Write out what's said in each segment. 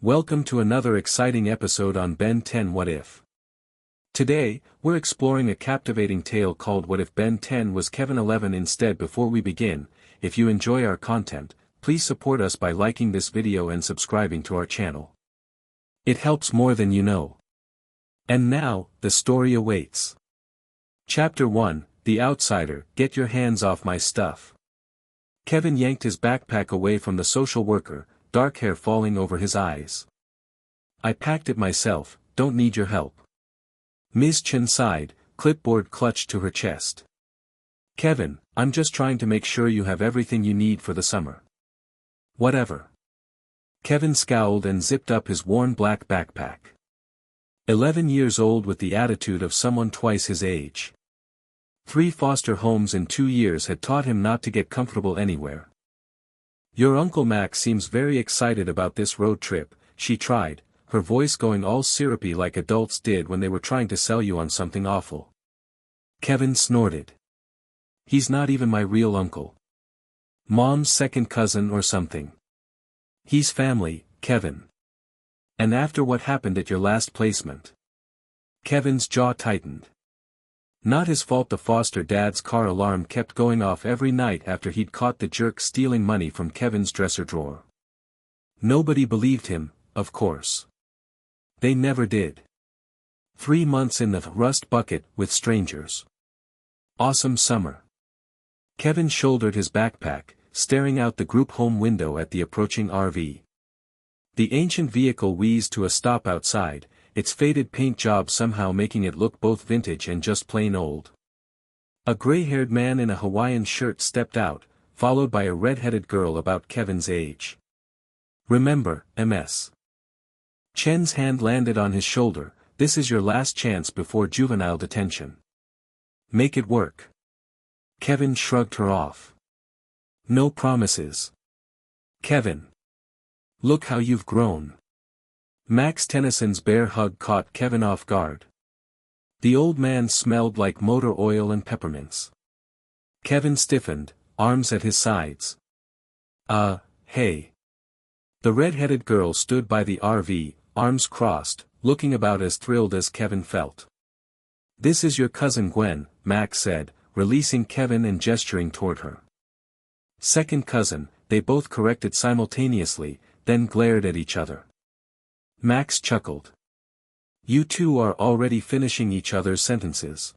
Welcome to another exciting episode on Ben 10 What If. Today, we're exploring a captivating tale called What If Ben 10 Was Kevin 11 Instead. Before we begin, if you enjoy our content, please support us by liking this video and subscribing to our channel. It helps more than you know. And now, the story awaits. Chapter 1, The Outsider. Get your hands off my stuff. Kevin yanked his backpack away from the social worker, dark hair falling over his eyes. I packed it myself, don't need your help. Ms. Chen sighed, clipboard clutched to her chest. Kevin, I'm just trying to make sure you have everything you need for the summer. Whatever. Kevin scowled and zipped up his worn black backpack. 11 years old with the attitude of someone twice his age. 3 foster homes in 2 years had taught him not to get comfortable anywhere. Your Uncle Max seems very excited about this road trip, she tried, her voice going all syrupy like adults did when they were trying to sell you on something awful. Kevin snorted. He's not even my real uncle. Mom's second cousin or something. He's family, Kevin. And after what happened at your last placement. Kevin's jaw tightened. Not his fault the foster dad's car alarm kept going off every night after he'd caught the jerk stealing money from Kevin's dresser drawer. Nobody believed him, of course. They never did. 3 months in the rust bucket with strangers. Awesome summer. Kevin shouldered his backpack, staring out the group home window at the approaching RV. The ancient vehicle wheezed to a stop outside, its faded paint job somehow making it look both vintage and just plain old. A gray-haired man in a Hawaiian shirt stepped out, followed by a red-headed girl about Kevin's age. Remember, Ms. Chen's hand landed on his shoulder, this is your last chance before juvenile detention. Make it work. Kevin shrugged her off. No promises. Kevin. Look how you've grown. Max Tennyson's bear hug caught Kevin off guard. The old man smelled like motor oil and peppermints. Kevin stiffened, arms at his sides. Hey. The red-headed girl stood by the RV, arms crossed, looking about as thrilled as Kevin felt. This is your cousin Gwen, Max said, releasing Kevin and gesturing toward her. Second cousin, they both corrected simultaneously, then glared at each other. Max chuckled. You two are already finishing each other's sentences.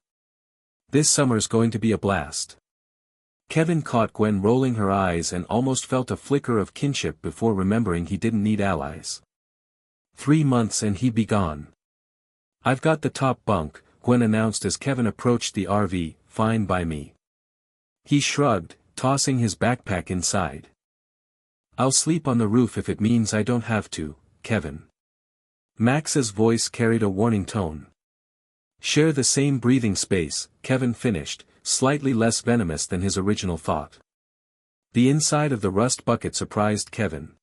This summer's going to be a blast. Kevin caught Gwen rolling her eyes and almost felt a flicker of kinship before remembering he didn't need allies. 3 months and he'd be gone. I've got the top bunk, Gwen announced as Kevin approached the RV, fine by me. He shrugged, tossing his backpack inside. I'll sleep on the roof if it means I don't have to, Kevin. Max's voice carried a warning tone. Share the same breathing space, Kevin finished, slightly less venomous than his original thought. The inside of the rust bucket surprised Kevin.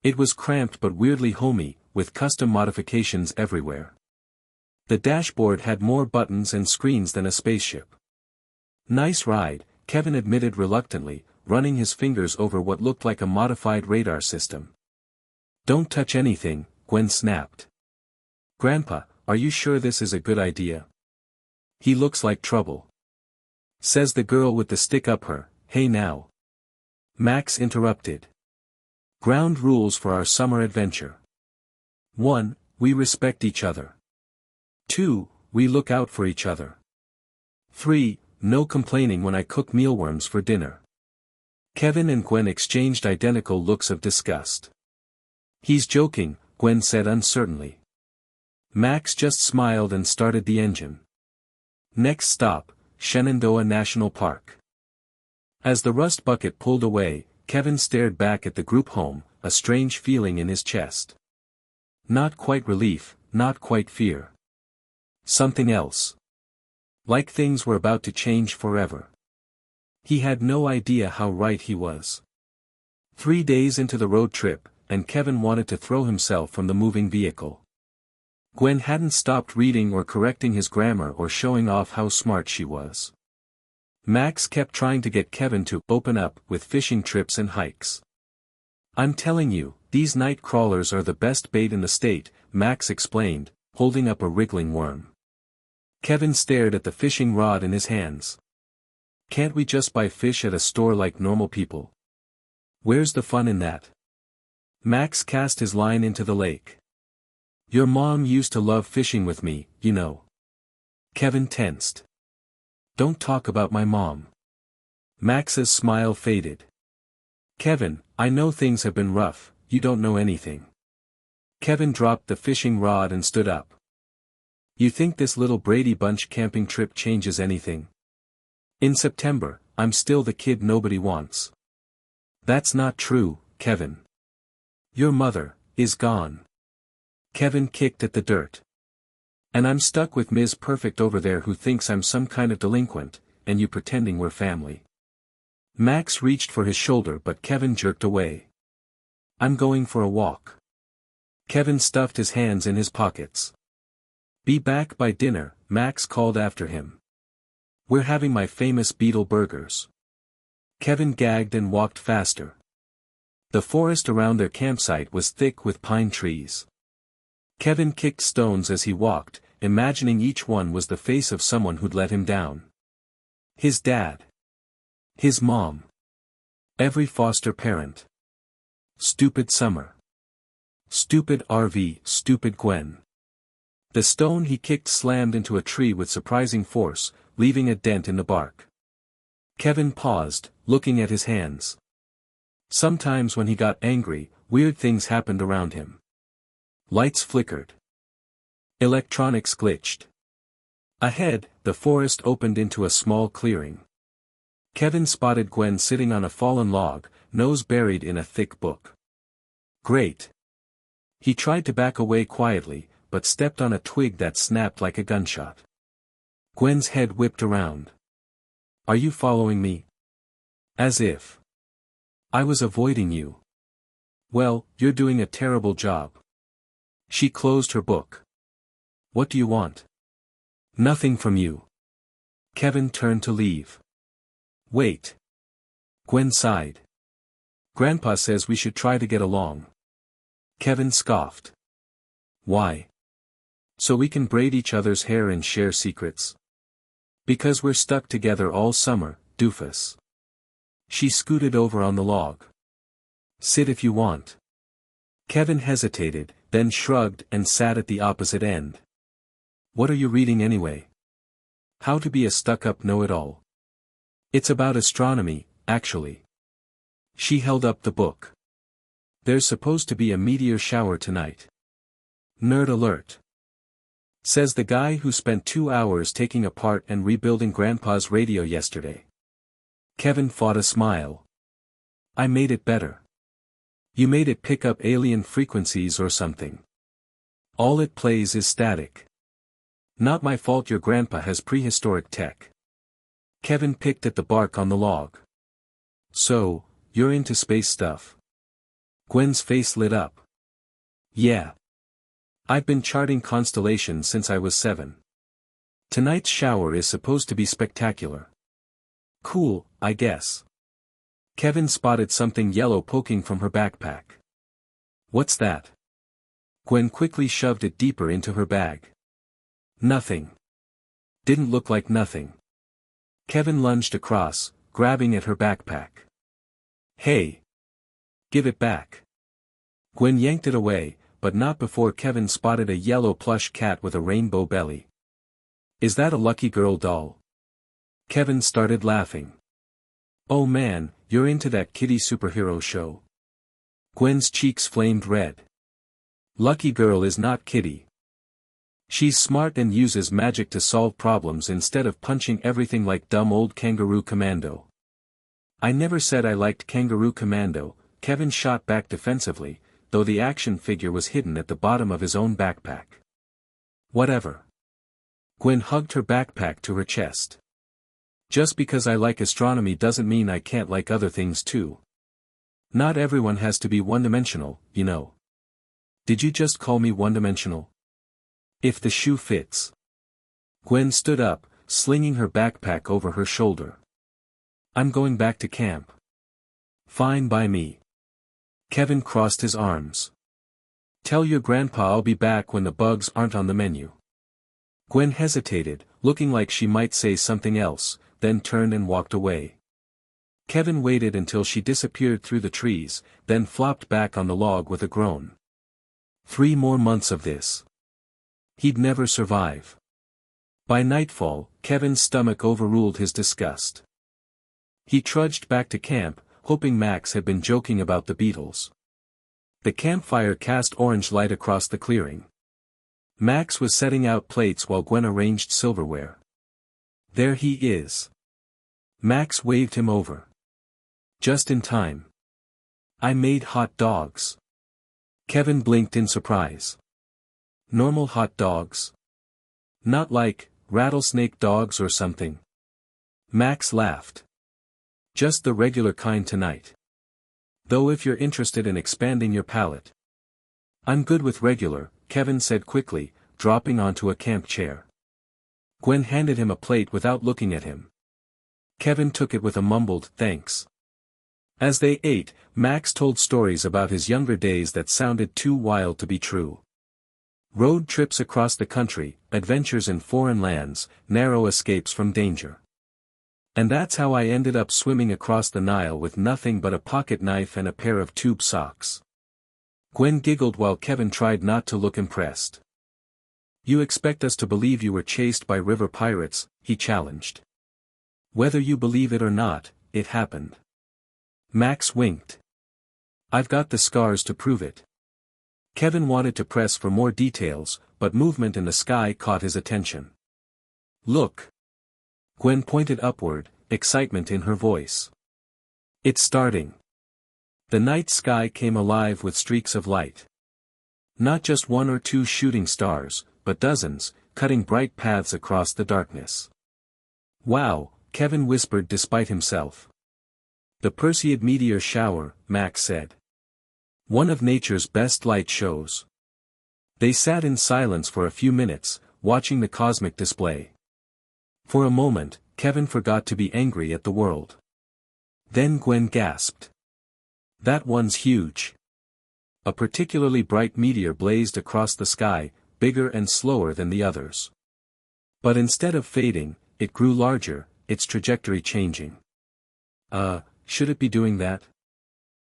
It was cramped but weirdly homey, with custom modifications everywhere. The dashboard had more buttons and screens than a spaceship. Nice ride, Kevin admitted reluctantly, running his fingers over what looked like a modified radar system. Don't touch anything, Gwen snapped. Grandpa, are you sure this is a good idea? He looks like trouble. Says the girl with the stick up her, hey now. Max interrupted. Ground rules for our summer adventure. 1. We respect each other. 2. We look out for each other. 3. No complaining when I cook mealworms for dinner. Kevin and Gwen exchanged identical looks of disgust. He's joking, Gwen said uncertainly. Max just smiled and started the engine. Next stop, Shenandoah National Park. As the rust bucket pulled away, Kevin stared back at the group home, a strange feeling in his chest. Not quite relief, not quite fear. Something else. Like things were about to change forever. He had no idea how right he was. 3 days into the road trip, and Kevin wanted to throw himself from the moving vehicle. Gwen hadn't stopped reading or correcting his grammar or showing off how smart she was. Max kept trying to get Kevin to open up with fishing trips and hikes. I'm telling you, these night crawlers are the best bait in the state, Max explained, holding up a wriggling worm. Kevin stared at the fishing rod in his hands. Can't we just buy fish at a store like normal people? Where's the fun in that? Max cast his line into the lake. Your mom used to love fishing with me, you know. Kevin tensed. Don't talk about my mom. Max's smile faded. Kevin, I know things have been rough, you don't know anything. Kevin dropped the fishing rod and stood up. You think this little Brady Bunch camping trip changes anything? In September, I'm still the kid nobody wants. That's not true, Kevin. Your mother is gone. Kevin kicked at the dirt. And I'm stuck with Ms. Perfect over there who thinks I'm some kind of delinquent, and you pretending we're family. Max reached for his shoulder but Kevin jerked away. I'm going for a walk. Kevin stuffed his hands in his pockets. Be back by dinner, Max called after him. We're having my famous beetle burgers. Kevin gagged and walked faster. The forest around their campsite was thick with pine trees. Kevin kicked stones as he walked, imagining each one was the face of someone who'd let him down. His dad. His mom. Every foster parent. Stupid Summer. Stupid RV, stupid Gwen. The stone he kicked slammed into a tree with surprising force, leaving a dent in the bark. Kevin paused, looking at his hands. Sometimes when he got angry, weird things happened around him. Lights flickered. Electronics glitched. Ahead, the forest opened into a small clearing. Kevin spotted Gwen sitting on a fallen log, nose buried in a thick book. Great. He tried to back away quietly, but stepped on a twig that snapped like a gunshot. Gwen's head whipped around. Are you following me? As if I was avoiding you. Well, you're doing a terrible job. She closed her book. What do you want? Nothing from you. Kevin turned to leave. Wait. Gwen sighed. Grandpa says we should try to get along. Kevin scoffed. Why? So we can braid each other's hair and share secrets. Because we're stuck together all summer, doofus. She scooted over on the log. Sit if you want. Kevin hesitated, then shrugged and sat at the opposite end. What are you reading anyway? How to be a stuck-up know-it-all. It's about astronomy, actually. She held up the book. There's supposed to be a meteor shower tonight. Nerd alert. Says the guy who spent 2 hours taking apart and rebuilding Grandpa's radio yesterday. Kevin fought a smile. I made it better. You made it pick up alien frequencies or something. All it plays is static. Not my fault your grandpa has prehistoric tech. Kevin picked at the bark on the log. So, you're into space stuff. Gwen's face lit up. Yeah. I've been charting constellations since I was 7. Tonight's shower is supposed to be spectacular. Cool, I guess. Kevin spotted something yellow poking from her backpack. What's that? Gwen quickly shoved it deeper into her bag. Nothing. Didn't look like nothing. Kevin lunged across, grabbing at her backpack. Hey! Give it back. Gwen yanked it away, but not before Kevin spotted a yellow plush cat with a rainbow belly. Is that a lucky girl doll? Kevin started laughing. Oh man, you're into that kitty superhero show. Gwen's cheeks flamed red. Lucky girl is not kitty. She's smart and uses magic to solve problems instead of punching everything like dumb old Kangaroo Commando. I never said I liked Kangaroo Commando, Kevin shot back defensively, though the action figure was hidden at the bottom of his own backpack. Whatever. Gwen hugged her backpack to her chest. Just because I like astronomy doesn't mean I can't like other things too. Not everyone has to be one-dimensional, you know. Did you just call me one-dimensional? If the shoe fits. Gwen stood up, slinging her backpack over her shoulder. I'm going back to camp. Fine by me. Kevin crossed his arms. Tell your grandpa I'll be back when the bugs aren't on the menu. Gwen hesitated, looking like she might say something else, then turned and walked away. Kevin waited until she disappeared through the trees, then flopped back on the log with a groan. 3 more months of this. He'd never survive. By nightfall, Kevin's stomach overruled his disgust. He trudged back to camp, hoping Max had been joking about the beetles. The campfire cast orange light across the clearing. Max was setting out plates while Gwen arranged silverware. There he is. Max waved him over. Just in time. I made hot dogs. Kevin blinked in surprise. Normal hot dogs? Not like rattlesnake dogs or something? Max laughed. Just the regular kind tonight. Though if you're interested in expanding your palate. I'm good with regular, Kevin said quickly, dropping onto a camp chair. Gwen handed him a plate without looking at him. Kevin took it with a mumbled thanks. As they ate, Max told stories about his younger days that sounded too wild to be true. Road trips across the country, adventures in foreign lands, narrow escapes from danger. And that's how I ended up swimming across the Nile with nothing but a pocket knife and a pair of tube socks. Gwen giggled while Kevin tried not to look impressed. You expect us to believe you were chased by river pirates, he challenged. Whether you believe it or not, it happened. Max winked. I've got the scars to prove it. Kevin wanted to press for more details, but movement in the sky caught his attention. Look. Gwen pointed upward, excitement in her voice. It's starting. The night sky came alive with streaks of light. Not just 1 or 2 shooting stars, but dozens, cutting bright paths across the darkness. Wow, Kevin whispered despite himself. The Perseid meteor shower, Max said. One of nature's best light shows. They sat in silence for a few minutes, watching the cosmic display. For a moment, Kevin forgot to be angry at the world. Then Gwen gasped. That one's huge. A particularly bright meteor blazed across the sky, bigger and slower than the others. But instead of fading, it grew larger, its trajectory changing. Should it be doing that?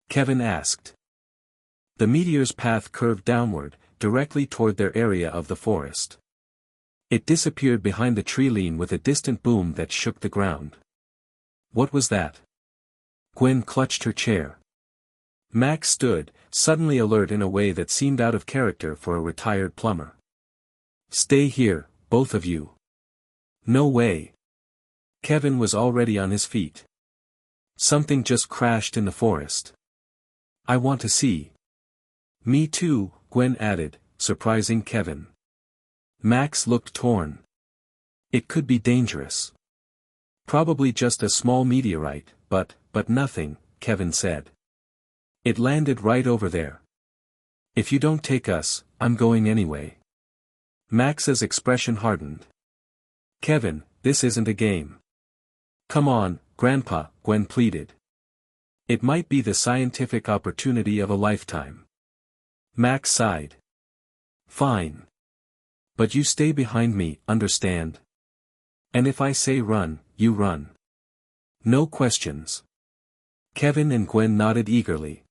Kevin asked. The meteor's path curved downward, directly toward their area of the forest. It disappeared behind the tree line with a distant boom that shook the ground. What was that? Gwen clutched her chair. Max stood, suddenly alert in a way that seemed out of character for a retired plumber. Stay here, both of you. No way. Kevin was already on his feet. Something just crashed in the forest. I want to see. Me too, Gwen added, surprising Kevin. Max looked torn. It could be dangerous. Probably just a small meteorite, but nothing, Kevin said. It landed right over there. If you don't take us, I'm going anyway. Max's expression hardened. Kevin, this isn't a game. Come on, Grandpa, Gwen pleaded. It might be the scientific opportunity of a lifetime. Max sighed. Fine. But you stay behind me, understand? And if I say run, you run. No questions. Kevin and Gwen nodded eagerly.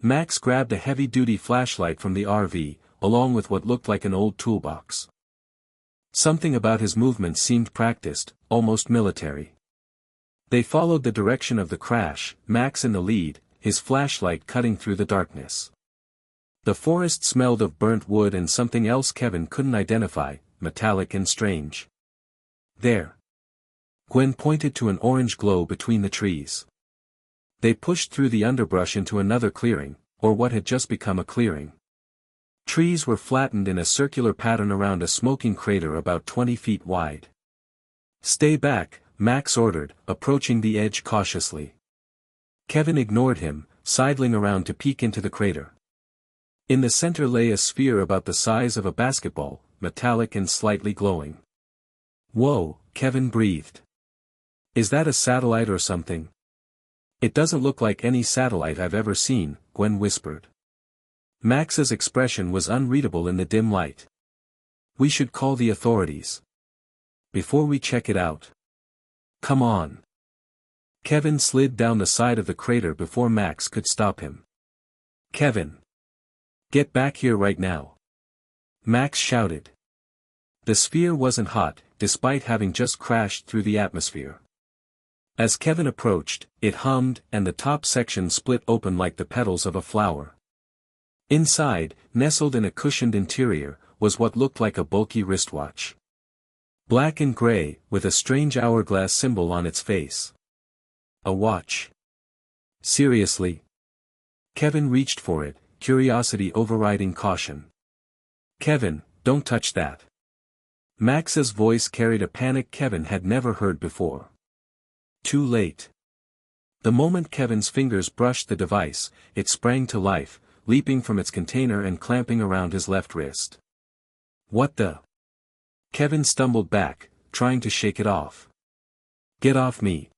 Max grabbed a heavy-duty flashlight from the RV, along with what looked like an old toolbox. Something about his movements seemed practiced, almost military. They followed the direction of the crash, Max in the lead, his flashlight cutting through the darkness. The forest smelled of burnt wood and something else Kevin couldn't identify, metallic and strange. There. Gwen pointed to an orange glow between the trees. They pushed through the underbrush into another clearing, or what had just become a clearing. Trees were flattened in a circular pattern around a smoking crater about 20 feet wide. Stay back, Max ordered, approaching the edge cautiously. Kevin ignored him, sidling around to peek into the crater. In the center lay a sphere about the size of a basketball, metallic and slightly glowing. Whoa, Kevin breathed. Is that a satellite or something? It doesn't look like any satellite I've ever seen, Gwen whispered. Max's expression was unreadable in the dim light. We should call the authorities. Before we check it out. Come on. Kevin slid down the side of the crater before Max could stop him. Kevin. Get back here right now. Max shouted. The sphere wasn't hot, despite having just crashed through the atmosphere. As Kevin approached, it hummed, and the top section split open like the petals of a flower. Inside, nestled in a cushioned interior, was what looked like a bulky wristwatch. Black and gray, with a strange hourglass symbol on its face. A watch. Seriously? Kevin reached for it, curiosity overriding caution. Kevin, don't touch that. Max's voice carried a panic Kevin had never heard before. Too late. The moment Kevin's fingers brushed the device, it sprang to life, leaping from its container and clamping around his left wrist. What the? Kevin stumbled back, trying to shake it off. Get off me.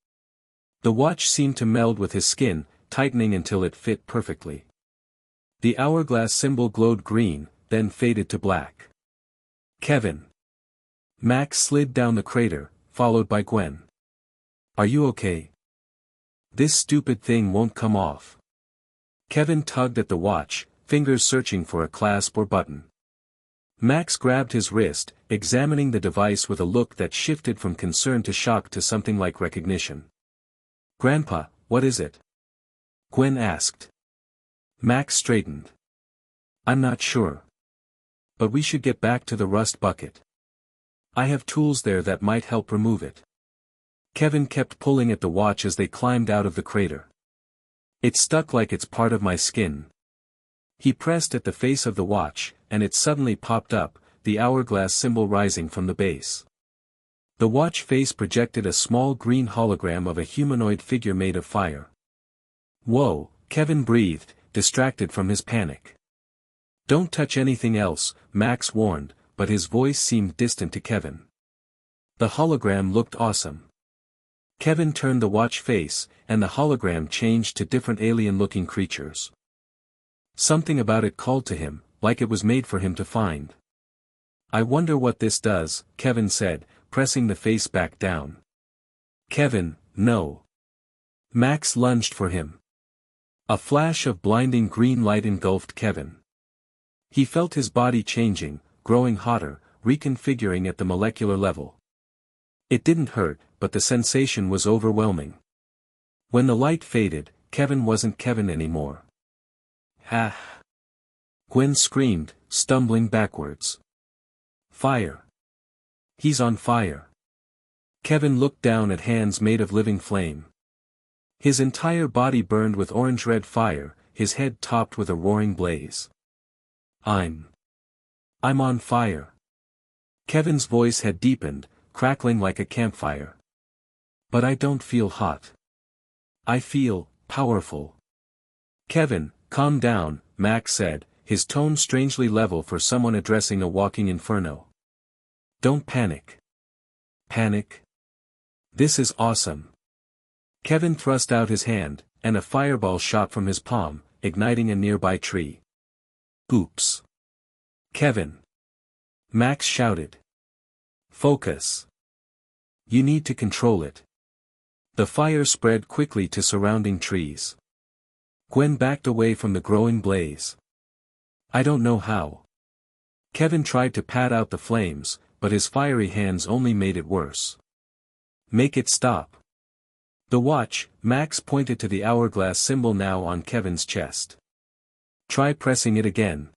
The watch seemed to meld with his skin, tightening until it fit perfectly. The hourglass symbol glowed green, then faded to black. Kevin. Max slid down the crater, followed by Gwen. Are you okay? This stupid thing won't come off. Kevin tugged at the watch, fingers searching for a clasp or button. Max grabbed his wrist, examining the device with a look that shifted from concern to shock to something like recognition. Grandpa, what is it? Gwen asked. Max straightened. I'm not sure. But we should get back to the rust bucket. I have tools there that might help remove it. Kevin kept pulling at the watch as they climbed out of the crater. It stuck like it's part of my skin. He pressed at the face of the watch, and it suddenly popped up, the hourglass symbol rising from the base. The watch face projected a small green hologram of a humanoid figure made of fire. Whoa, Kevin breathed, distracted from his panic. Don't touch anything else, Max warned, but his voice seemed distant to Kevin. The hologram looked awesome. Kevin turned the watch face, and the hologram changed to different alien-looking creatures. Something about it called to him, like it was made for him to find. I wonder what this does, Kevin said, pressing the face back down. Kevin, no. Max lunged for him. A flash of blinding green light engulfed Kevin. He felt his body changing, growing hotter, reconfiguring at the molecular level. It didn't hurt, but the sensation was overwhelming. When the light faded, Kevin wasn't Kevin anymore. Ah! Gwen screamed, stumbling backwards. Fire! He's on fire! Kevin looked down at hands made of living flame. His entire body burned with orange-red fire, his head topped with a roaring blaze. I'm on fire. Kevin's voice had deepened, crackling like a campfire. But I don't feel hot. I feel powerful. Kevin, calm down, Max said, his tone strangely level for someone addressing a walking inferno. Don't panic. Panic? This is awesome. Kevin thrust out his hand, and a fireball shot from his palm, igniting a nearby tree. Oops. Kevin. Max shouted. Focus. You need to control it. The fire spread quickly to surrounding trees. Gwen backed away from the growing blaze. I don't know how. Kevin tried to pat out the flames, but his fiery hands only made it worse. Make it stop. The watch, Max pointed to the hourglass symbol now on Kevin's chest. Try pressing it again.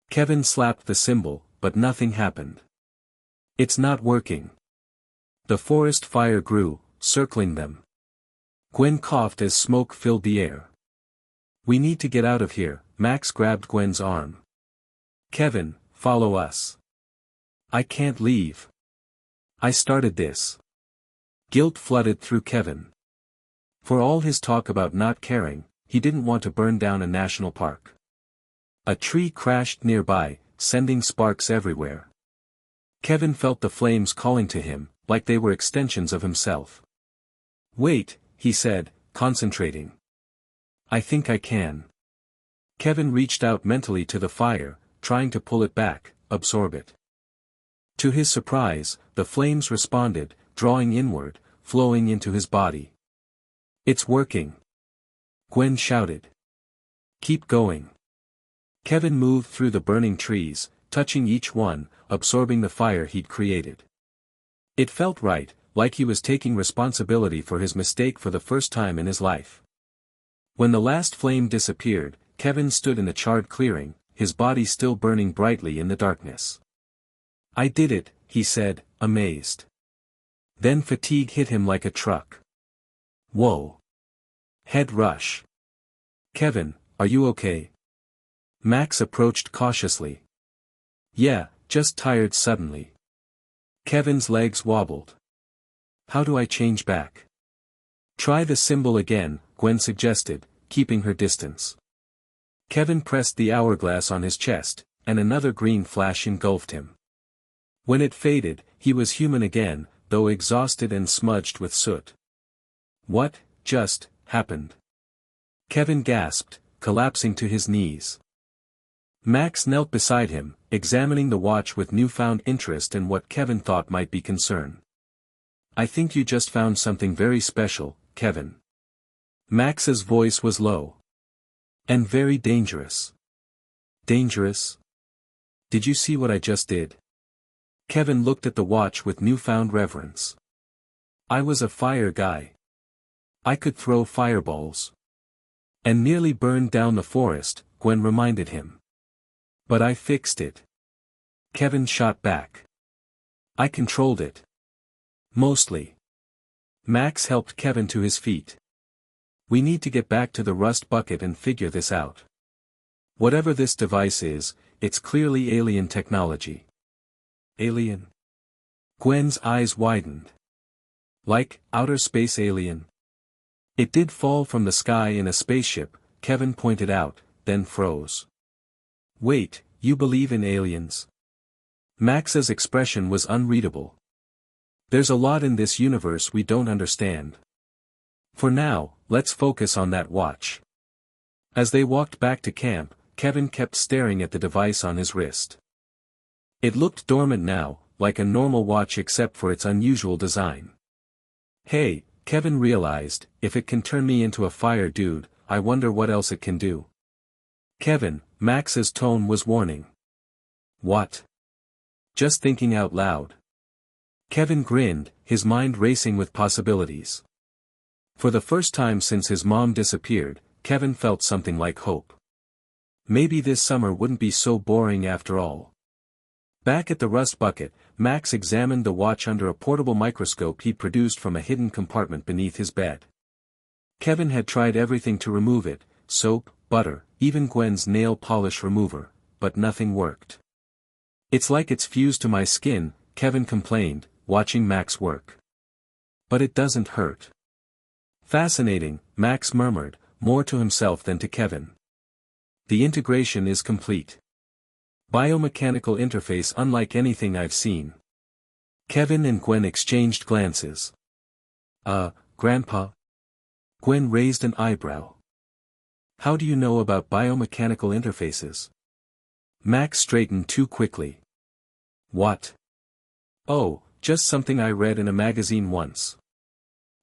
Kevin slapped the symbol, but nothing happened. It's not working. The forest fire grew, circling them. Gwen coughed as smoke filled the air. We need to get out of here, Max grabbed Gwen's arm. Kevin, follow us. I can't leave. I started this. Guilt flooded through Kevin. For all his talk about not caring, he didn't want to burn down a national park. A tree crashed nearby, sending sparks everywhere. Kevin felt the flames calling to him, like they were extensions of himself. Wait, he said, concentrating. I think I can. Kevin reached out mentally to the fire, trying to pull it back, absorb it. To his surprise, the flames responded, drawing inward, flowing into his body. It's working. Gwen shouted. Keep going. Kevin moved through the burning trees, touching each one, absorbing the fire he'd created. It felt right, like he was taking responsibility for his mistake for the first time in his life. When the last flame disappeared, Kevin stood in a charred clearing, his body still burning brightly in the darkness. I did it, he said, amazed. Then fatigue hit him like a truck. Whoa. Head rush. Kevin, are you okay? Max approached cautiously. Yeah, just tired suddenly. Kevin's legs wobbled. How do I change back? Try the symbol again, Gwen suggested, keeping her distance. Kevin pressed the hourglass on his chest, and another green flash engulfed him. When it faded, he was human again, though exhausted and smudged with soot. What, just, happened? Kevin gasped, collapsing to his knees. Max knelt beside him, examining the watch with newfound interest and what Kevin thought might be concern. I think you just found something very special, Kevin. Max's voice was low. And very dangerous. Dangerous? Did you see what I just did? Kevin looked at the watch with newfound reverence. I was a fire guy. I could throw fireballs. And nearly burned down the forest, Gwen reminded him. But I fixed it. Kevin shot back. I controlled it. Mostly. Max helped Kevin to his feet. We need to get back to the rust bucket and figure this out. Whatever this device is, it's clearly alien technology. Alien? Gwen's eyes widened. Like, outer space alien? It did fall from the sky in a spaceship, Kevin pointed out, then froze. Wait, you believe in aliens? Max's expression was unreadable. There's a lot in this universe we don't understand. For now, let's focus on that watch. As they walked back to camp, Kevin kept staring at the device on his wrist. It looked dormant now, like a normal watch except for its unusual design. Hey, Kevin realized, if it can turn me into a fire dude, I wonder what else it can do. Kevin, Max's tone was warning. What? Just thinking out loud. Kevin grinned, his mind racing with possibilities. For the first time since his mom disappeared, Kevin felt something like hope. Maybe this summer wouldn't be so boring after all. Back at the rust bucket, Max examined the watch under a portable microscope he'd produced from a hidden compartment beneath his bed. Kevin had tried everything to remove it, soap, butter, even Gwen's nail polish remover, but nothing worked. It's like it's fused to my skin, Kevin complained, watching Max work. But it doesn't hurt. Fascinating, Max murmured, more to himself than to Kevin. The integration is complete. Biomechanical interface unlike anything I've seen. Kevin and Gwen exchanged glances. Grandpa? Gwen raised an eyebrow. How do you know about biomechanical interfaces? Max straightened too quickly. What? Oh, just something I read in a magazine once.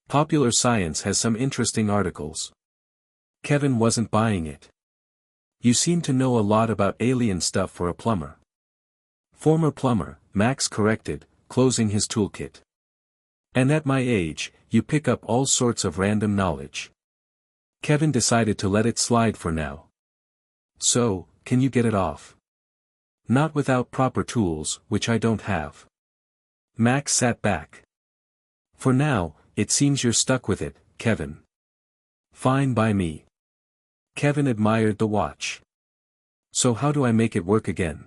Popular Science has some interesting articles. Kevin wasn't buying it. You seem to know a lot about alien stuff for a plumber. Former plumber, Max corrected, closing his toolkit. And at my age, you pick up all sorts of random knowledge. Kevin decided to let it slide for now. So, can you get it off? Not without proper tools, which I don't have. Max sat back. For now, it seems you're stuck with it, Kevin. Fine by me. Kevin admired the watch. So how do I make it work again?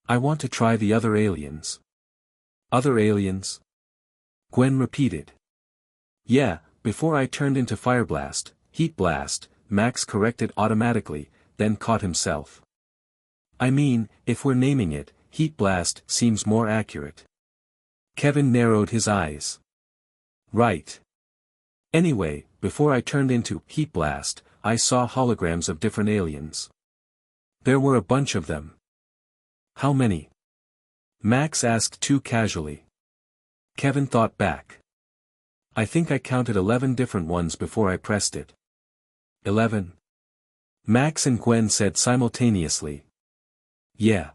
I want to try the other aliens. Other aliens? Gwen repeated. Yeah, before I turned into Fireblast, Heat Blast, Max corrected automatically, then caught himself. I mean, if we're naming it, Heat Blast seems more accurate. Kevin narrowed his eyes. Right. Anyway, before I turned into Heat Blast, I saw holograms of different aliens. There were a bunch of them. How many? Max asked too casually. Kevin thought back. I think I counted 11 different ones before I pressed it. 11? Max and Gwen said simultaneously. Yeah.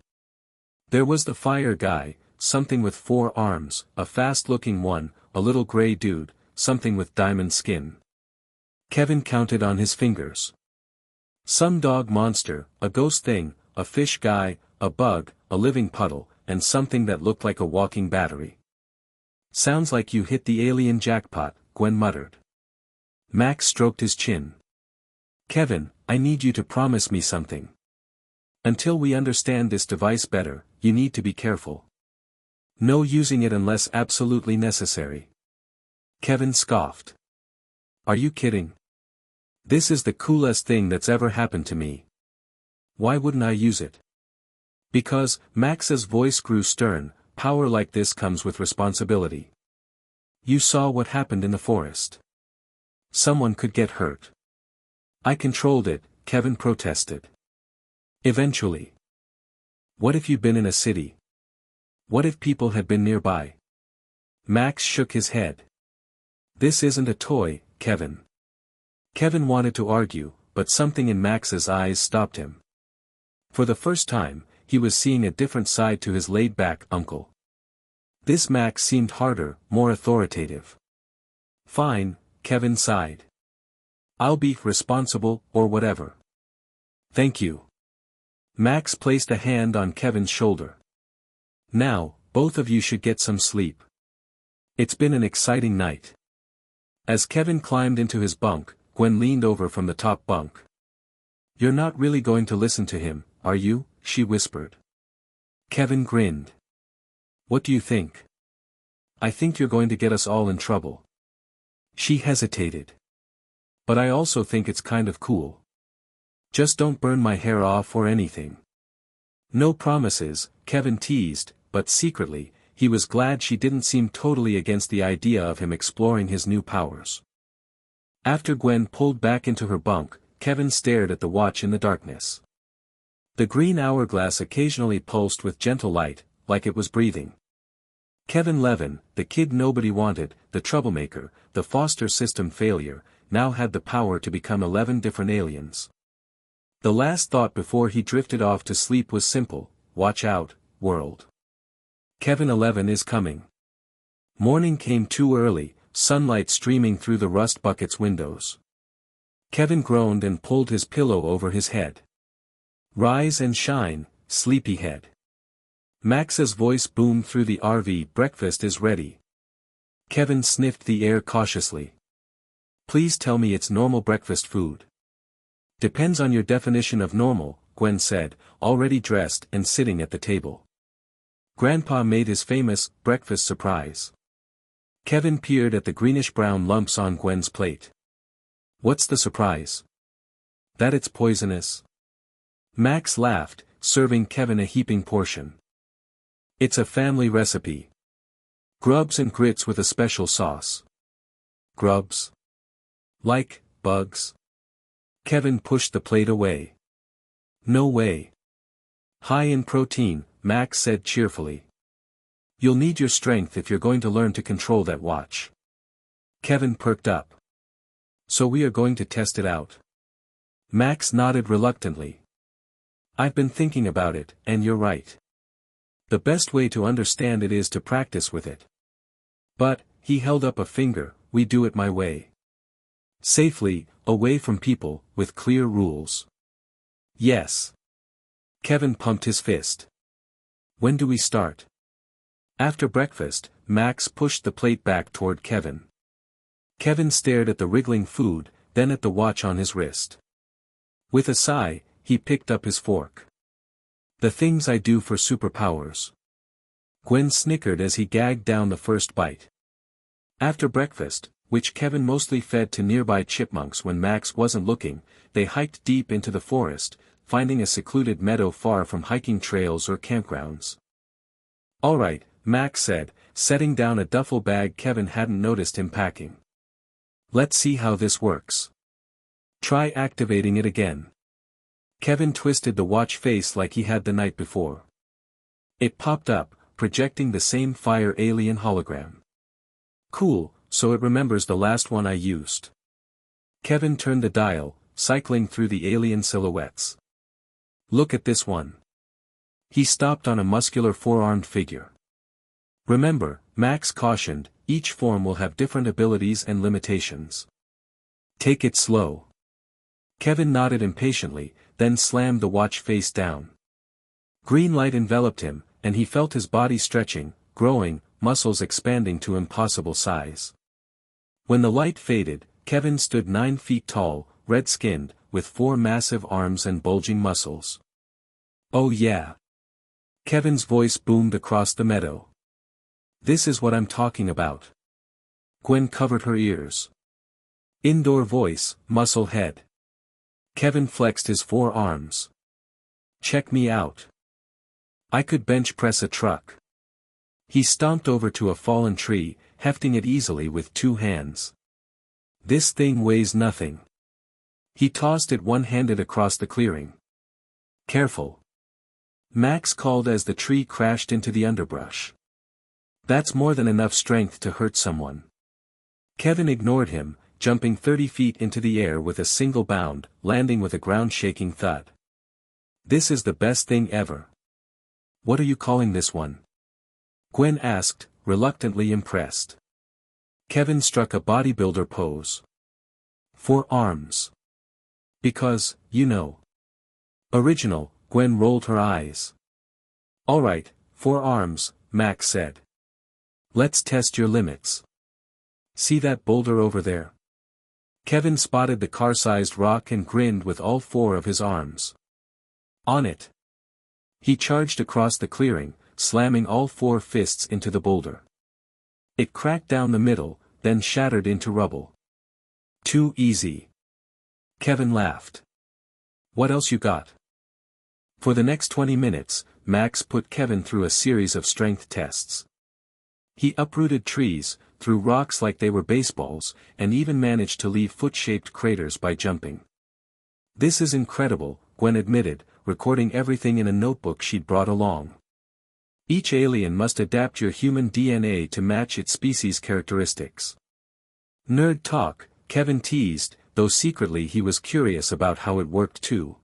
There was the fire guy, something with 4 arms, a fast-looking one, a little gray dude, something with diamond skin. Kevin counted on his fingers. Some dog monster, a ghost thing, a fish guy, a bug, a living puddle, and something that looked like a walking battery. Sounds like you hit the alien jackpot, Gwen muttered. Max stroked his chin. Kevin, I need you to promise me something. Until we understand this device better, you need to be careful. No using it unless absolutely necessary. Kevin scoffed. Are you kidding? This is the coolest thing that's ever happened to me. Why wouldn't I use it? Because, Max's voice grew stern, power like this comes with responsibility. You saw what happened in the forest. Someone could get hurt. I controlled it, Kevin protested. Eventually. What if you'd been in a city? What if people had been nearby? Max shook his head. This isn't a toy, Kevin. Kevin wanted to argue, but something in Max's eyes stopped him. For the first time, he was seeing a different side to his laid-back uncle. This Max seemed harder, more authoritative. Fine, Kevin sighed. I'll be responsible, or whatever. Thank you. Max placed a hand on Kevin's shoulder. Now, both of you should get some sleep. It's been an exciting night. As Kevin climbed into his bunk, Gwen leaned over from the top bunk. You're not really going to listen to him, are you? She whispered. Kevin grinned. What do you think? I think you're going to get us all in trouble. She hesitated. But I also think it's kind of cool. Just don't burn my hair off or anything. No promises, Kevin teased, but secretly, he was glad she didn't seem totally against the idea of him exploring his new powers. After Gwen pulled back into her bunk, Kevin stared at the watch in the darkness. The green hourglass occasionally pulsed with gentle light, like it was breathing. Kevin Levin, the kid nobody wanted, the troublemaker, the foster system failure, now had the power to become 11 different aliens. The last thought before he drifted off to sleep was simple: watch out, world. Kevin 11 is coming. Morning came too early, sunlight streaming through the rust bucket's windows. Kevin groaned and pulled his pillow over his head. Rise and shine, sleepyhead. Max's voice boomed through the RV. Breakfast is ready. Kevin sniffed the air cautiously. Please tell me it's normal breakfast food. Depends on your definition of normal, Gwen said, already dressed and sitting at the table. Grandpa made his famous breakfast surprise. Kevin peered at the greenish-brown lumps on Gwen's plate. What's the surprise? That it's poisonous. Max laughed, serving Kevin a heaping portion. It's a family recipe. Grubs and grits with a special sauce. Grubs? Like bugs? Kevin pushed the plate away. No way. High in protein, Max said cheerfully. You'll need your strength if you're going to learn to control that watch. Kevin perked up. So we are going to test it out. Max nodded reluctantly. I've been thinking about it, and you're right. The best way to understand it is to practice with it. But, he held up a finger, we do it my way. Safely, away from people, with clear rules. Yes. Kevin pumped his fist. When do we start? After breakfast, Max pushed the plate back toward Kevin. Kevin stared at the wriggling food, then at the watch on his wrist. With a sigh, he picked up his fork. The things I do for superpowers. Gwen snickered as he gagged down the first bite. After breakfast, which Kevin mostly fed to nearby chipmunks when Max wasn't looking, they hiked deep into the forest, finding a secluded meadow far from hiking trails or campgrounds. All right, Max said, setting down a duffel bag Kevin hadn't noticed him packing. Let's see how this works. Try activating it again. Kevin twisted the watch face like he had the night before. It popped up, projecting the same fire alien hologram. Cool, so it remembers the last one I used. Kevin turned the dial, cycling through the alien silhouettes. Look at this one. He stopped on a muscular four-armed figure. Remember, Max cautioned, each form will have different abilities and limitations. Take it slow. Kevin nodded impatiently, then slammed the watch face down. Green light enveloped him, and he felt his body stretching, growing, muscles expanding to impossible size. When the light faded, Kevin stood 9 feet tall, red-skinned, with 4 massive arms and bulging muscles. Oh yeah. Kevin's voice boomed across the meadow. This is what I'm talking about. Gwen covered her ears. Indoor voice, muscle head. Kevin flexed his 4 arms. Check me out. I could bench press a truck. He stomped over to a fallen tree, hefting it easily with 2 hands. This thing weighs nothing. He tossed it one-handed across the clearing. Careful. Max called as the tree crashed into the underbrush. That's more than enough strength to hurt someone. Kevin ignored him, jumping 30 feet into the air with a single bound, landing with a ground-shaking thud. This is the best thing ever. What are you calling this one? Gwen asked, reluctantly impressed. Kevin struck a bodybuilder pose. 4 arms. Because, you know. Original, Gwen rolled her eyes. Alright, 4 arms, Max said. Let's test your limits. See that boulder over there? Kevin spotted the car-sized rock and grinned with all 4 of his arms. On it. He charged across the clearing, slamming all 4 fists into the boulder. It cracked down the middle, then shattered into rubble. Too easy. Kevin laughed. What else you got? For the next 20 minutes, Max put Kevin through a series of strength tests. He uprooted trees, threw rocks like they were baseballs, and even managed to leave foot-shaped craters by jumping. This is incredible, Gwen admitted, recording everything in a notebook she'd brought along. Each alien must adapt your human DNA to match its species' characteristics. Nerd talk, Kevin teased, though secretly he was curious about how it worked too.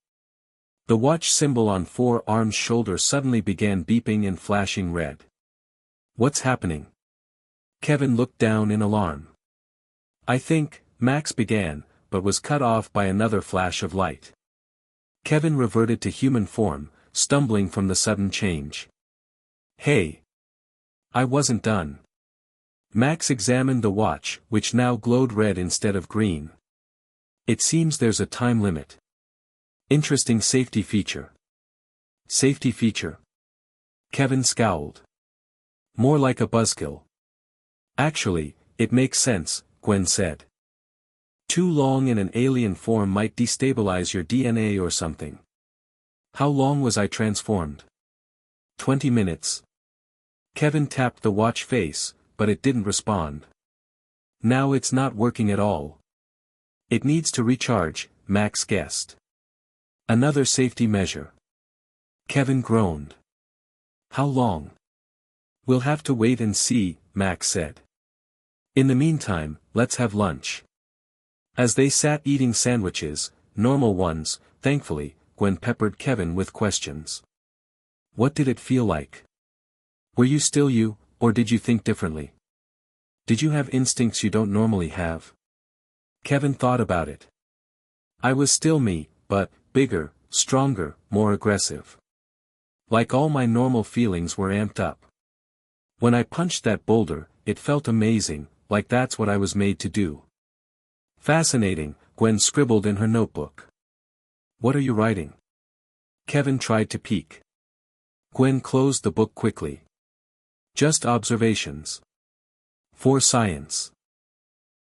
The watch symbol on 4 arms' shoulder suddenly began beeping and flashing red. What's happening? Kevin looked down in alarm. I think, Max began, but was cut off by another flash of light. Kevin reverted to human form, stumbling from the sudden change. Hey! I wasn't done. Max examined the watch, which now glowed red instead of green. It seems there's a time limit. Interesting safety feature. Safety feature? Kevin scowled. More like a buzzkill. Actually, it makes sense, Gwen said. Too long in an alien form might destabilize your DNA or something. How long was I transformed? 20 minutes. Kevin tapped the watch face, but it didn't respond. Now it's not working at all. It needs to recharge, Max guessed. Another safety measure. Kevin groaned. How long? We'll have to wait and see, Max said. In the meantime, let's have lunch. As they sat eating sandwiches, normal ones, thankfully, Gwen peppered Kevin with questions. What did it feel like? Were you still you, or did you think differently? Did you have instincts you don't normally have? Kevin thought about it. I was still me, but, bigger, stronger, more aggressive. Like all my normal feelings were amped up. When I punched that boulder, it felt amazing, like that's what I was made to do. Fascinating, Gwen scribbled in her notebook. What are you writing? Kevin tried to peek. Gwen closed the book quickly. Just observations. For science.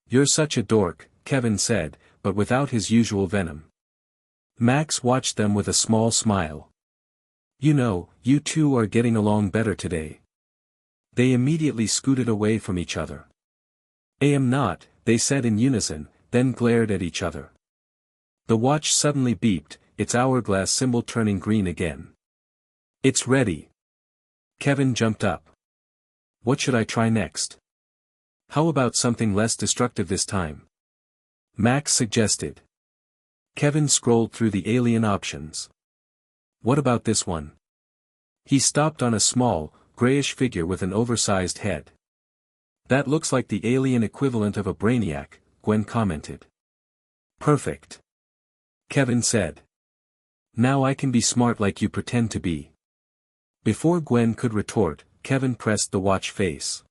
You're such a dork, Kevin said, but without his usual venom. Max watched them with a small smile. You know, you two are getting along better today. They immediately scooted away from each other. I am not, they said in unison, then glared at each other. The watch suddenly beeped, its hourglass symbol turning green again. It's ready. Kevin jumped up. What should I try next? How about something less destructive this time? Max suggested. Kevin scrolled through the alien options. What about this one? He stopped on a small, grayish figure with an oversized head. That looks like the alien equivalent of a brainiac, Gwen commented. Perfect. Kevin said. Now I can be smart like you pretend to be. Before Gwen could retort, Kevin pressed the watch face.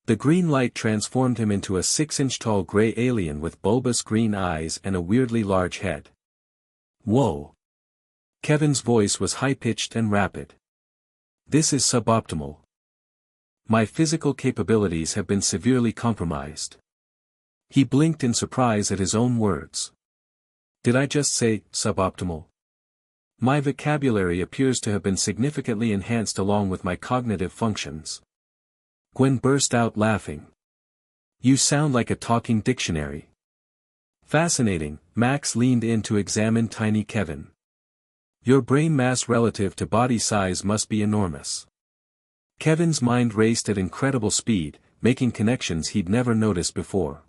The green light transformed him into a 6-inch tall gray alien with bulbous green eyes and a weirdly large head. Whoa! Kevin's voice was high-pitched and rapid. This is suboptimal. My physical capabilities have been severely compromised. He blinked in surprise at his own words. Did I just say, suboptimal? My vocabulary appears to have been significantly enhanced along with my cognitive functions. Gwen burst out laughing. You sound like a talking dictionary. Fascinating, Max leaned in to examine tiny Kevin. Your brain mass relative to body size must be enormous. Kevin's mind raced at incredible speed, making connections he'd never noticed before.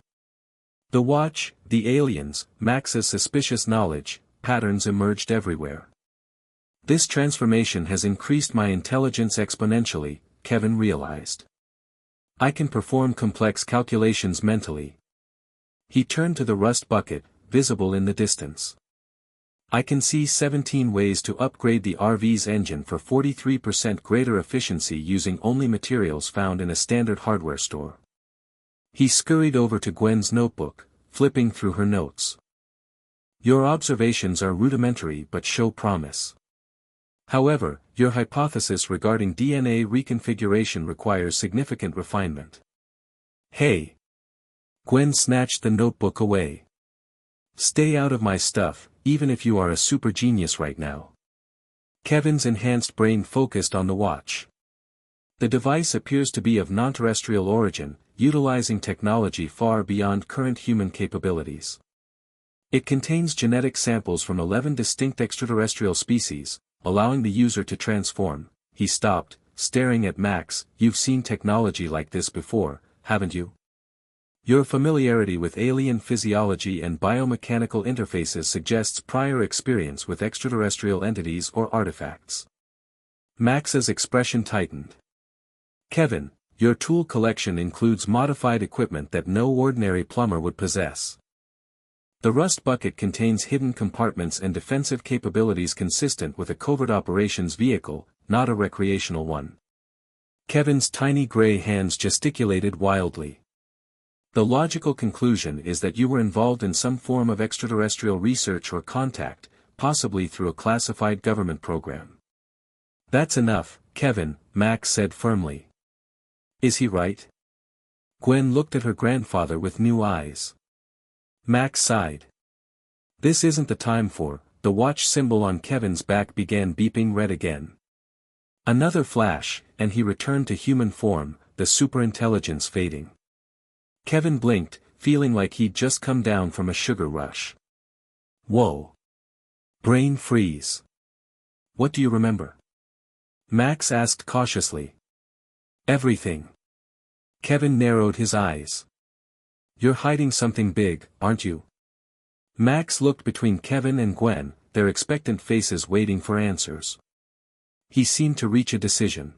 The watch, the aliens, Max's suspicious knowledge, patterns emerged everywhere. This transformation has increased my intelligence exponentially, Kevin realized. I can perform complex calculations mentally. He turned to the rust bucket, visible in the distance. I can see 17 ways to upgrade the RV's engine for 43% greater efficiency using only materials found in a standard hardware store. He scurried over to Gwen's notebook, flipping through her notes. Your observations are rudimentary but show promise. However, your hypothesis regarding DNA reconfiguration requires significant refinement. Hey! Gwen snatched the notebook away. Stay out of my stuff, even if you are a super genius right now. Kevin's enhanced brain focused on the watch. The device appears to be of non-terrestrial origin, utilizing technology far beyond current human capabilities. It contains genetic samples from 11 distinct extraterrestrial species, allowing the user to transform. He stopped, staring at Max. You've seen technology like this before, haven't you? Your familiarity with alien physiology and biomechanical interfaces suggests prior experience with extraterrestrial entities or artifacts. Max's expression tightened. Kevin, your tool collection includes modified equipment that no ordinary plumber would possess. The rust bucket contains hidden compartments and defensive capabilities consistent with a covert operations vehicle, not a recreational one. Kevin's tiny gray hands gesticulated wildly. The logical conclusion is that you were involved in some form of extraterrestrial research or contact, possibly through a classified government program. That's enough, Kevin, Max said firmly. Is he right? Gwen looked at her grandfather with new eyes. Max sighed. This isn't the time for. The watch symbol on Kevin's back began beeping red again. Another flash, and he returned to human form, the superintelligence fading. Kevin blinked, feeling like he'd just come down from a sugar rush. Whoa. Brain freeze. What do you remember? Max asked cautiously. Everything. Kevin narrowed his eyes. You're hiding something big, aren't you? Max looked between Kevin and Gwen, their expectant faces waiting for answers. He seemed to reach a decision.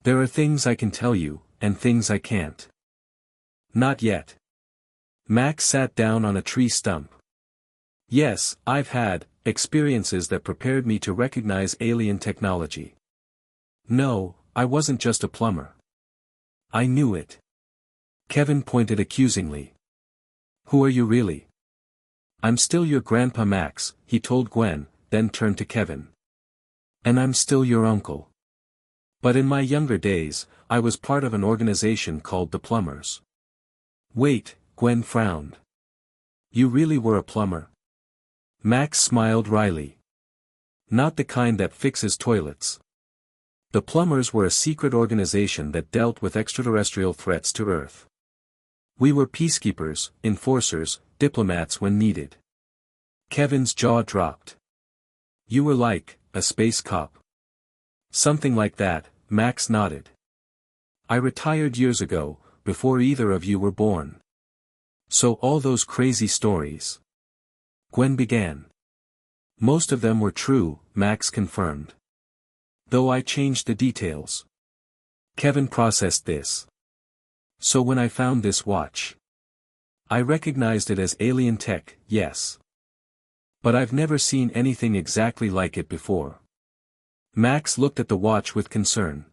There are things I can tell you, and things I can't. Not yet. Max sat down on a tree stump. Yes, I've had experiences that prepared me to recognize alien technology. No, I wasn't just a plumber. I knew it. Kevin pointed accusingly. Who are you really? I'm still your grandpa Max, he told Gwen, then turned to Kevin. And I'm still your uncle. But in my younger days, I was part of an organization called the Plumbers. Wait, Gwen frowned. You really were a plumber? Max smiled wryly. Not the kind that fixes toilets. The Plumbers were a secret organization that dealt with extraterrestrial threats to Earth. We were peacekeepers, enforcers, diplomats when needed. Kevin's jaw dropped. You were like, a space cop. Something like that, Max nodded. I retired years ago, before either of you were born. So all those crazy stories. Gwen began. Most of them were true, Max confirmed. Though I changed the details. Kevin processed this. So when I found this watch, I recognized it as alien tech, yes. But I've never seen anything exactly like it before. Max looked at the watch with concern.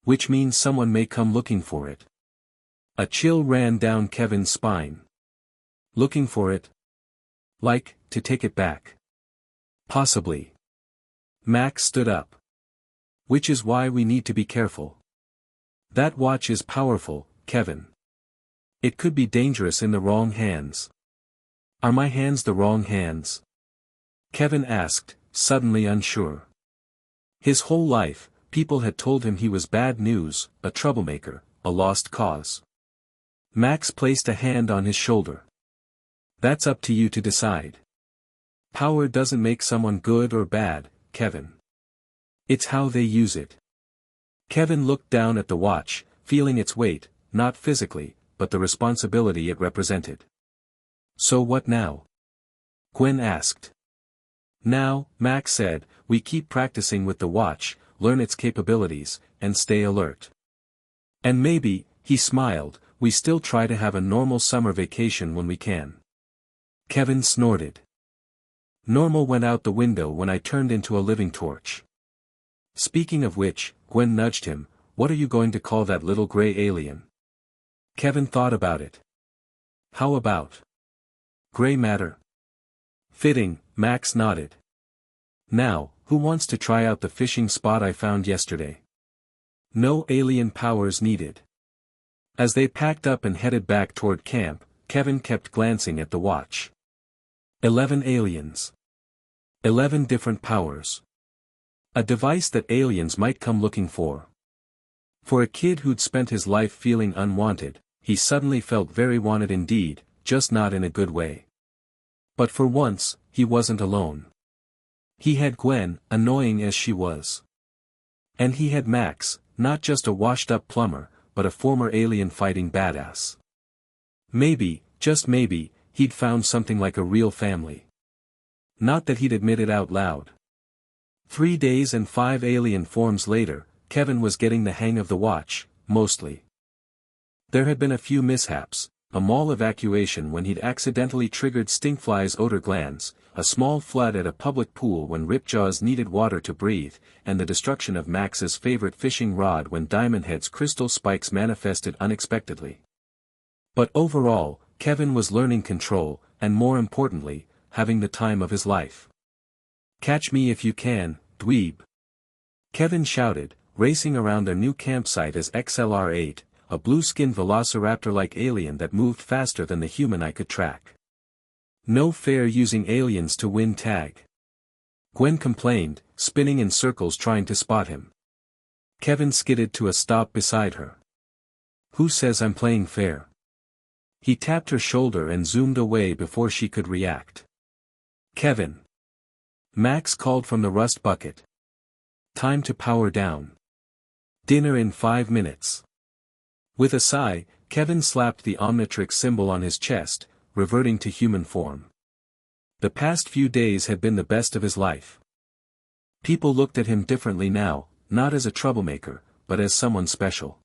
Which means someone may come looking for it. A chill ran down Kevin's spine. Looking for it? Like, to take it back. Possibly. Max stood up. Which is why we need to be careful. That watch is powerful, Kevin. It could be dangerous in the wrong hands. Are my hands the wrong hands? Kevin asked, suddenly unsure. His whole life, people had told him he was bad news, a troublemaker, a lost cause. Max placed a hand on his shoulder. That's up to you to decide. Power doesn't make someone good or bad, Kevin. It's how they use it. Kevin looked down at the watch, feeling its weight, not physically, but the responsibility it represented. So what now? Gwen asked. Now, Max said, we keep practicing with the watch, learn its capabilities, and stay alert. And maybe, he smiled, we still try to have a normal summer vacation when we can. Kevin snorted. Normal went out the window when I turned into a living torch. Speaking of which, Gwen nudged him, what are you going to call that little gray alien? Kevin thought about it. How about gray matter? Fitting, Max nodded. Now, who wants to try out the fishing spot I found yesterday? No alien powers needed. As they packed up and headed back toward camp, Kevin kept glancing at the watch. 11 aliens. 11 different powers. A device that aliens might come looking for. For a kid who'd spent his life feeling unwanted, he suddenly felt very wanted indeed, just not in a good way. But for once, he wasn't alone. He had Gwen, annoying as she was. And he had Max, not just a washed-up plumber, but a former alien-fighting badass. Maybe, just maybe, he'd found something like a real family. Not that he'd admit it out loud. 3 days and 5 alien forms later, Kevin was getting the hang of the watch, mostly. There had been a few mishaps, a mall evacuation when he'd accidentally triggered Stinkfly's odor glands, a small flood at a public pool when Ripjaws needed water to breathe, and the destruction of Max's favorite fishing rod when Diamondhead's crystal spikes manifested unexpectedly. But overall, Kevin was learning control, and more importantly, having the time of his life. Catch me if you can, dweeb. Kevin shouted, racing around their new campsite as XLR-8, a blue-skinned velociraptor-like alien that moved faster than the human I could track. No fair using aliens to win tag. Gwen complained, spinning in circles trying to spot him. Kevin skidded to a stop beside her. Who says I'm playing fair? He tapped her shoulder and zoomed away before she could react. Kevin. Max called from the rust bucket. Time to power down. Dinner in 5 minutes. With a sigh, Kevin slapped the Omnitrix symbol on his chest, reverting to human form. The past few days had been the best of his life. People looked at him differently now, not as a troublemaker, but as someone special.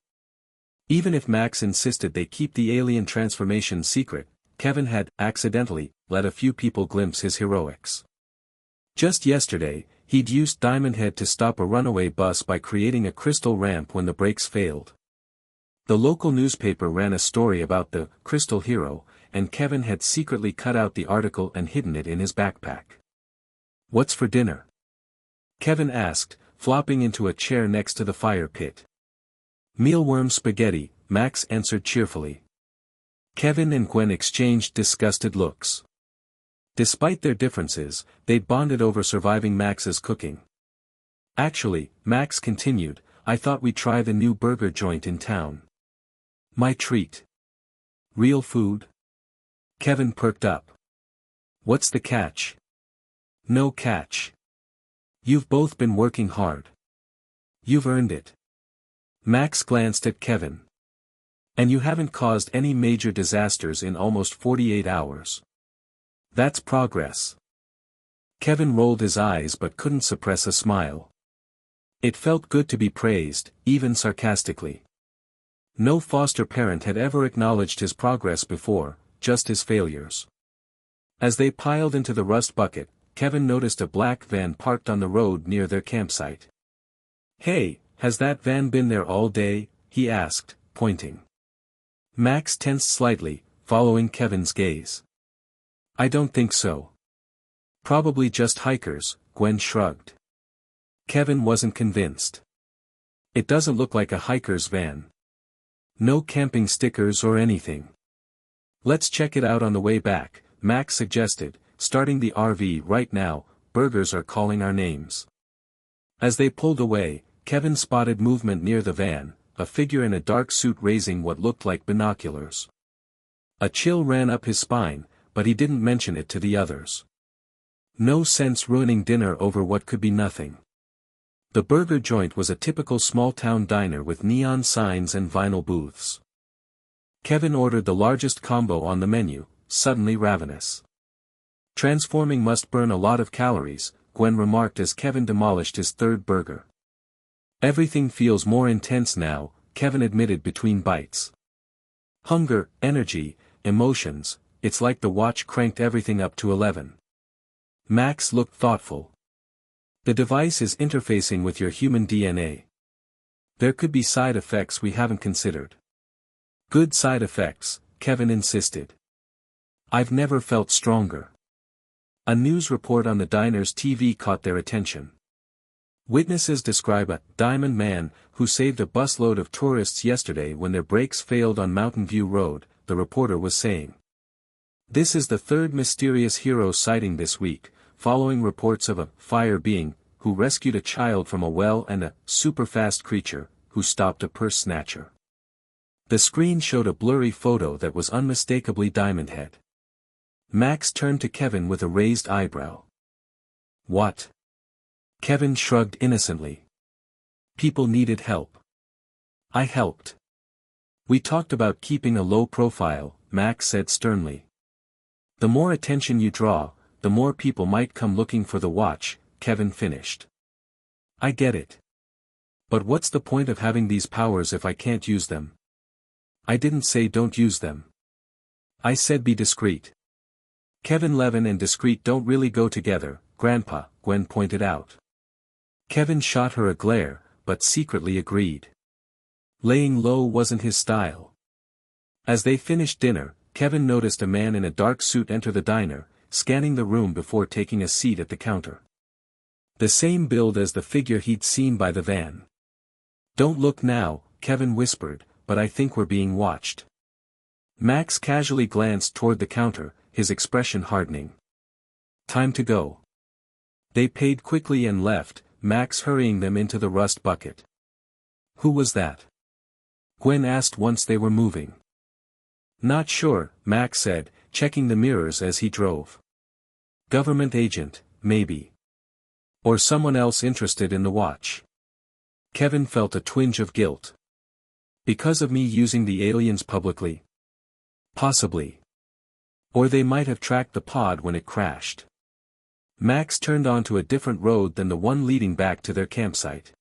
Even if Max insisted they keep the alien transformation secret, Kevin had, accidentally, let a few people glimpse his heroics. Just yesterday, he'd used Diamondhead to stop a runaway bus by creating a crystal ramp when the brakes failed. The local newspaper ran a story about the Crystal Hero, and Kevin had secretly cut out the article and hidden it in his backpack. What's for dinner? Kevin asked, flopping into a chair next to the fire pit. Mealworm spaghetti, Max answered cheerfully. Kevin and Gwen exchanged disgusted looks. Despite their differences, they'd bonded over surviving Max's cooking. Actually, Max continued, I thought we'd try the new burger joint in town. My treat. Real food? Kevin perked up. What's the catch? No catch. You've both been working hard. You've earned it. Max glanced at Kevin. And you haven't caused any major disasters in almost 48 hours. That's progress. Kevin rolled his eyes but couldn't suppress a smile. It felt good to be praised, even sarcastically. No foster parent had ever acknowledged his progress before, just his failures. As they piled into the rust bucket, Kevin noticed a black van parked on the road near their campsite. Hey, has that van been there all day? He asked, pointing. Max tensed slightly, following Kevin's gaze. I don't think so. Probably just hikers, Gwen shrugged. Kevin wasn't convinced. It doesn't look like a hiker's van. No camping stickers or anything. Let's check it out on the way back, Max suggested, starting the RV right now. Burgers are calling our names. As they pulled away, Kevin spotted movement near the van, a figure in a dark suit raising what looked like binoculars. A chill ran up his spine, but he didn't mention it to the others. No sense ruining dinner over what could be nothing. The burger joint was a typical small-town diner with neon signs and vinyl booths. Kevin ordered the largest combo on the menu, suddenly ravenous. Transforming must burn a lot of calories, Gwen remarked as Kevin demolished his third burger. Everything feels more intense now, Kevin admitted between bites. Hunger, energy, emotions, it's like the watch cranked everything up to 11. Max looked thoughtful. The device is interfacing with your human DNA. There could be side effects we haven't considered. Good side effects, Kevin insisted. I've never felt stronger. A news report on the diner's TV caught their attention. Witnesses describe a diamond man who saved a busload of tourists yesterday when their brakes failed on Mountain View Road, the reporter was saying. This is the third mysterious hero sighting this week, following reports of a fire being who rescued a child from a well and a super-fast creature who stopped a purse snatcher. The screen showed a blurry photo that was unmistakably Diamond Head. Max turned to Kevin with a raised eyebrow. What? Kevin shrugged innocently. People needed help. I helped. We talked about keeping a low profile, Max said sternly. The more attention you draw, the more people might come looking for the watch, Kevin finished. I get it. But what's the point of having these powers if I can't use them? I didn't say don't use them. I said be discreet. Kevin Levin and discreet don't really go together, Grandpa, Gwen pointed out. Kevin shot her a glare, but secretly agreed. Laying low wasn't his style. As they finished dinner, Kevin noticed a man in a dark suit enter the diner, scanning the room before taking a seat at the counter. The same build as the figure he'd seen by the van. Don't look now, Kevin whispered, but I think we're being watched. Max casually glanced toward the counter, his expression hardening. Time to go. They paid quickly and left, Max hurrying them into the rust bucket. Who was that? Gwen asked once they were moving. Not sure, Max said, checking the mirrors as he drove. Government agent, maybe. Or someone else interested in the watch. Kevin felt a twinge of guilt. Because of me using the aliens publicly? Possibly. Or they might have tracked the pod when it crashed. Max turned onto a different road than the one leading back to their campsite.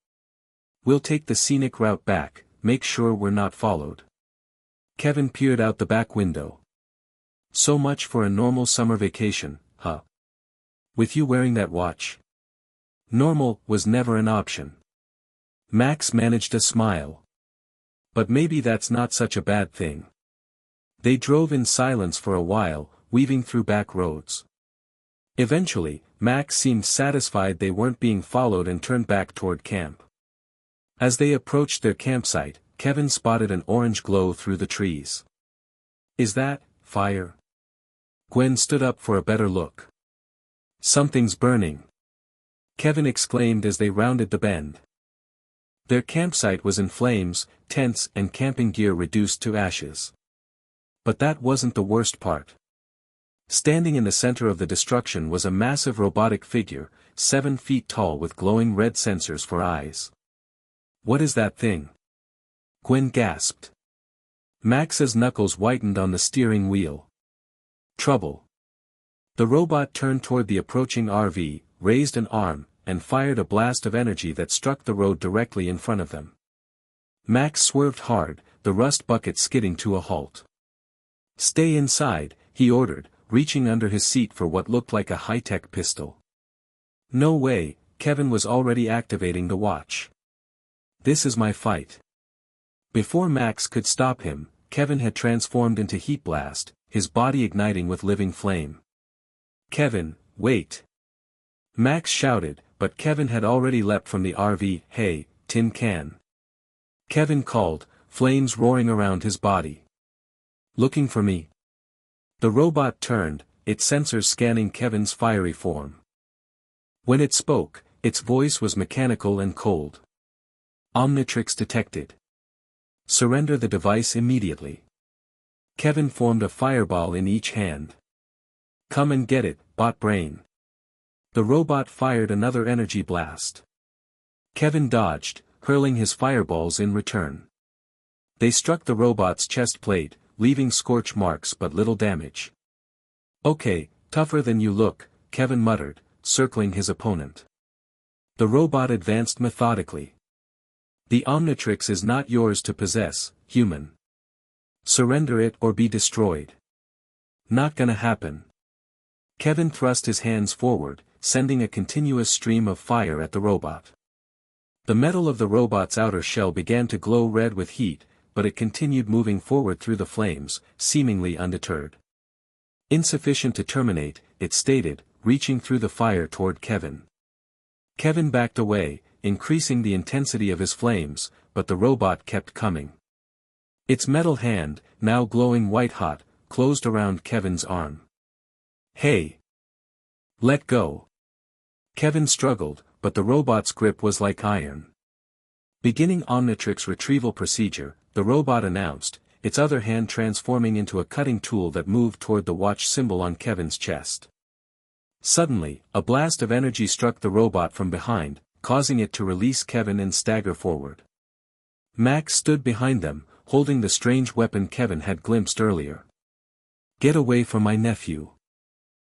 We'll take the scenic route back, make sure we're not followed. Kevin peered out the back window. So much for a normal summer vacation, huh? With you wearing that watch? Normal was never an option. Max managed a smile. But maybe that's not such a bad thing. They drove in silence for a while, weaving through back roads. Eventually, Max seemed satisfied they weren't being followed and turned back toward camp. As they approached their campsite, Kevin spotted an orange glow through the trees. Is that fire? Gwen stood up for a better look. Something's burning. Kevin exclaimed as they rounded the bend. Their campsite was in flames, tents and camping gear reduced to ashes. But that wasn't the worst part. Standing in the center of the destruction was a massive robotic figure, 7 feet tall with glowing red sensors for eyes. "What is that thing?" Gwen gasped. Max's knuckles whitened on the steering wheel. "Trouble." The robot turned toward the approaching RV, raised an arm, and fired a blast of energy that struck the road directly in front of them. Max swerved hard, the rust bucket skidding to a halt. "Stay inside," he ordered, reaching under his seat for what looked like a high-tech pistol. "No way," Kevin was already activating the watch. "This is my fight." Before Max could stop him, Kevin had transformed into Heat Blast, his body igniting with living flame. "Kevin, wait!" Max shouted, but Kevin had already leapt from the RV. "Hey, tin can!" Kevin called, flames roaring around his body. "Looking for me?" The robot turned, its sensors scanning Kevin's fiery form. When it spoke, its voice was mechanical and cold. "Omnitrix detected. Surrender the device immediately." Kevin formed a fireball in each hand. "Come and get it, bot brain." The robot fired another energy blast. Kevin dodged, hurling his fireballs in return. They struck the robot's chest plate, leaving scorch marks but little damage. "Okay, tougher than you look," Kevin muttered, circling his opponent. The robot advanced methodically. "The Omnitrix is not yours to possess, human. Surrender it or be destroyed." "Not gonna happen." Kevin thrust his hands forward, sending a continuous stream of fire at the robot. The metal of the robot's outer shell began to glow red with heat, but it continued moving forward through the flames, seemingly undeterred. "Insufficient to terminate," it stated, reaching through the fire toward Kevin. Kevin backed away, increasing the intensity of his flames, but the robot kept coming. Its metal hand, now glowing white-hot, closed around Kevin's arm. "Hey! Let go!" Kevin struggled, but the robot's grip was like iron. Beginning Omnitrix retrieval procedure, the robot announced, its other hand transforming into a cutting tool that moved toward the watch symbol on Kevin's chest. Suddenly, a blast of energy struck the robot from behind, causing it to release Kevin and stagger forward. Max stood behind them, holding the strange weapon Kevin had glimpsed earlier. "Get away from my nephew."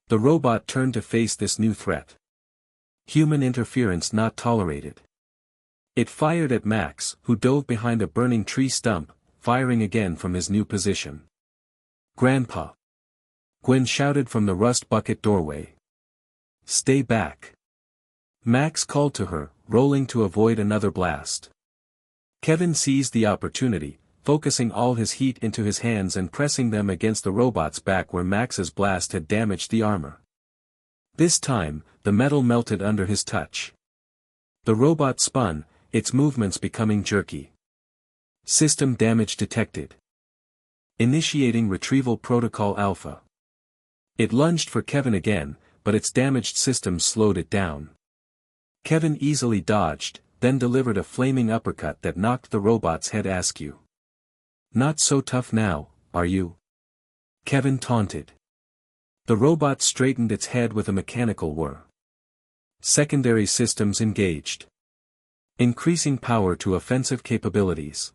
The robot turned to face this new threat. Human interference not tolerated. It fired at Max, who dove behind a burning tree stump, firing again from his new position. "Grandpa!" Gwen shouted from the rust bucket doorway. "Stay back!" Max called to her, rolling to avoid another blast. Kevin seized the opportunity, focusing all his heat into his hands and pressing them against the robot's back where Max's blast had damaged the armor. This time, the metal melted under his touch. The robot spun, its movements becoming jerky. System damage detected. Initiating retrieval protocol alpha. It lunged for Kevin again, but its damaged systems slowed it down. Kevin easily dodged, then delivered a flaming uppercut that knocked the robot's head askew. "Not so tough now, are you?" Kevin taunted. The robot straightened its head with a mechanical whir. Secondary systems engaged. Increasing power to offensive capabilities.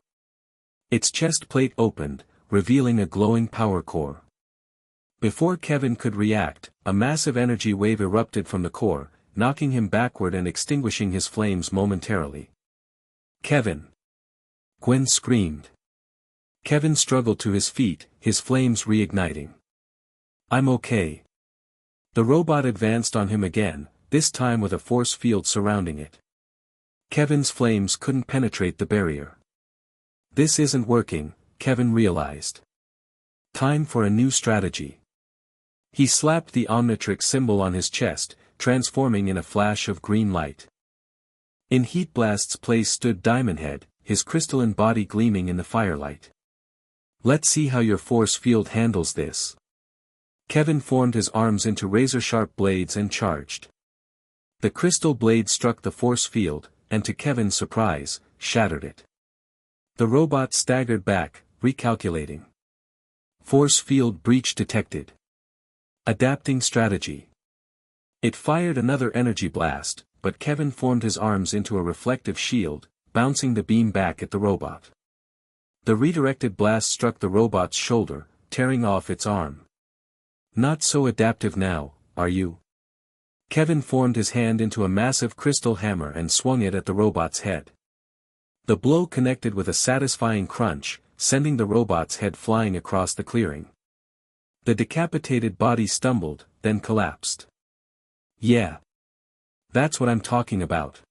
Its chest plate opened, revealing a glowing power core. Before Kevin could react, a massive energy wave erupted from the core, knocking him backward and extinguishing his flames momentarily. "Kevin!" Gwen screamed. Kevin struggled to his feet, his flames reigniting. "I'm okay." The robot advanced on him again, this time with a force field surrounding it. Kevin's flames couldn't penetrate the barrier. This isn't working, Kevin realized. Time for a new strategy. He slapped the Omnitrix symbol on his chest, transforming in a flash of green light. In Heat Blast's place stood Diamond Head, his crystalline body gleaming in the firelight. "Let's see how your force field handles this." Kevin formed his arms into razor-sharp blades and charged. The crystal blade struck the force field, and to Kevin's surprise, shattered it. The robot staggered back, recalculating. Force field breach detected. Adapting strategy. It fired another energy blast, but Kevin formed his arms into a reflective shield, bouncing the beam back at the robot. The redirected blast struck the robot's shoulder, tearing off its arm. Not so adaptive now, are you? Kevin formed his hand into a massive crystal hammer and swung it at the robot's head. The blow connected with a satisfying crunch, sending the robot's head flying across the clearing. The decapitated body stumbled, then collapsed. Yeah. That's what I'm talking about.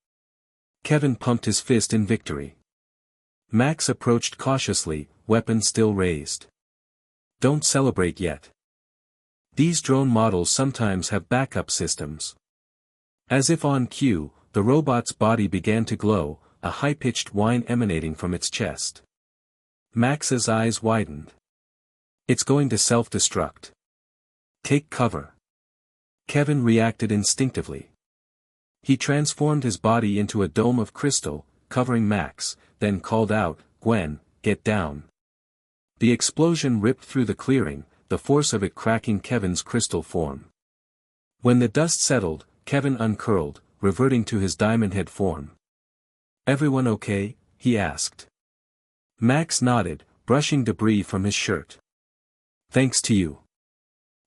Kevin pumped his fist in victory. Max approached cautiously, weapon still raised. Don't celebrate yet. These drone models sometimes have backup systems. As if on cue, the robot's body began to glow, a high-pitched whine emanating from its chest. Max's eyes widened. It's going to self-destruct. Take cover. Kevin reacted instinctively. He transformed his body into a dome of crystal, covering Max, then called out, "Gwen, get down." The explosion ripped through the clearing, the force of it cracking Kevin's crystal form. When the dust settled, Kevin uncurled, reverting to his diamond head form. "Everyone okay?" he asked. Max nodded, brushing debris from his shirt. "Thanks to you."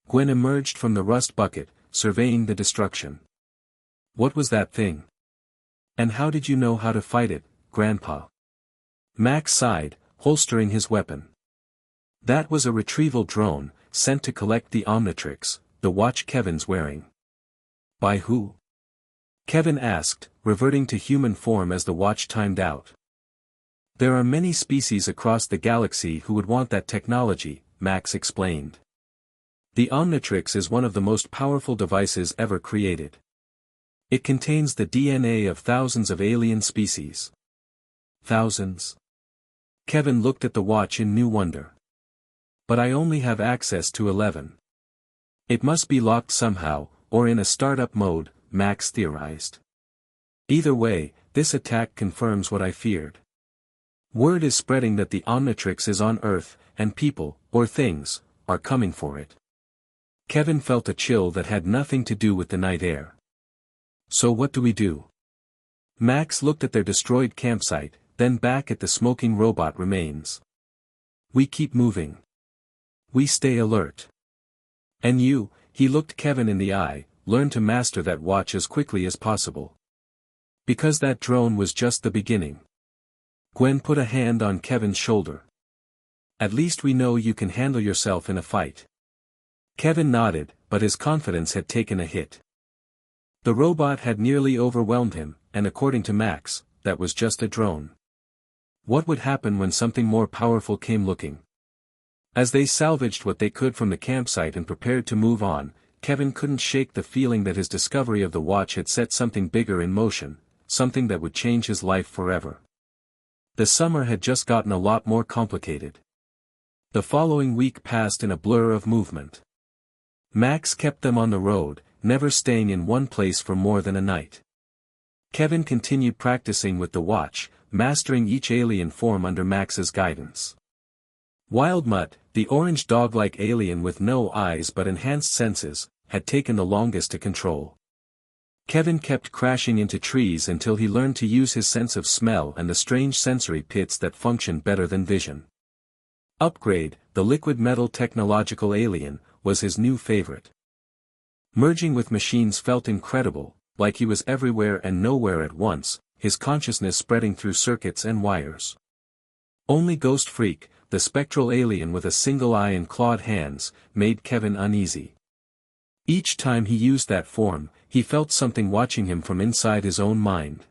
Gwen emerged from the rust bucket, surveying the destruction. "What was that thing? And how did you know how to fight it, Grandpa?" Max sighed, holstering his weapon. "That was a retrieval drone, sent to collect the Omnitrix, the watch Kevin's wearing." "By who?" Kevin asked, reverting to human form as the watch timed out. "There are many species across the galaxy who would want that technology," Max explained. "The Omnitrix is one of the most powerful devices ever created. It contains the DNA of thousands of alien species." "Thousands?" Kevin looked at the watch in new wonder. "But I only have access to 11. It must be locked somehow, or in a startup mode," Max theorized. "Either way, this attack confirms what I feared. Word is spreading that the Omnitrix is on Earth, and people, or things, are coming for it." Kevin felt a chill that had nothing to do with the night air. "So what do we do?" Max looked at their destroyed campsite, then back at the smoking robot remains. "We keep moving. We stay alert. And you," he looked Kevin in the eye, "learn to master that watch as quickly as possible. Because that drone was just the beginning." Gwen put a hand on Kevin's shoulder. "At least we know you can handle yourself in a fight." Kevin nodded, but his confidence had taken a hit. The robot had nearly overwhelmed him, and according to Max, that was just a drone. What would happen when something more powerful came looking? As they salvaged what they could from the campsite and prepared to move on, Kevin couldn't shake the feeling that his discovery of the watch had set something bigger in motion, something that would change his life forever. The summer had just gotten a lot more complicated. The following week passed in a blur of movement. Max kept them on the road, never staying in one place for more than a night. Kevin continued practicing with the watch, mastering each alien form under Max's guidance. Wild Mutt, the orange dog-like alien with no eyes but enhanced senses, had taken the longest to control. Kevin kept crashing into trees until he learned to use his sense of smell and the strange sensory pits that function better than vision. Upgrade, the liquid metal technological alien, was his new favorite. Merging with machines felt incredible, like he was everywhere and nowhere at once, his consciousness spreading through circuits and wires. Only Ghost Freak, the spectral alien with a single eye and clawed hands, made Kevin uneasy. Each time he used that form, he felt something watching him from inside his own mind.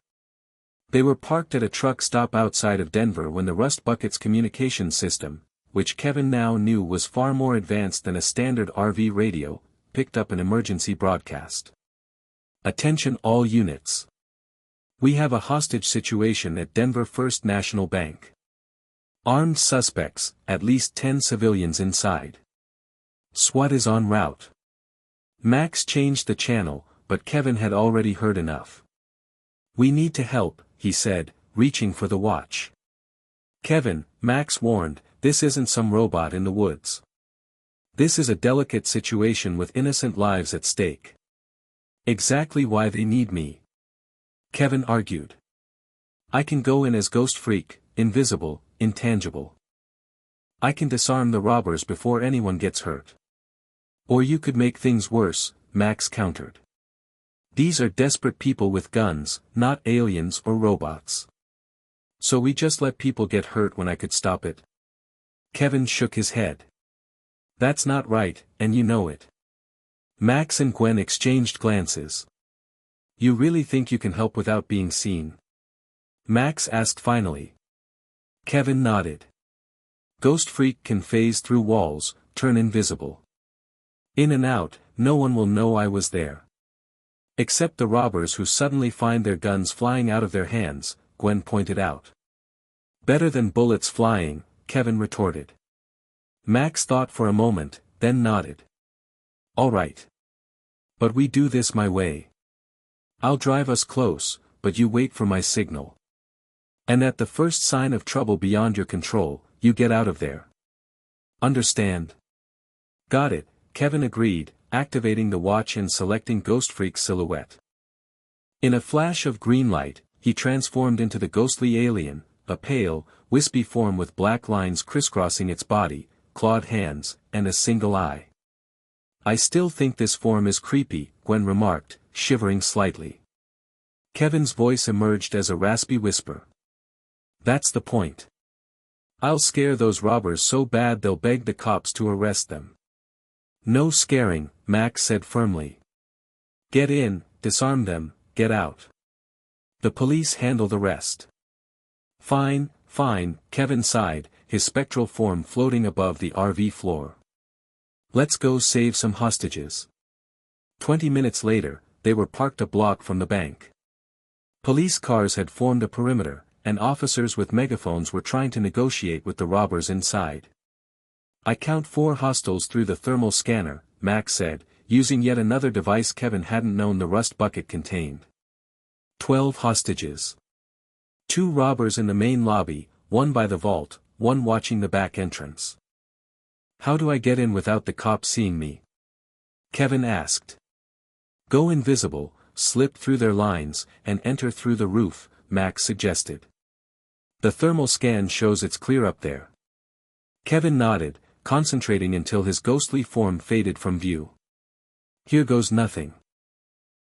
They were parked at a truck stop outside of Denver when the Rust Bucket's communication system, which Kevin now knew was far more advanced than a standard RV radio, picked up an emergency broadcast. "Attention all units. We have a hostage situation at Denver First National Bank. Armed suspects, at least 10 civilians inside. SWAT is en route." Max changed the channel, but Kevin had already heard enough. "We need to help," he said, reaching for the watch. "Kevin," Max warned, "this isn't some robot in the woods. This is a delicate situation with innocent lives at stake. Exactly why they need me. Kevin argued. I can go in as Ghost Freak, invisible, intangible. I can disarm the robbers before anyone gets hurt. Or you could make things worse, Max countered. These are desperate people with guns, not aliens or robots. So we just let people get hurt when I could stop it? Kevin shook his head. That's not right, and you know it. Max and Gwen exchanged glances. You really think you can help without being seen? Max asked finally. Kevin nodded. Ghost Freak can phase through walls, turn invisible. In and out, no one will know I was there. Except the robbers who suddenly find their guns flying out of their hands, Gwen pointed out. Better than bullets flying, Kevin retorted. Max thought for a moment, then nodded. All right. But we do this my way. I'll drive us close, but you wait for my signal. And at the first sign of trouble beyond your control, you get out of there. Understand? Got it, Kevin agreed, activating the watch and selecting Ghost Freak's silhouette. In a flash of green light, he transformed into the ghostly alien, a pale, wispy form with black lines crisscrossing its body, clawed hands, and a single eye. I still think this form is creepy, Gwen remarked, shivering slightly. Kevin's voice emerged as a raspy whisper. That's the point. I'll scare those robbers so bad they'll beg the cops to arrest them. No scaring, Max said firmly. Get in, disarm them, get out. The police handle the rest. Fine, fine, Kevin sighed, his spectral form floating above the RV floor. Let's go save some hostages. 20 minutes later, they were parked a block from the bank. Police cars had formed a perimeter, and officers with megaphones were trying to negotiate with the robbers inside. I count 4 hostiles through the thermal scanner, Max said, using yet another device Kevin hadn't known the rust bucket contained. 12 hostages. 2 robbers in the main lobby, one by the vault, one watching the back entrance. How do I get in without the cops seeing me? Kevin asked. Go invisible, slip through their lines, and enter through the roof, Max suggested. The thermal scan shows it's clear up there. Kevin nodded, concentrating until his ghostly form faded from view. Here goes nothing.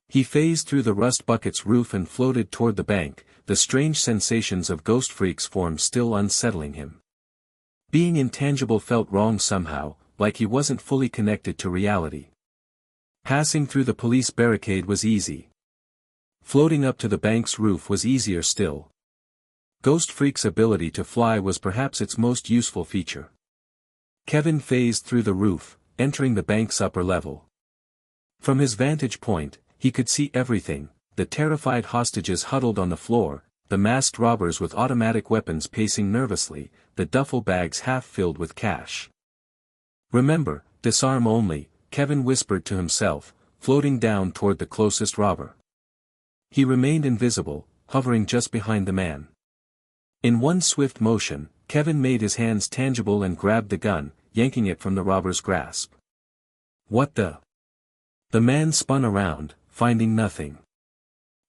He phased through the rust bucket's roof and floated toward the bank, the strange sensations of Ghost Freak's form still unsettling him. Being intangible felt wrong somehow, like he wasn't fully connected to reality. Passing through the police barricade was easy. Floating up to the bank's roof was easier still. Ghost Freak's ability to fly was perhaps its most useful feature. Kevin phased through the roof, entering the bank's upper level. From his vantage point, he could see everything, the terrified hostages huddled on the floor, the masked robbers with automatic weapons pacing nervously, the duffel bags half filled with cash. Remember, disarm only, Kevin whispered to himself, floating down toward the closest robber. He remained invisible, hovering just behind the man. In one swift motion, Kevin made his hands tangible and grabbed the gun, yanking it from the robber's grasp. What the? The man spun around, finding nothing.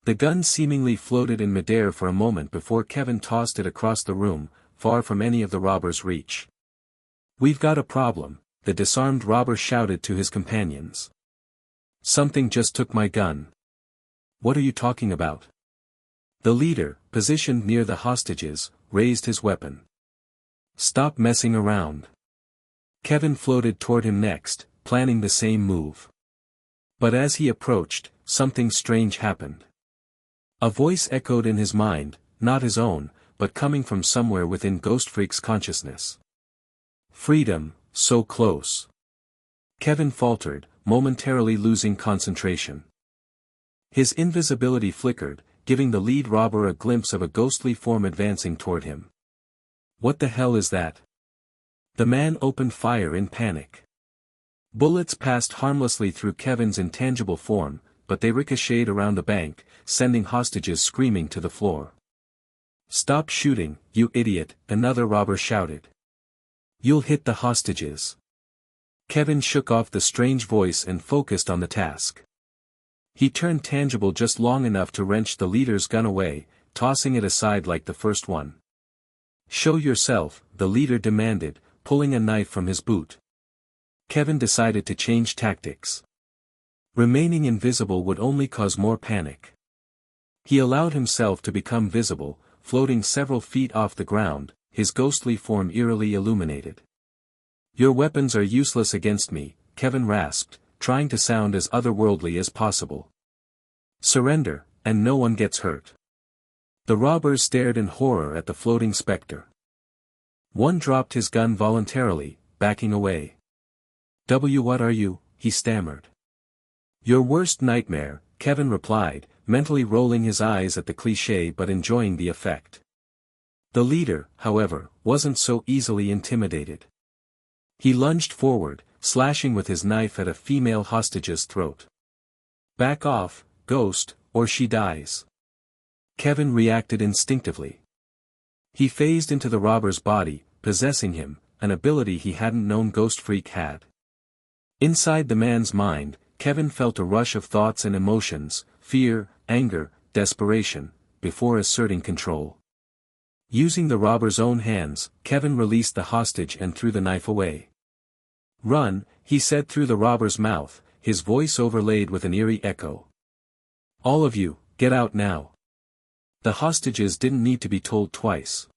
The gun seemingly floated in midair for a moment before Kevin tossed it across the room, far from any of the robber's reach. We've got a problem, the disarmed robber shouted to his companions. Something just took my gun. What are you talking about? The leader, positioned near the hostages, raised his weapon. Stop messing around. Kevin floated toward him next, planning the same move. But as he approached, something strange happened. A voice echoed in his mind, not his own, but coming from somewhere within Ghost Freak's consciousness. Freedom, so close. Kevin faltered, momentarily losing concentration. His invisibility flickered, giving the lead robber a glimpse of a ghostly form advancing toward him. What the hell is that? The man opened fire in panic. Bullets passed harmlessly through Kevin's intangible form, but they ricocheted around the bank, sending hostages screaming to the floor. Stop shooting, you idiot, another robber shouted. You'll hit the hostages. Kevin shook off the strange voice and focused on the task. He turned tangible just long enough to wrench the leader's gun away, tossing it aside like the first one. "Show yourself," the leader demanded, pulling a knife from his boot. Kevin decided to change tactics. Remaining invisible would only cause more panic. He allowed himself to become visible, floating several feet off the ground, his ghostly form eerily illuminated. "Your weapons are useless against me," Kevin rasped, trying to sound as otherworldly as possible. "Surrender, and no one gets hurt." The robbers stared in horror at the floating specter. One dropped his gun voluntarily, backing away. What are you?" he stammered. "Your worst nightmare," Kevin replied, mentally rolling his eyes at the cliché but enjoying the effect. The leader, however, wasn't so easily intimidated. He lunged forward, slashing with his knife at a female hostage's throat. "Back off, ghost, or she dies." Kevin reacted instinctively. He phased into the robber's body, possessing him, an ability he hadn't known Ghost Freak had. Inside the man's mind, Kevin felt a rush of thoughts and emotions, fear, anger, desperation, before asserting control. Using the robber's own hands, Kevin released the hostage and threw the knife away. "Run," he said through the robber's mouth, his voice overlaid with an eerie echo. "All of you, get out now." The hostages didn't need to be told twice.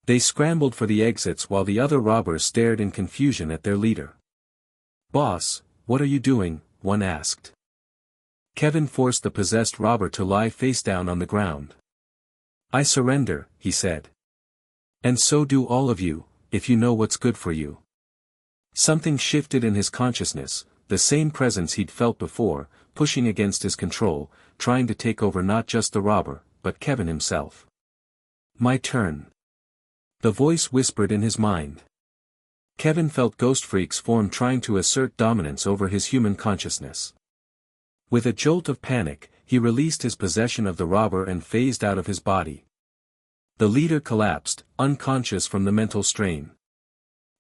They scrambled for the exits while the other robbers stared in confusion at their leader. "Boss, what are you doing?" one asked. Kevin forced the possessed robber to lie face down on the ground. "I surrender," he said. "And so do all of you, if you know what's good for you." Something shifted in his consciousness, the same presence he'd felt before, pushing against his control, trying to take over not just the robber, but Kevin himself. "My turn." The voice whispered in his mind. Kevin felt Ghost Freak's form trying to assert dominance over his human consciousness. With a jolt of panic, he released his possession of the robber and phased out of his body. The leader collapsed, unconscious from the mental strain.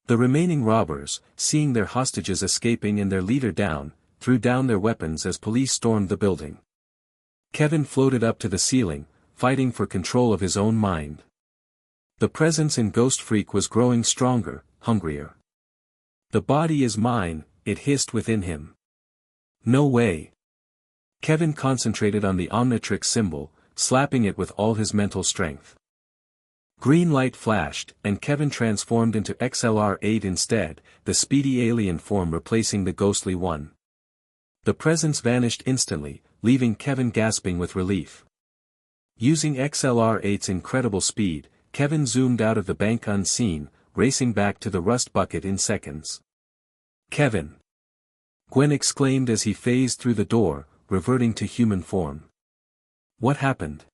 The remaining robbers, seeing their hostages escaping and their leader down, threw down their weapons as police stormed the building. Kevin floated up to the ceiling, fighting for control of his own mind. The presence in Ghost Freak was growing stronger, hungrier. "The body is mine," it hissed within him. "No way." Kevin concentrated on the Omnitrix symbol, slapping it with all his mental strength. Green light flashed, and Kevin transformed into XLR-8 instead, the speedy alien form replacing the ghostly one. The presence vanished instantly, leaving Kevin gasping with relief. Using XLR-8's incredible speed, Kevin zoomed out of the bank unseen, racing back to the rust bucket in seconds. "Kevin!" Gwen exclaimed as he phased through the door, reverting to human form. "What happened?"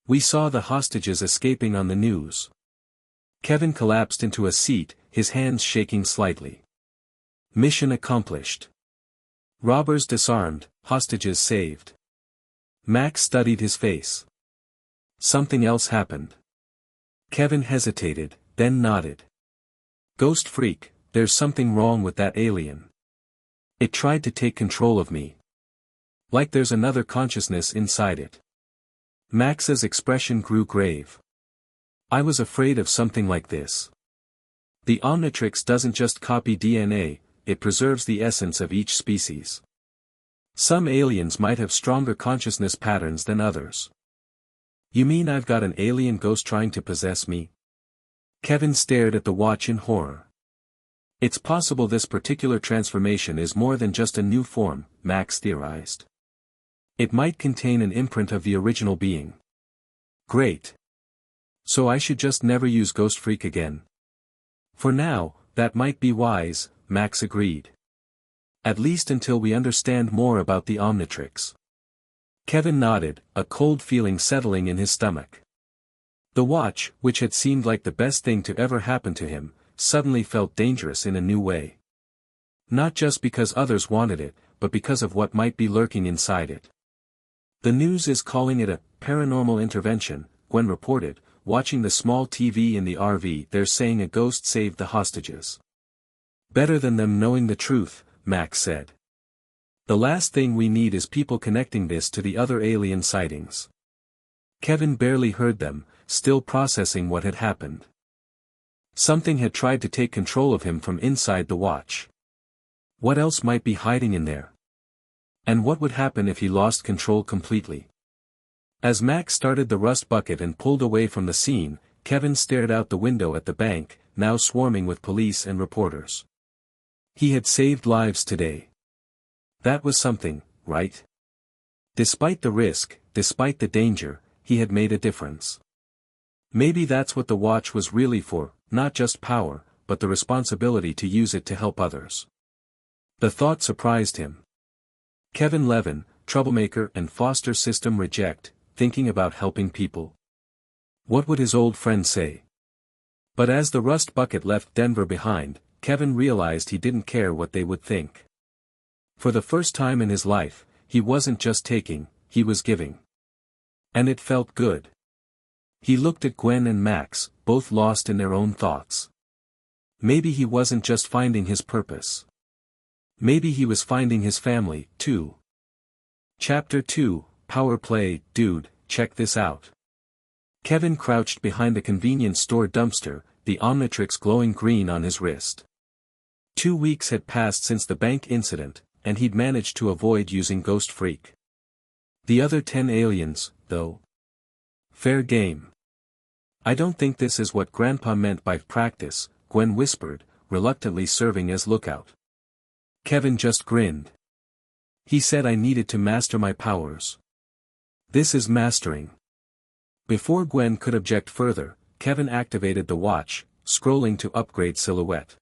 "We saw the hostages escaping on the news." Kevin collapsed into a seat, his hands shaking slightly. "Mission accomplished. Robbers disarmed, hostages saved." Max studied his face. "Something else happened." Kevin hesitated, then nodded. "Ghost Freak, there's something wrong with that alien. It tried to take control of me. Like there's another consciousness inside it." Max's expression grew grave. "I was afraid of something like this. The Omnitrix doesn't just copy DNA, it preserves the essence of each species. Some aliens might have stronger consciousness patterns than others." "You mean I've got an alien ghost trying to possess me?" Kevin stared at the watch in horror. "It's possible this particular transformation is more than just a new form," Max theorized. "It might contain an imprint of the original being." "Great. So I should just never use Ghost Freak again." "For now, that might be wise," Max agreed. "At least until we understand more about the Omnitrix." Kevin nodded, a cold feeling settling in his stomach. The watch, which had seemed like the best thing to ever happen to him, suddenly felt dangerous in a new way. Not just because others wanted it, but because of what might be lurking inside it. "The news is calling it a paranormal intervention," Gwen reported, watching the small TV in the RV. "They're saying a ghost saved the hostages." Better than them knowing the truth, Max said. The last thing we need is people connecting this to the other alien sightings. Kevin barely heard them, still processing what had happened. Something had tried to take control of him from inside the watch. What else might be hiding in there? And what would happen if he lost control completely? As Max started the rust bucket and pulled away from the scene, Kevin stared out the window at the bank, now swarming with police and reporters. He had saved lives today. That was something, right? Despite the risk, despite the danger, he had made a difference. Maybe that's what the watch was really for, not just power, but the responsibility to use it to help others. The thought surprised him. Kevin 11, troublemaker and foster system reject, thinking about helping people. What would his old friend say? But as the rust bucket left Denver behind, Kevin realized he didn't care what they would think. For the first time in his life, he wasn't just taking, he was giving. And it felt good. He looked at Gwen and Max, both lost in their own thoughts. Maybe he wasn't just finding his purpose. Maybe he was finding his family, too. Chapter 2, Power Play. Dude, check this out. Kevin crouched behind a convenience store dumpster, the Omnitrix glowing green on his wrist. 2 weeks had passed since the bank incident, and he'd managed to avoid using Ghost Freak. The other 10 aliens, though. Fair game. I don't think this is what Grandpa meant by practice, Gwen whispered, reluctantly serving as lookout. Kevin just grinned. He said I needed to master my powers. This is mastering. Before Gwen could object further, Kevin activated the watch, scrolling to upgrade silhouette.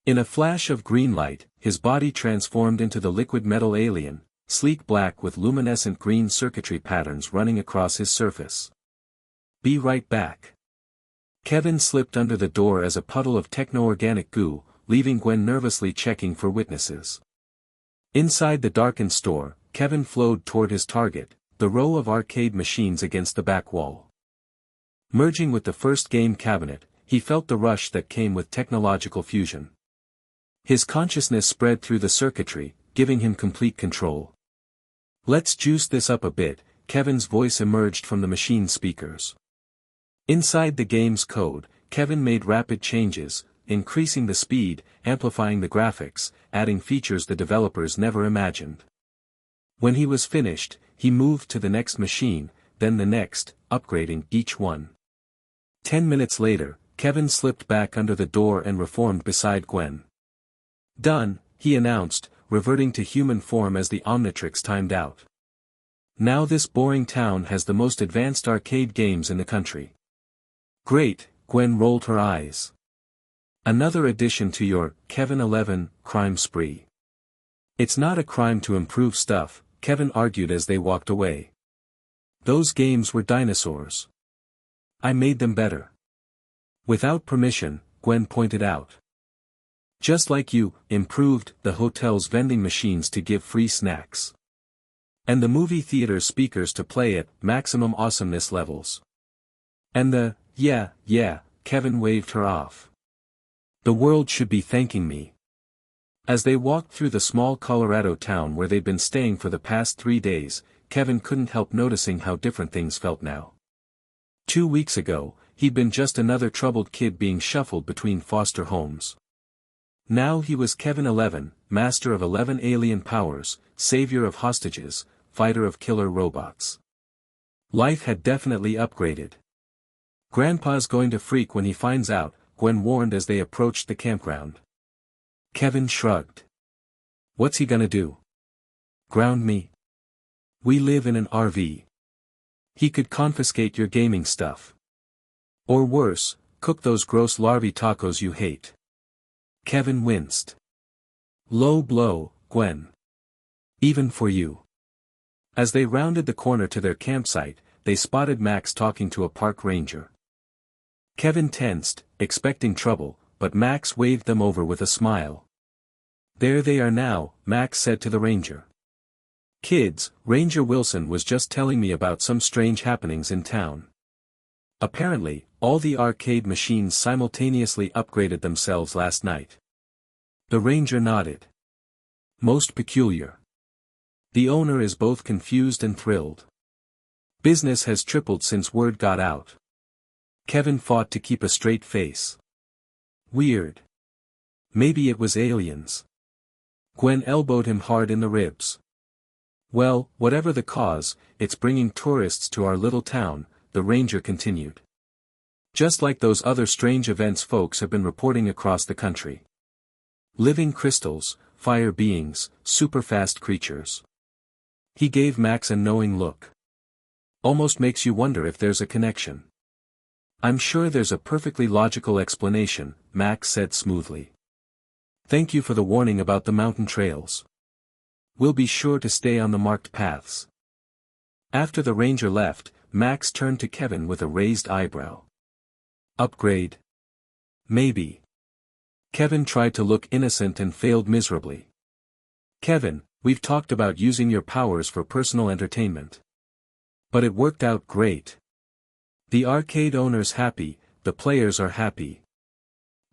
In a flash of green light, his body transformed into the liquid metal alien, sleek black with luminescent green circuitry patterns running across his surface. Be right back. Kevin slipped under the door as a puddle of techno-organic goo, leaving Gwen nervously checking for witnesses. Inside the darkened store, Kevin flowed toward his target, the row of arcade machines against the back wall. Merging with the first game cabinet, he felt the rush that came with technological fusion. His consciousness spread through the circuitry, giving him complete control. Let's juice this up a bit, Kevin's voice emerged from the machine speakers. Inside the game's code, Kevin made rapid changes, increasing the speed, amplifying the graphics, adding features the developers never imagined. When he was finished, he moved to the next machine, then the next, upgrading each one. 10 minutes later, Kevin slipped back under the door and reformed beside Gwen. Done, he announced, reverting to human form as the Omnitrix timed out. Now this boring town has the most advanced arcade games in the country. Great, Gwen rolled her eyes. Another addition to your, Kevin 11, crime spree. It's not a crime to improve stuff, Kevin argued as they walked away. Those games were dinosaurs. I made them better. Without permission, Gwen pointed out. Just like you, improved the hotel's vending machines to give free snacks. And the movie theater speakers to play at maximum awesomeness levels. And the, yeah, Kevin waved her off. The world should be thanking me. As they walked through the small Colorado town where they'd been staying for the past 3 days, Kevin couldn't help noticing how different things felt now. 2 weeks ago, he'd been just another troubled kid being shuffled between foster homes. Now he was Kevin 11, master of 11 alien powers, savior of hostages, fighter of killer robots. Life had definitely upgraded. Grandpa's going to freak when he finds out, Gwen warned as they approached the campground. Kevin shrugged. What's he gonna do? Ground me? We live in an RV. He could confiscate your gaming stuff. Or worse, cook those gross larvae tacos you hate. Kevin winced. Low blow, Gwen. Even for you. As they rounded the corner to their campsite, they spotted Max talking to a park ranger. Kevin tensed, expecting trouble, but Max waved them over with a smile. There they are now, Max said to the ranger. Kids, Ranger Wilson was just telling me about some strange happenings in town. Apparently, all the arcade machines simultaneously upgraded themselves last night. The ranger nodded. Most peculiar. The owner is both confused and thrilled. Business has tripled since word got out. Kevin fought to keep a straight face. Weird. Maybe it was aliens. Gwen elbowed him hard in the ribs. Well, whatever the cause, it's bringing tourists to our little town, the ranger continued. Just like those other strange events folks have been reporting across the country. Living crystals, fire beings, super-fast creatures. He gave Max a knowing look. Almost makes you wonder if there's a connection. I'm sure there's a perfectly logical explanation, Max said smoothly. Thank you for the warning about the mountain trails. We'll be sure to stay on the marked paths. After the ranger left, Max turned to Kevin with a raised eyebrow. Upgrade? Maybe. Kevin tried to look innocent and failed miserably. Kevin, we've talked about using your powers for personal entertainment. But it worked out great. The arcade owner's happy, the players are happy.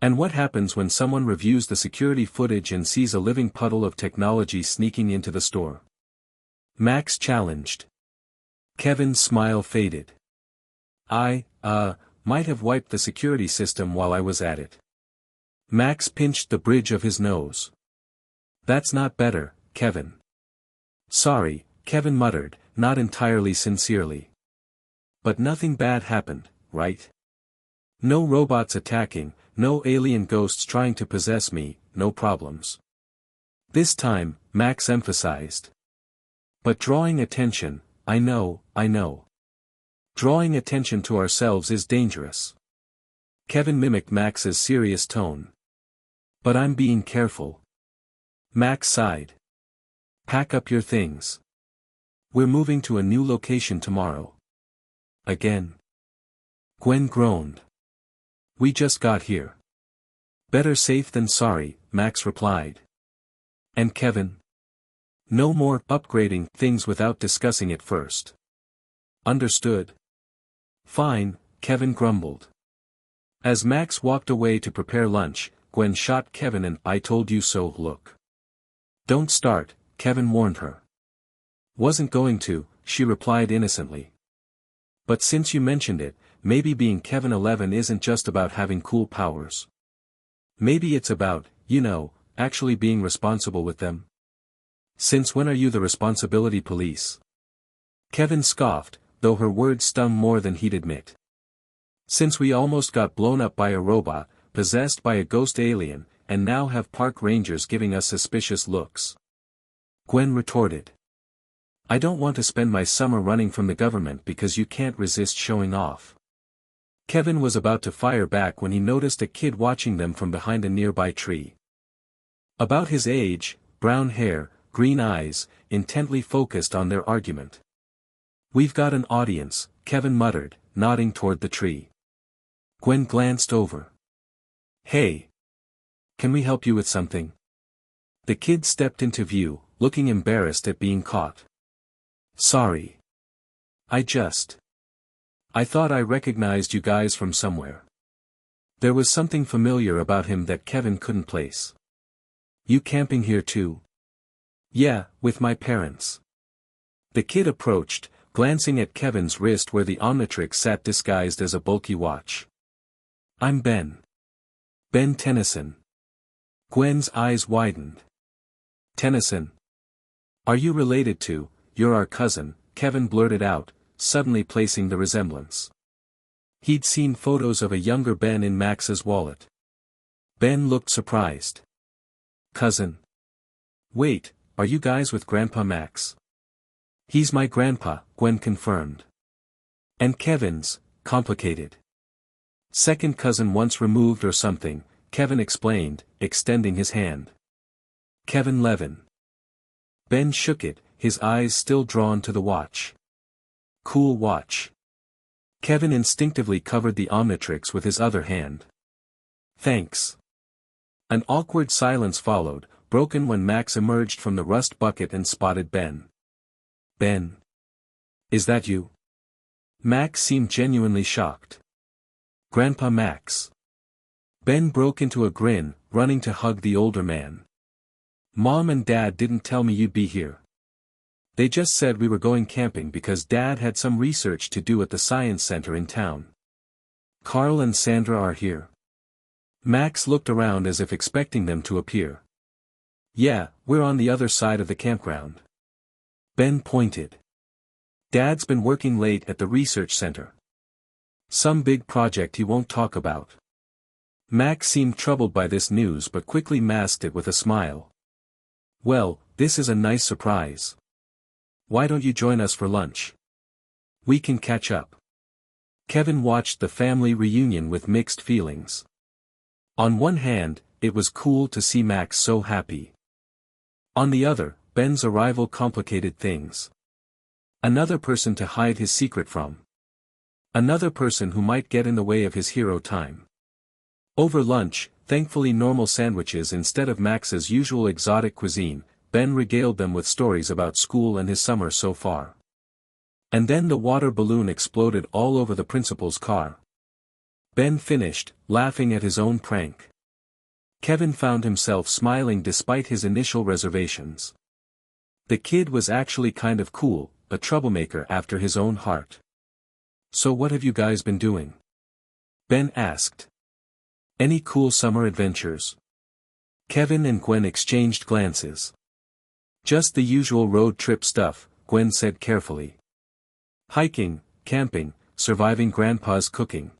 And what happens when someone reviews the security footage and sees a living puddle of technology sneaking into the store? Max challenged. Kevin's smile faded. I might have wiped the security system while I was at it. Max pinched the bridge of his nose. That's not better, Kevin. Sorry, Kevin muttered, not entirely sincerely. But nothing bad happened, right? No robots attacking, no alien ghosts trying to possess me, no problems. This time, Max emphasized. But drawing attention, I know. Drawing attention to ourselves is dangerous. Kevin mimicked Max's serious tone. But I'm being careful. Max sighed. Pack up your things. We're moving to a new location tomorrow. Again. Gwen groaned. We just got here. Better safe than sorry, Max replied. And Kevin? No more upgrading things without discussing it first. Understood. Fine, Kevin grumbled. As Max walked away to prepare lunch, Gwen shot Kevin an "I told you so" look. Don't start, Kevin warned her. Wasn't going to, she replied innocently. But since you mentioned it, maybe being Kevin 11 isn't just about having cool powers. Maybe it's about, actually being responsible with them. Since when are you the responsibility police? Kevin scoffed, though her words stung more than he'd admit. Since we almost got blown up by a robot, possessed by a ghost alien, and now have park rangers giving us suspicious looks. Gwen retorted. I don't want to spend my summer running from the government because you can't resist showing off. Kevin was about to fire back when he noticed a kid watching them from behind a nearby tree. About his age, brown hair, green eyes, intently focused on their argument. We've got an audience, Kevin muttered, nodding toward the tree. Gwen glanced over. Hey. Can we help you with something? The kid stepped into view, looking embarrassed at being caught. Sorry. I thought I recognized you guys from somewhere. There was something familiar about him that Kevin couldn't place. You camping here too? Yeah, with my parents. The kid approached, glancing at Kevin's wrist where the Omnitrix sat disguised as a bulky watch. I'm Ben. Ben Tennyson. Gwen's eyes widened. Tennyson. Are you related to, you're our cousin, Kevin blurted out, suddenly placing the resemblance. He'd seen photos of a younger Ben in Max's wallet. Ben looked surprised. Cousin. Wait, are you guys with Grandpa Max? He's my grandpa, Gwen confirmed. And Kevin's, complicated. Second cousin once removed or something, Kevin explained, extending his hand. Kevin Levin. Ben shook it, his eyes still drawn to the watch. Cool watch. Kevin instinctively covered the Omnitrix with his other hand. Thanks. An awkward silence followed, broken when Max emerged from the rust bucket and spotted Ben. Ben. Is that you? Max seemed genuinely shocked. Grandpa Max. Ben broke into a grin, running to hug the older man. "Mom and Dad didn't tell me you'd be here. They just said we were going camping because Dad had some research to do at the science center in town. Carl and Sandra are here." Max looked around as if expecting them to appear. "Yeah, we're on the other side of the campground." Ben pointed. "Dad's been working late at the research center. Some big project he won't talk about." Max seemed troubled by this news but quickly masked it with a smile. "Well, this is a nice surprise. Why don't you join us for lunch? We can catch up." Kevin watched the family reunion with mixed feelings. On one hand, it was cool to see Max so happy. On the other, Ben's arrival complicated things. Another person to hide his secret from. Another person who might get in the way of his hero time. Over lunch, thankfully normal sandwiches instead of Max's usual exotic cuisine, Ben regaled them with stories about school and his summer so far. And then the water balloon exploded all over the principal's car. Ben finished, laughing at his own prank. Kevin found himself smiling despite his initial reservations. The kid was actually kind of cool, a troublemaker after his own heart. "So what have you guys been doing?" Ben asked. "Any cool summer adventures?" Kevin and Gwen exchanged glances. "Just the usual road trip stuff," Gwen said carefully. "Hiking, camping, surviving Grandpa's cooking."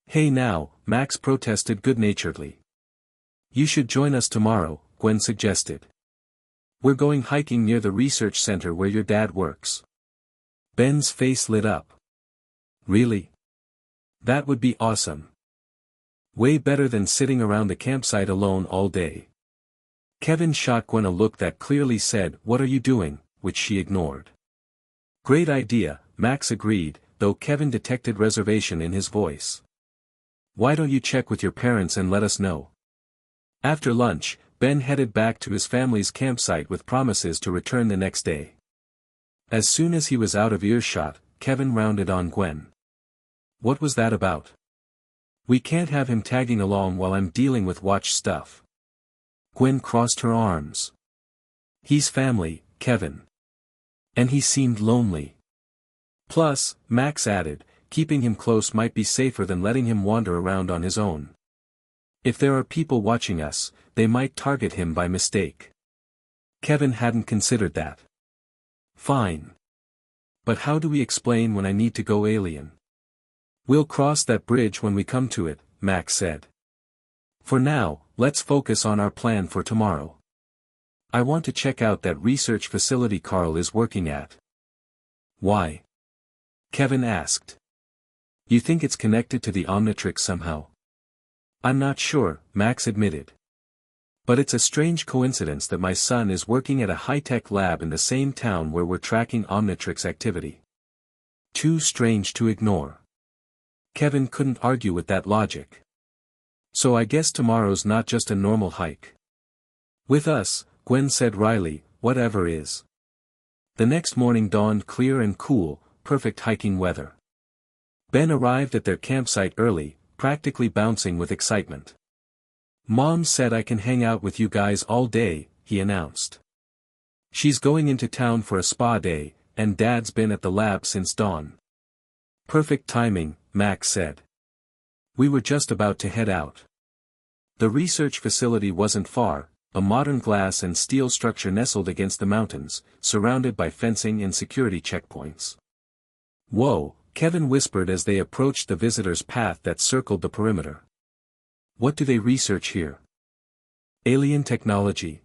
"Hey now," Max protested good-naturedly. "You should join us tomorrow," Gwen suggested. "We're going hiking near the research center where your dad works." Ben's face lit up. "Really? That would be awesome. Way better than sitting around the campsite alone all day." Kevin shot Gwen a look that clearly said, "What are you doing?" which she ignored. "Great idea," Max agreed, though Kevin detected reservation in his voice. "Why don't you check with your parents and let us know?" After lunch, Ben headed back to his family's campsite with promises to return the next day. As soon as he was out of earshot, Kevin rounded on Gwen. "What was that about? We can't have him tagging along while I'm dealing with watch stuff." Gwen crossed her arms. "He's family, Kevin. And he seemed lonely." Plus, Max added, keeping him close might be safer than letting him wander around on his own. If there are people watching us, they might target him by mistake. Kevin hadn't considered that. "Fine. But how do we explain when I need to go alien?" "We'll cross that bridge when we come to it," Max said. "For now, let's focus on our plan for tomorrow. I want to check out that research facility Carl is working at." "Why?" Kevin asked. "You think it's connected to the Omnitrix somehow?" "I'm not sure," Max admitted. "But it's a strange coincidence that my son is working at a high-tech lab in the same town where we're tracking Omnitrix activity. Too strange to ignore." Kevin couldn't argue with that logic. "So I guess tomorrow's not just a normal hike." "With us," Gwen said wryly, "whatever is." The next morning dawned clear and cool, perfect hiking weather. Ben arrived at their campsite early, practically bouncing with excitement. "Mom said I can hang out with you guys all day," he announced. "She's going into town for a spa day, and Dad's been at the lab since dawn." "Perfect timing," Max said. "We were just about to head out." The research facility wasn't far, a modern glass and steel structure nestled against the mountains, surrounded by fencing and security checkpoints. "Whoa," Kevin whispered as they approached the visitor's path that circled the perimeter. "What do they research here?" "Alien technology."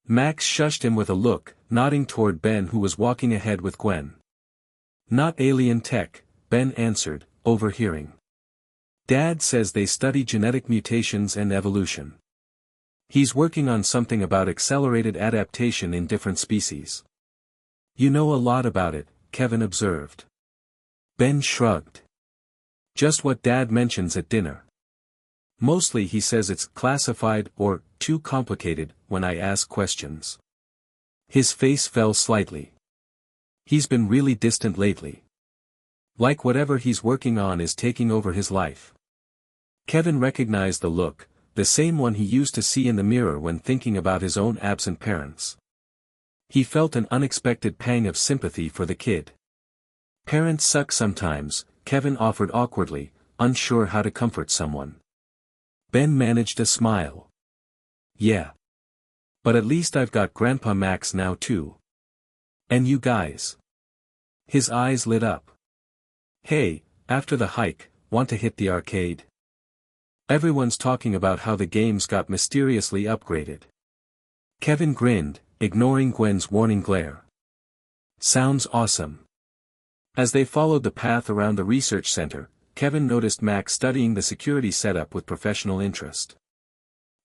Max shushed him with a look, nodding toward Ben who was walking ahead with Gwen. "Not alien tech," Ben answered, overhearing. "Dad says they study genetic mutations and evolution. He's working on something about accelerated adaptation in different species." "You know a lot about it," Kevin observed. Ben shrugged. "Just what Dad mentions at dinner. Mostly he says it's classified or too complicated when I ask questions." His face fell slightly. He's been really distant lately. Like whatever he's working on is taking over his life. Kevin recognized the look, the same one he used to see in the mirror when thinking about his own absent parents. He felt an unexpected pang of sympathy for the kid. Parents suck sometimes, Kevin offered awkwardly, unsure how to comfort someone. Ben managed a smile. Yeah. But at least I've got Grandpa Max now too. And you guys. His eyes lit up. Hey, after the hike, want to hit the arcade? Everyone's talking about how the games got mysteriously upgraded. Kevin grinned, ignoring Gwen's warning glare. Sounds awesome. As they followed the path around the research center, Kevin noticed Max studying the security setup with professional interest.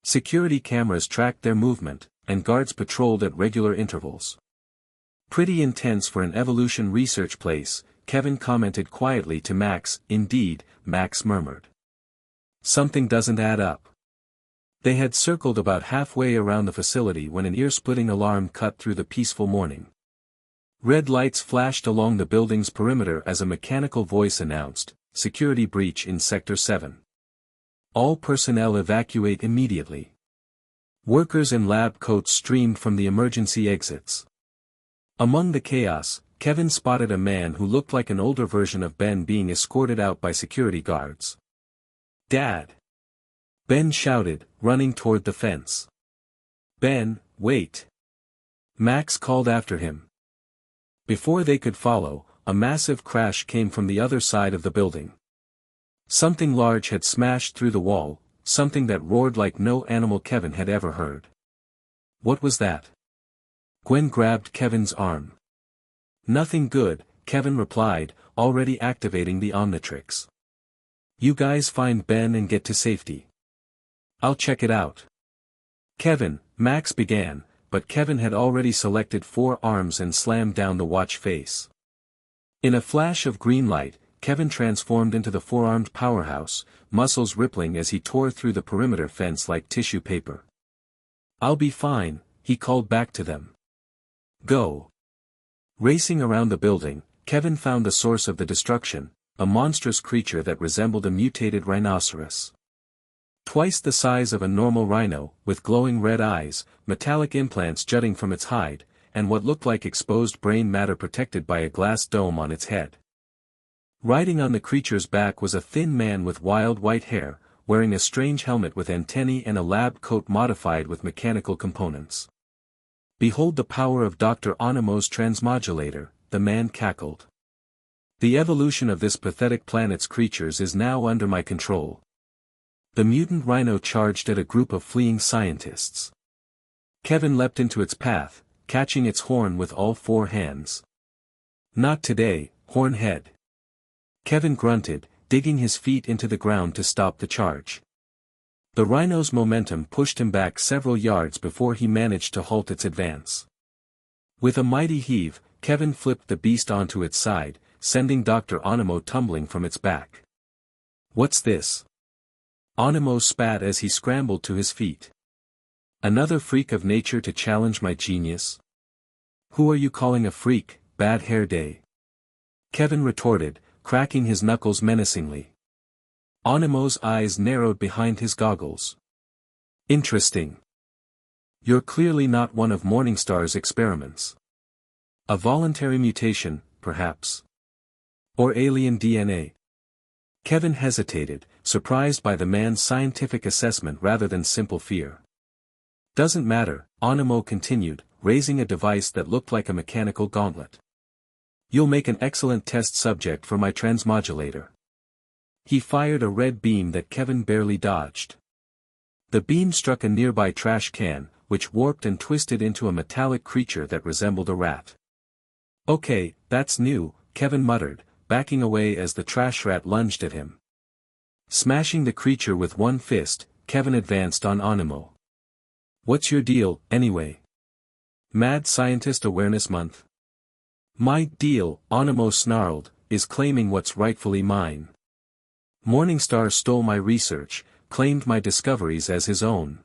Security cameras tracked their movement, and guards patrolled at regular intervals. Pretty intense for an evolution research place, Kevin commented quietly to Max. Indeed, Max murmured. Something doesn't add up. They had circled about halfway around the facility when an ear-splitting alarm cut through the peaceful morning. Red lights flashed along the building's perimeter as a mechanical voice announced, "Security breach in Sector 7. All personnel evacuate immediately." Workers in lab coats streamed from the emergency exits. Among the chaos, Kevin spotted a man who looked like an older version of Ben being escorted out by security guards. "Dad!" Ben shouted, running toward the fence. "Ben, wait!" Max called after him. Before they could follow, a massive crash came from the other side of the building. Something large had smashed through the wall, something that roared like no animal Kevin had ever heard. What was that? Gwen grabbed Kevin's arm. Nothing good, Kevin replied, already activating the Omnitrix. You guys find Ben and get to safety. I'll check it out. Kevin, Max began, but Kevin had already selected 4 arms and slammed down the watch face. In a flash of green light, Kevin transformed into the 4-armed powerhouse, muscles rippling as he tore through the perimeter fence like tissue paper. I'll be fine, he called back to them. Go. Racing around the building, Kevin found the source of the destruction, a monstrous creature that resembled a mutated rhinoceros. Twice the size of a normal rhino, with glowing red eyes, metallic implants jutting from its hide, and what looked like exposed brain matter protected by a glass dome on its head. Riding on the creature's back was a thin man with wild white hair, wearing a strange helmet with antennae and a lab coat modified with mechanical components. Behold the power of Dr. Animo's transmodulator, the man cackled. The evolution of this pathetic planet's creatures is now under my control. The mutant rhino charged at a group of fleeing scientists. Kevin leapt into its path, catching its horn with all 4 hands. Not today, hornhead. Kevin grunted, digging his feet into the ground to stop the charge. The rhino's momentum pushed him back several yards before he managed to halt its advance. With a mighty heave, Kevin flipped the beast onto its side, sending Dr. Animo tumbling from its back. What's this? Animo spat as he scrambled to his feet. Another freak of nature to challenge my genius? Who are you calling a freak, Bad Hair Day? Kevin retorted, cracking his knuckles menacingly. Animo's eyes narrowed behind his goggles. Interesting. You're clearly not one of Morningstar's experiments. A voluntary mutation, perhaps. Or alien DNA. Kevin hesitated, surprised by the man's scientific assessment rather than simple fear. Doesn't matter, Animo continued, raising a device that looked like a mechanical gauntlet. You'll make an excellent test subject for my transmodulator. He fired a red beam that Kevin barely dodged. The beam struck a nearby trash can, which warped and twisted into a metallic creature that resembled a rat. Okay, that's new, Kevin muttered, backing away as the trash rat lunged at him. Smashing the creature with one fist, Kevin advanced on Animo. What's your deal, anyway? Mad Scientist Awareness Month? My deal, Animo snarled, is claiming what's rightfully mine. Morningstar stole my research, claimed my discoveries as his own.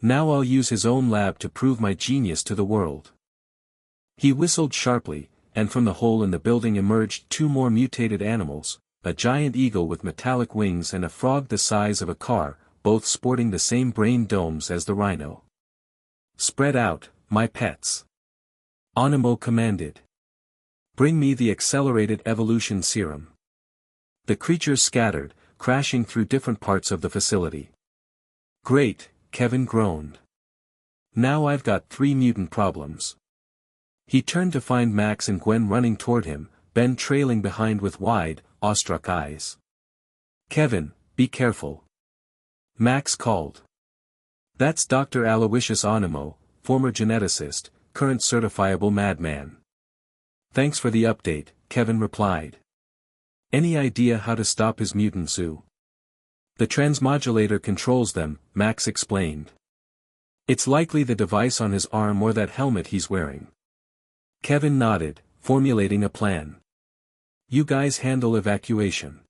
Now I'll use his own lab to prove my genius to the world. He whistled sharply, and from the hole in the building emerged 2 more mutated animals, a giant eagle with metallic wings and a frog the size of a car, both sporting the same brain domes as the rhino. "Spread out, my pets," Animo commanded. "Bring me the accelerated evolution serum." The creatures scattered, crashing through different parts of the facility. "Great," Kevin groaned. "Now I've got 3 mutant problems." He turned to find Max and Gwen running toward him, Ben trailing behind with wide, awestruck eyes. "Kevin, be careful," Max called. "That's Dr. Aloysius Animo, former geneticist, current certifiable madman." "Thanks for the update," Kevin replied. "Any idea how to stop his mutant zoo?" "The transmodulator controls them," Max explained. "It's likely the device on his arm or that helmet he's wearing." Kevin nodded, formulating a plan. "You guys handle evacuation.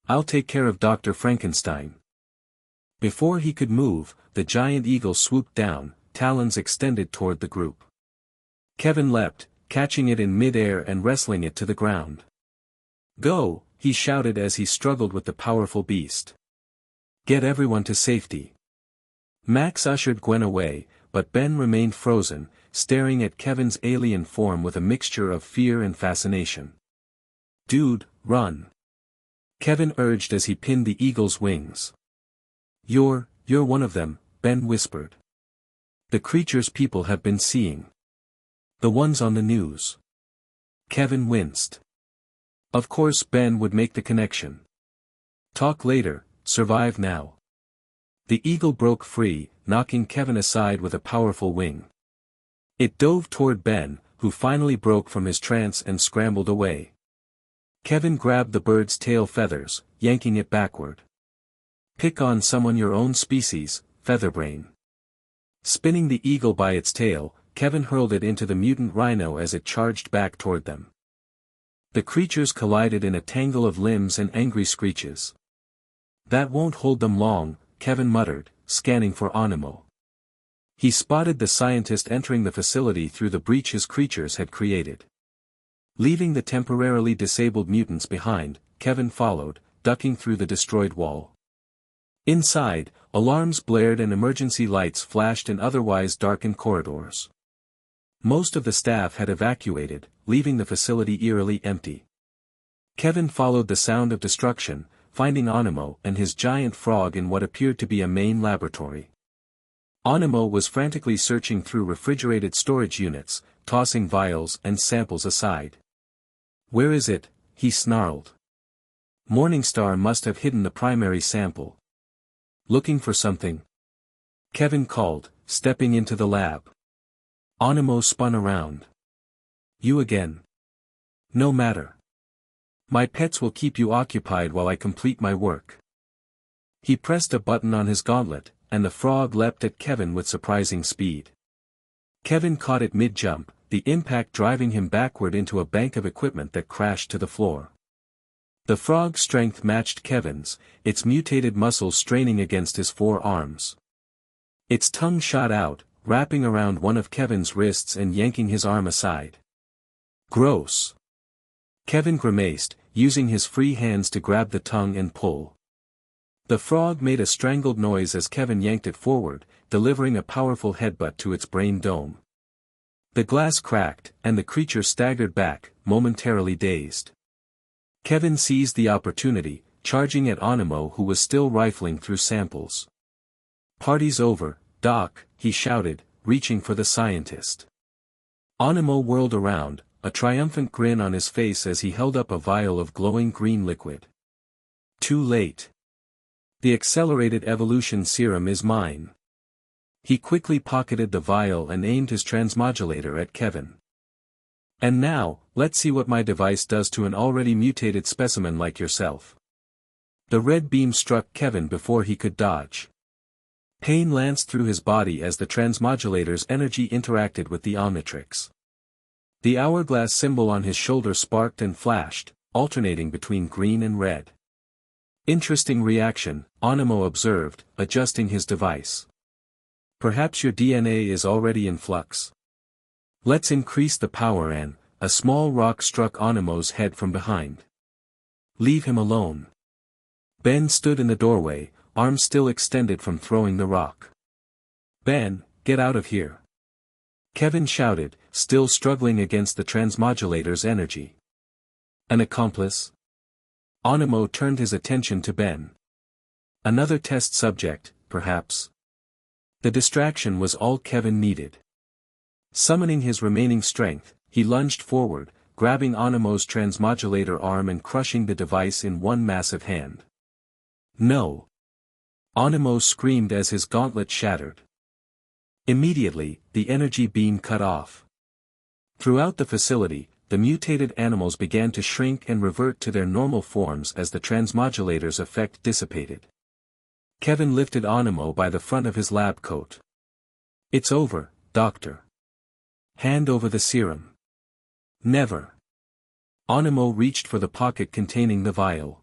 I'll take care of Dr. Frankenstein." Before he could move, the giant eagle swooped down, talons extended toward the group. Kevin leapt, catching it in mid-air and wrestling it to the ground. "Go," he shouted as he struggled with the powerful beast. "Get everyone to safety." Max ushered Gwen away, but Ben remained frozen, staring at Kevin's alien form with a mixture of fear and fascination. "Dude, run," Kevin urged as he pinned the eagle's wings. You're one of them," Ben whispered. "The creatures people have been seeing. The ones on the news." Kevin winced. Of course Ben would make the connection. "Talk later, survive now." The eagle broke free, knocking Kevin aside with a powerful wing. It dove toward Ben, who finally broke from his trance and scrambled away. Kevin grabbed the bird's tail feathers, yanking it backward. "Pick on someone your own species, Featherbrain." Spinning the eagle by its tail, Kevin hurled it into the mutant rhino as it charged back toward them. The creatures collided in a tangle of limbs and angry screeches. "That won't hold them long," Kevin muttered, scanning for Animo. He spotted the scientist entering the facility through the breach his creatures had created. Leaving the temporarily disabled mutants behind, Kevin followed, ducking through the destroyed wall. Inside, alarms blared and emergency lights flashed in otherwise darkened corridors. Most of the staff had evacuated, leaving the facility eerily empty. Kevin followed the sound of destruction, finding Animo and his giant frog in what appeared to be a main laboratory. Animo was frantically searching through refrigerated storage units, tossing vials and samples aside. "Where is it?" he snarled. Morningstar must have hidden the primary sample. "Looking for something?" Kevin called, stepping into the lab. Animo spun around. "You again. No matter. My pets will keep you occupied while I complete my work." He pressed a button on his gauntlet, and the frog leapt at Kevin with surprising speed. Kevin caught it mid-jump, the impact driving him backward into a bank of equipment that crashed to the floor. The frog's strength matched Kevin's, its mutated muscles straining against his 4 arms. Its tongue shot out, wrapping around one of Kevin's wrists and yanking his arm aside. "Gross." Kevin grimaced, using his free hands to grab the tongue and pull. The frog made a strangled noise as Kevin yanked it forward, delivering a powerful headbutt to its brain dome. The glass cracked, and the creature staggered back, momentarily dazed. Kevin seized the opportunity, charging at Animo who was still rifling through samples. "Party's over, Doc," he shouted, reaching for the scientist. Animo whirled around, a triumphant grin on his face as he held up a vial of glowing green liquid. "Too late. The accelerated evolution serum is mine." He quickly pocketed the vial and aimed his transmodulator at Kevin. "And now, let's see what my device does to an already mutated specimen like yourself." The red beam struck Kevin before he could dodge. Pain lanced through his body as the transmodulator's energy interacted with the Omnitrix. The hourglass symbol on his shoulder sparked and flashed, alternating between green and red. "Interesting reaction," Animo observed, adjusting his device. "Perhaps your DNA is already in flux. Let's increase the power and," a small rock struck Animo's head from behind. "Leave him alone." Ben stood in the doorway, arm still extended from throwing the rock. "Ben, get out of here!" Kevin shouted, still struggling against the transmodulator's energy. An accomplice? Animo turned his attention to Ben. Another test subject, perhaps? The distraction was all Kevin needed. Summoning his remaining strength, he lunged forward, grabbing Animo's transmodulator arm and crushing the device in one massive hand. "No!" Animo screamed as his gauntlet shattered. Immediately, the energy beam cut off. Throughout the facility, the mutated animals began to shrink and revert to their normal forms as the transmodulator's effect dissipated. Kevin lifted Animo by the front of his lab coat. "It's over, Doctor. Hand over the serum." "Never." Animo reached for the pocket containing the vial.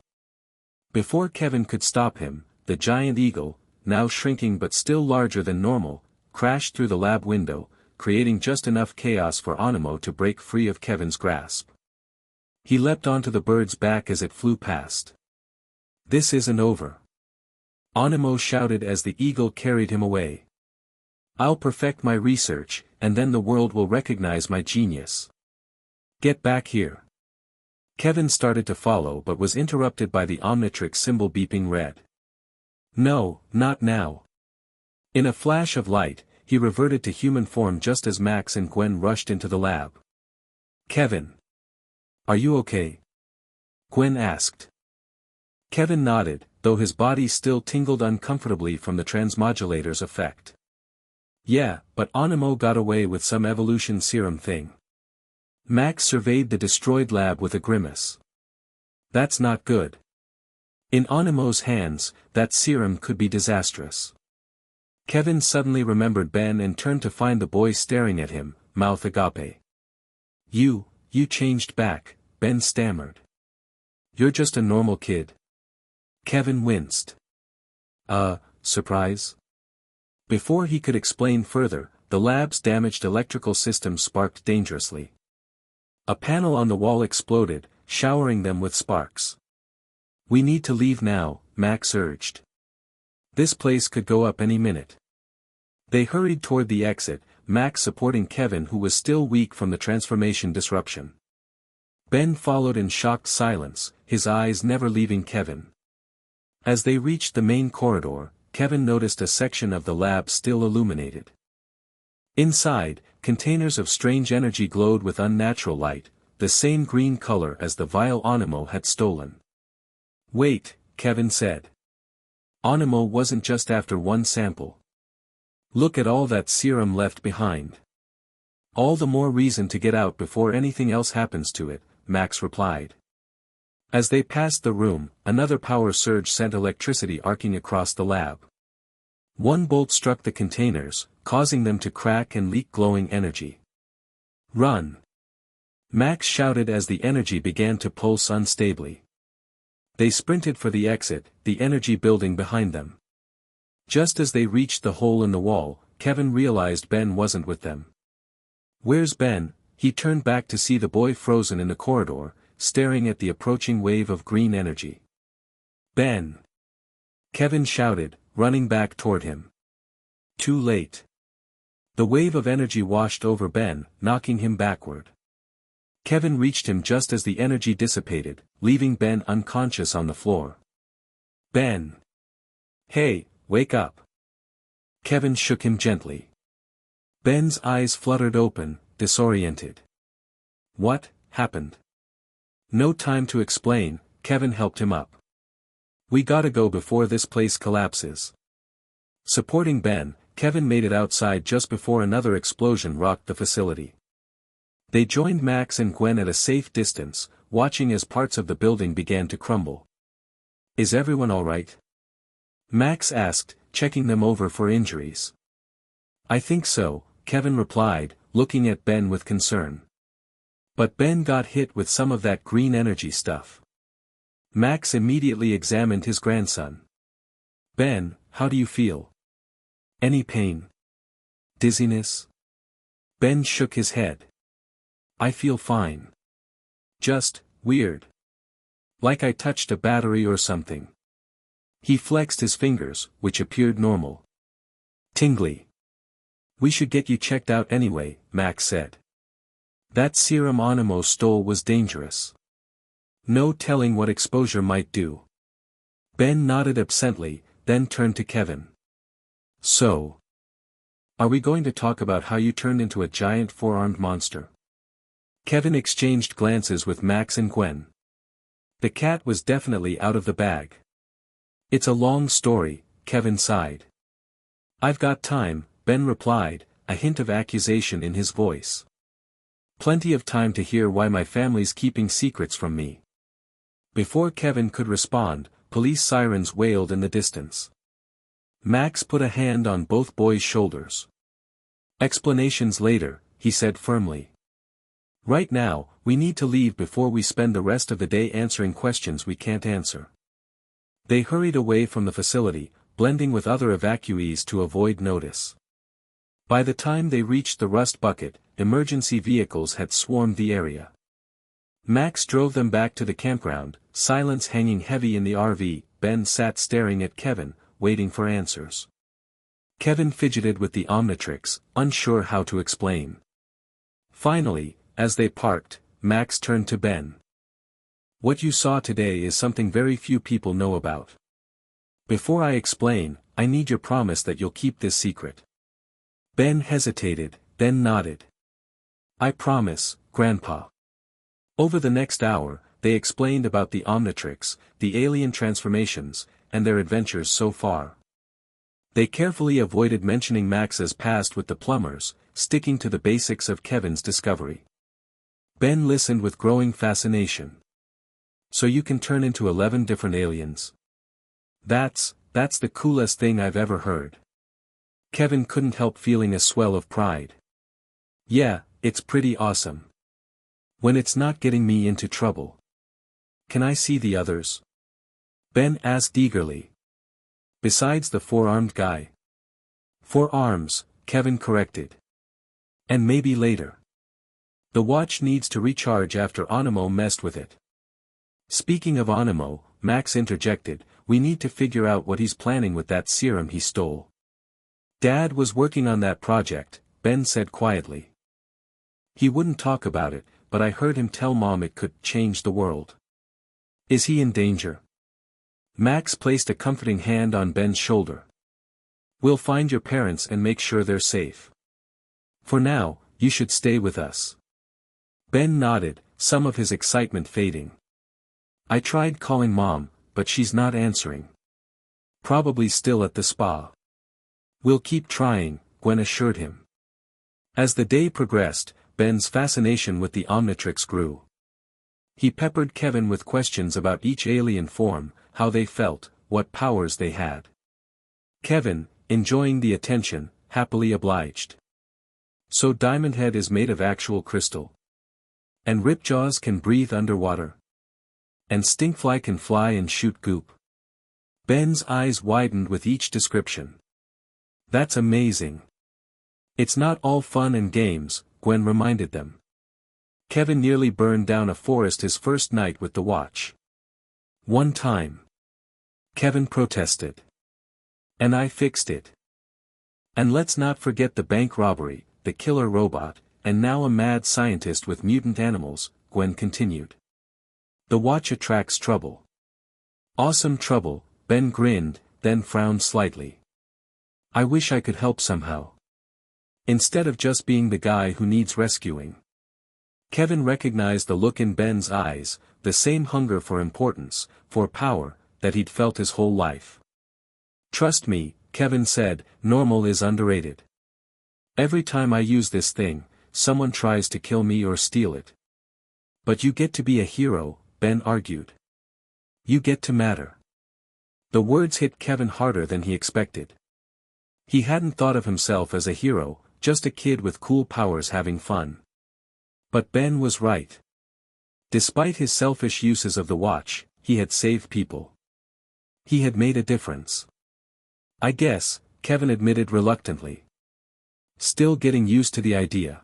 Before Kevin could stop him, the giant eagle, now shrinking but still larger than normal, crashed through the lab window, creating just enough chaos for Animo to break free of Kevin's grasp. He leapt onto the bird's back as it flew past. "This isn't over." Animo shouted as the eagle carried him away. "I'll perfect my research, and then the world will recognize my genius. Get back here." Kevin started to follow but was interrupted by the Omnitrix symbol beeping red. "No, not now." In a flash of light, he reverted to human form just as Max and Gwen rushed into the lab. "Kevin. Are you okay?" Gwen asked. Kevin nodded, though his body still tingled uncomfortably from the transmodulator's effect. "Yeah, but Animo got away with some evolution serum thing." Max surveyed the destroyed lab with a grimace. "That's not good. In Animo's hands, that serum could be disastrous." Kevin suddenly remembered Ben and turned to find the boy staring at him, mouth agape. You changed back," Ben stammered. "You're just a normal kid." Kevin winced. Surprise?" Before he could explain further, the lab's damaged electrical system sparked dangerously. A panel on the wall exploded, showering them with sparks. "We need to leave now," Max urged. "This place could go up any minute." They hurried toward the exit, Max supporting Kevin who was still weak from the transformation disruption. Ben followed in shocked silence, his eyes never leaving Kevin. As they reached the main corridor, Kevin noticed a section of the lab still illuminated. Inside, containers of strange energy glowed with unnatural light, the same green color as the vial Animo had stolen. "Wait," Kevin said. "Animo wasn't just after one sample. Look at all that serum left behind." "All the more reason to get out before anything else happens to it," Max replied. As they passed the room, another power surge sent electricity arcing across the lab. One bolt struck the containers, causing them to crack and leak glowing energy. "Run!" Max shouted as the energy began to pulse unstably. They sprinted for the exit, the energy building behind them. Just as they reached the hole in the wall, Kevin realized Ben wasn't with them. "Where's Ben?" He turned back to see the boy frozen in the corridor, staring at the approaching wave of green energy. "Ben!" Kevin shouted, running back toward him. Too late. The wave of energy washed over Ben, knocking him backward. Kevin reached him just as the energy dissipated, leaving Ben unconscious on the floor. "Ben! Hey, wake up!" Kevin shook him gently. Ben's eyes fluttered open, disoriented. What happened? No time to explain, Kevin helped him up. "We gotta go before this place collapses." Supporting Ben, Kevin made it outside just before another explosion rocked the facility. They joined Max and Gwen at a safe distance, watching as parts of the building began to crumble. "Is everyone alright?" Max asked, checking them over for injuries. "I think so," Kevin replied, looking at Ben with concern. "But Ben got hit with some of that green energy stuff." Max immediately examined his grandson. "Ben, how do you feel? Any pain? Dizziness?" Ben shook his head. "I feel fine. Just weird. Like I touched a battery or something." He flexed his fingers, which appeared normal. Tingly. We should get you checked out anyway, Max said. That serum Animo stole was dangerous. No telling what exposure might do. Ben nodded absently, then turned to Kevin. So. Are we going to talk about how you turned into a giant four-armed monster? Kevin exchanged glances with Max and Gwen. The cat was definitely out of the bag. It's a long story, Kevin sighed. I've got time, Ben replied, a hint of accusation in his voice. Plenty of time to hear why my family's keeping secrets from me. Before Kevin could respond, police sirens wailed in the distance. Max put a hand on both boys' shoulders. Explanations later, he said firmly. Right now, we need to leave before we spend the rest of the day answering questions we can't answer. They hurried away from the facility, blending with other evacuees to avoid notice. By the time they reached the Rust Bucket, emergency vehicles had swarmed the area. Max drove them back to the campground, silence hanging heavy in the RV. Ben sat staring at Kevin, waiting for answers. Kevin fidgeted with the Omnitrix, unsure how to explain. Finally, as they parked, Max turned to Ben. What you saw today is something very few people know about. Before I explain, I need your promise that you'll keep this secret. Ben hesitated, then nodded. I promise, Grandpa. Over the next hour, they explained about the Omnitrix, the alien transformations, and their adventures so far. They carefully avoided mentioning Max's past with the plumbers, sticking to the basics of Kevin's discovery. Ben listened with growing fascination. So you can turn into 11 different aliens. That's the coolest thing I've ever heard. Kevin couldn't help feeling a swell of pride. Yeah, it's pretty awesome. When it's not getting me into trouble. Can I see the others? Ben asked eagerly. Besides the four-armed guy. 4 arms, Kevin corrected. And maybe later. The watch needs to recharge after Animo messed with it. Speaking of Animo, Max interjected, we need to figure out what he's planning with that serum he stole. Dad was working on that project, Ben said quietly. He wouldn't talk about it, but I heard him tell Mom it could change the world. Is he in danger? Max placed a comforting hand on Ben's shoulder. We'll find your parents and make sure they're safe. For now, you should stay with us. Ben nodded, some of his excitement fading. I tried calling Mom, but she's not answering. Probably still at the spa. We'll keep trying, Gwen assured him. As the day progressed, Ben's fascination with the Omnitrix grew. He peppered Kevin with questions about each alien form, how they felt, what powers they had. Kevin, enjoying the attention, happily obliged. So Diamond Head is made of actual crystal. And Ripjaws can breathe underwater. And Stinkfly can fly and shoot goop. Ben's eyes widened with each description. That's amazing. It's not all fun and games, Gwen reminded them. Kevin nearly burned down a forest his first night with the watch. One time. Kevin protested. And I fixed it. And let's not forget the bank robbery, the killer robot, and now a mad scientist with mutant animals, Gwen continued. The watch attracts trouble. Awesome trouble, Ben grinned, then frowned slightly. I wish I could help somehow. Instead of just being the guy who needs rescuing. Kevin recognized the look in Ben's eyes, the same hunger for importance, for power, that he'd felt his whole life. Trust me, Kevin said, normal is underrated. Every time I use this thing, someone tries to kill me or steal it. But you get to be a hero, Ben argued. You get to matter. The words hit Kevin harder than he expected. He hadn't thought of himself as a hero, just a kid with cool powers having fun. But Ben was right. Despite his selfish uses of the watch, he had saved people. He had made a difference. I guess, Kevin admitted reluctantly. Still getting used to the idea.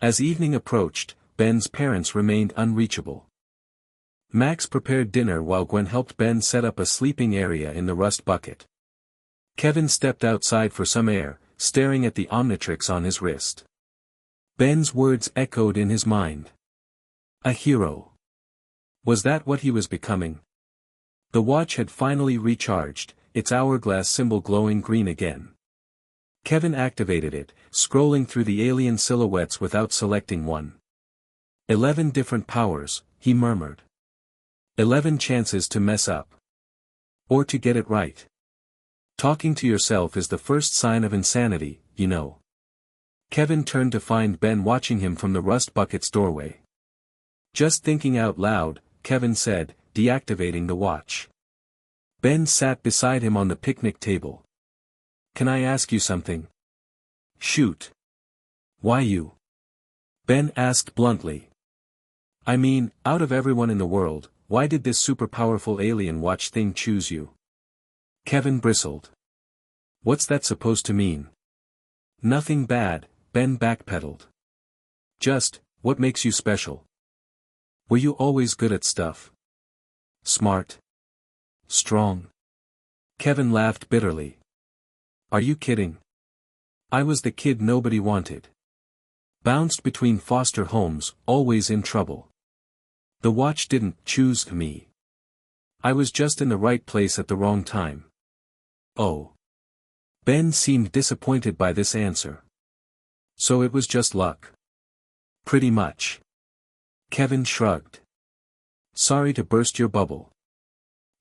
As evening approached, Ben's parents remained unreachable. Max prepared dinner while Gwen helped Ben set up a sleeping area in the rust bucket. Kevin stepped outside for some air, staring at the Omnitrix on his wrist. Ben's words echoed in his mind. A hero. Was that what he was becoming? The watch had finally recharged, its hourglass symbol glowing green again. Kevin activated it, scrolling through the alien silhouettes without selecting one. 11 different powers, he murmured. 11 chances to mess up. Or to get it right. Talking to yourself is the first sign of insanity, you know. Kevin turned to find Ben watching him from the rust bucket's doorway. Just thinking out loud, Kevin said, deactivating the watch. Ben sat beside him on the picnic table. Can I ask you something? Shoot. Why you? Ben asked bluntly. I mean, out of everyone in the world, why did this super powerful alien watch thing choose you? Kevin bristled. What's that supposed to mean? Nothing bad, Ben backpedaled. Just, what makes you special? Were you always good at stuff? Smart? Strong? Kevin laughed bitterly. Are you kidding? I was the kid nobody wanted. Bounced between foster homes, always in trouble. The watch didn't choose me. I was just in the right place at the wrong time. Oh. Ben seemed disappointed by this answer. So it was just luck. Pretty much. Kevin shrugged. Sorry to burst your bubble.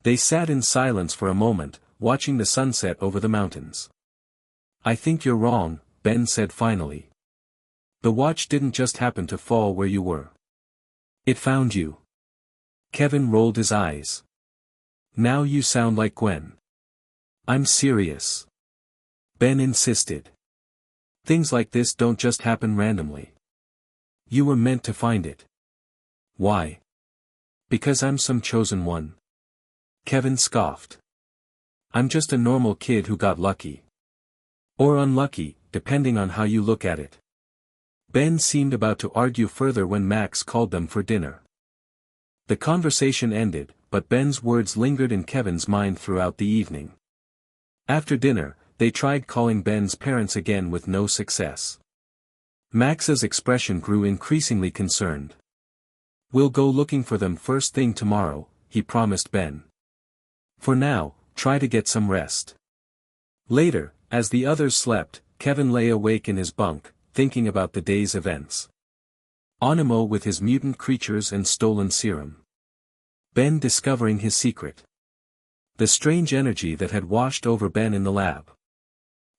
They sat in silence for a moment, watching the sunset over the mountains. I think you're wrong, Ben said finally. The watch didn't just happen to fall where you were. It found you. Kevin rolled his eyes. Now you sound like Gwen. I'm serious. Ben insisted. Things like this don't just happen randomly. You were meant to find it. Why? Because I'm some chosen one. Kevin scoffed. I'm just a normal kid who got lucky. Or unlucky, depending on how you look at it. Ben seemed about to argue further when Max called them for dinner. The conversation ended, but Ben's words lingered in Kevin's mind throughout the evening. After dinner, they tried calling Ben's parents again with no success. Max's expression grew increasingly concerned. We'll go looking for them first thing tomorrow, he promised Ben. For now, try to get some rest. Later, as the others slept, Kevin lay awake in his bunk, thinking about the day's events. Animo with his mutant creatures and stolen serum. Ben discovering his secret. The strange energy that had washed over Ben in the lab.